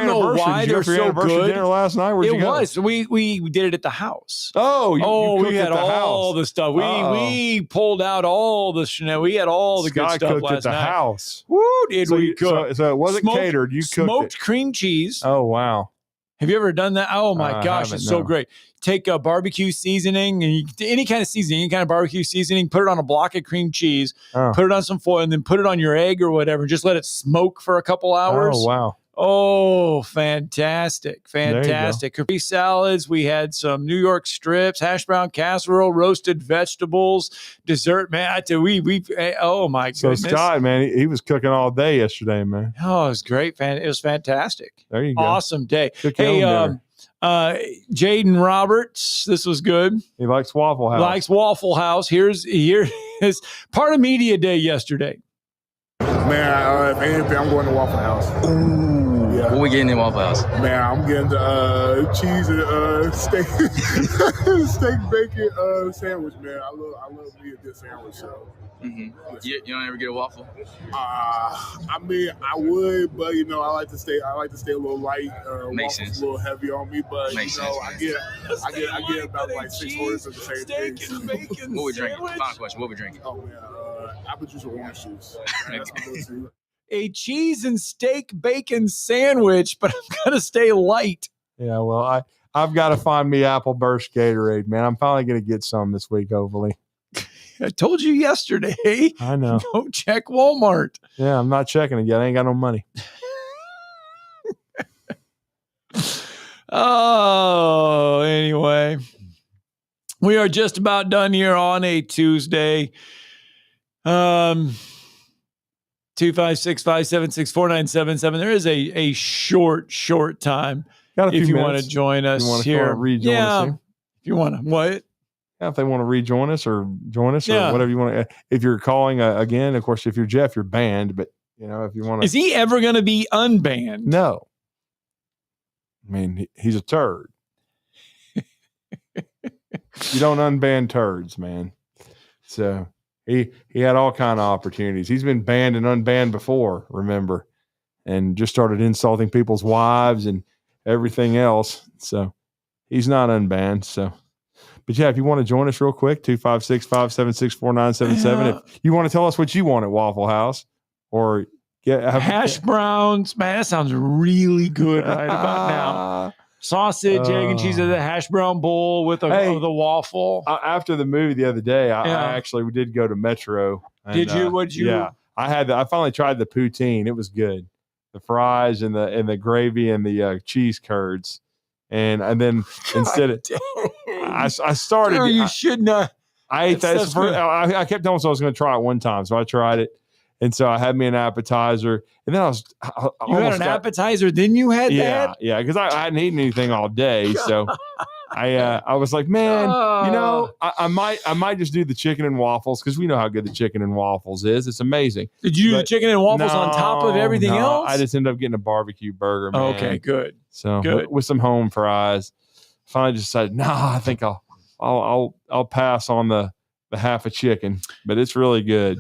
know why they're so good. Dinner last night. Where'd you go? Was. We did it at the house. Oh, you we had all the stuff. We pulled out all the Chanel. We had all the good stuff last night. At the house. Woo, did we cook? So it wasn't catered. You cooked smoked cream cheese. Oh, wow. Have you ever done that? Oh my gosh, it's so great. Take a barbecue seasoning and any kind of seasoning, any kind of barbecue seasoning, put it on a block of cream cheese, put it on some foil, and then put it on your egg or whatever. Just let it smoke for a couple hours. Oh, wow. Oh, fantastic. Capri salads. We had some New York strips, hash brown casserole, roasted vegetables, dessert. Man, oh my goodness. So Scott, man, he was cooking all day yesterday, man. Oh, it was great. It was fantastic. There you go. Awesome day. Hey, Jaden Roberts, this was good. He likes Waffle House. Here's part of media day yesterday. Man, if anything, I'm going to Waffle House. Ooh. Yeah. What we getting in Waffle House? Man, I'm getting the cheese and steak bacon sandwich, man. I love me a good sandwich. So. Mm-hmm. You don't ever get a waffle? I mean, I would, but I like to stay a little light. Makes sense. Waffles a little heavy on me, but Makes sense, I get about like 6 orders of the same thing. What we drinking? Final question. What we drinking? Oh man, apple juice or orange juice. That's my go-to. A cheese and steak bacon sandwich, but I'm gonna stay light. Yeah, well, I've got to find me Apple Burst Gatorade, man. I'm finally gonna get some this week, hopefully. I told you yesterday. I know. Go check Walmart. Yeah, I'm not checking it yet. I ain't got no money. Oh, anyway. We are just about done here on a Tuesday. 256-576-4977. There is a short time if you want to join us here. If you want to what? Yeah, if they want to rejoin us or join us or whatever you want to. If you're calling again, of course, if you're Jeff, you're banned. But if you want to, is he ever going to be unbanned? No. I mean, he's a turd. You don't unban turds, man. So he had all kind of opportunities. He's been banned and unbanned before. Remember, and just started insulting people's wives and everything else. So he's not unbanned. So, but yeah, if you want to join us real quick, 256-576-4977. If you want to tell us what you want at Waffle House or hash browns, man, that sounds really good right about now. Sausage, egg, and cheese, the hash brown bowl with the waffle. After the movie the other day, I actually did go to Metro. And, did you? What'd you? Yeah, I finally tried the poutine. It was good. The fries and the gravy and the cheese curds, and then instead of I started. No, you should not. I ate that. I kept telling myself I was going to try it one time, so I tried it. And so I had me an appetizer, and then I had an appetizer, then you had that? Yeah, because I hadn't eaten anything all day, so I was like, man, I might just do the chicken and waffles because we know how good the chicken and waffles is. It's amazing. Did you do the chicken and waffles on top of everything else? I just ended up getting a barbecue burger. Man. Okay, good. So with some home fries, finally decided, I think I'll pass on the half a chicken, but it's really good.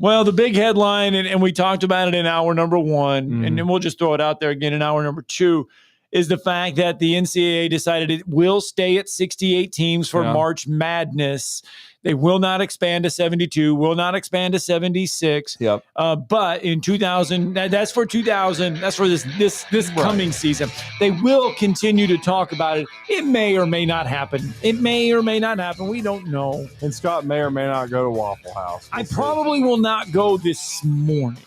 Well, the big headline, and we talked about it in hour number 1, and then we'll just throw it out there again in hour number 2, is the fact that the NCAA decided it will stay at 68 teams for March Madness. They will not expand to 72, will not expand to 76. Yep. But in 2000, that's for 2000, that's for this coming season. They will continue to talk about it. It may or may not happen. It may or may not happen. We don't know. And Scott may or may not go to Waffle House. I probably will not go this morning.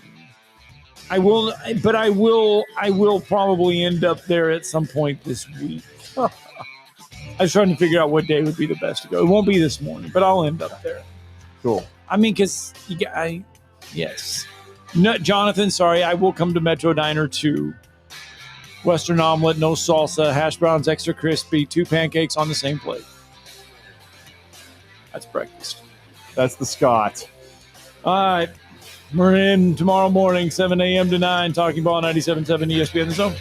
I will, but I will probably end up there at some point this week. I was trying to figure out what day would be the best to go. It won't be this morning, but I'll end up there. Cool. I mean, because yes. No, Jonathan, sorry, I will come to Metro Diner too. Western omelet, no salsa, hash browns extra crispy, 2 pancakes on the same plate. That's breakfast. That's the Scott. All right. We're in tomorrow morning, 7 a.m. to 9, Talking Ball 97.7 ESPN The Zone.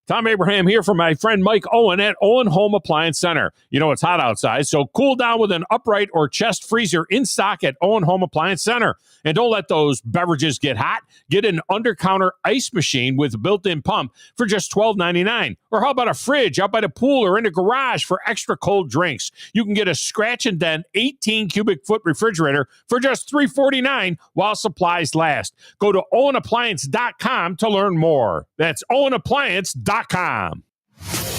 Tom Abraham here for my friend Mike Owen at Owen Home Appliance Center. You know it's hot outside, so cool down with an upright or chest freezer in stock at Owen Home Appliance Center. And don't let those beverages get hot. Get an under-counter ice machine with a built-in pump for just $12.99. Or how about a fridge out by the pool or in the garage for extra cold drinks? You can get a scratch and dent 18-cubic-foot refrigerator for just $3.49 while supplies last. Go to OwenAppliance.com to learn more. That's OwenAppliance.com.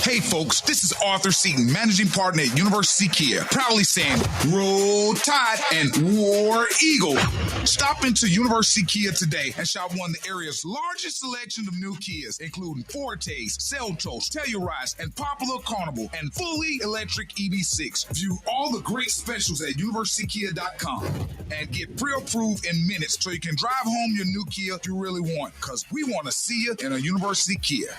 Hey folks, this is Arthur Seaton, managing partner at University Kia, proudly saying Roll Tide and War Eagle. Stop into University Kia today and shop one of the area's largest selection of new Kias, including Fortes, Seltos, Telluride, and Popular Carnival, and fully electric EV6. View all the great specials at universitykia.com and get pre-approved in minutes so you can drive home your new Kia you really want, because we want to see you in a University Kia.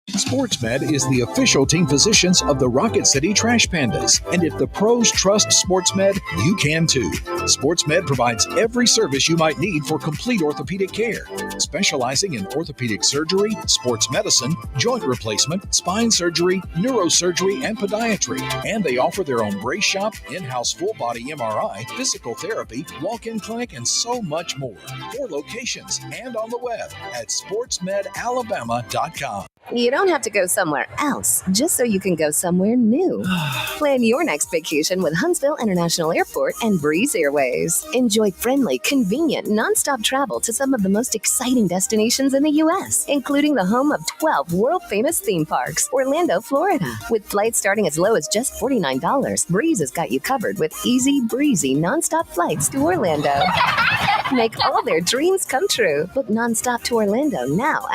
SportsMed is the official team physicians of the Rocket City Trash Pandas. And if the pros trust SportsMed, you can too. SportsMed provides every service you might need for complete orthopedic care, specializing in orthopedic surgery, sports medicine, joint replacement, spine surgery, neurosurgery, and podiatry. And they offer their own brace shop, in-house full-body MRI, physical therapy, walk-in clinic, and so much more. 4 locations and on the web at sportsmedalabama.com. You don't have to go somewhere else just so you can go somewhere new. Plan your next vacation with Huntsville International Airport and Breeze Airways. Enjoy friendly, convenient, nonstop travel to some of the most exciting destinations in the U.S., including the home of 12 world-famous theme parks, Orlando, Florida. With flights starting as low as just $49, Breeze has got you covered with easy, breezy, nonstop flights to Orlando. Make all their dreams come true. Book nonstop to Orlando now at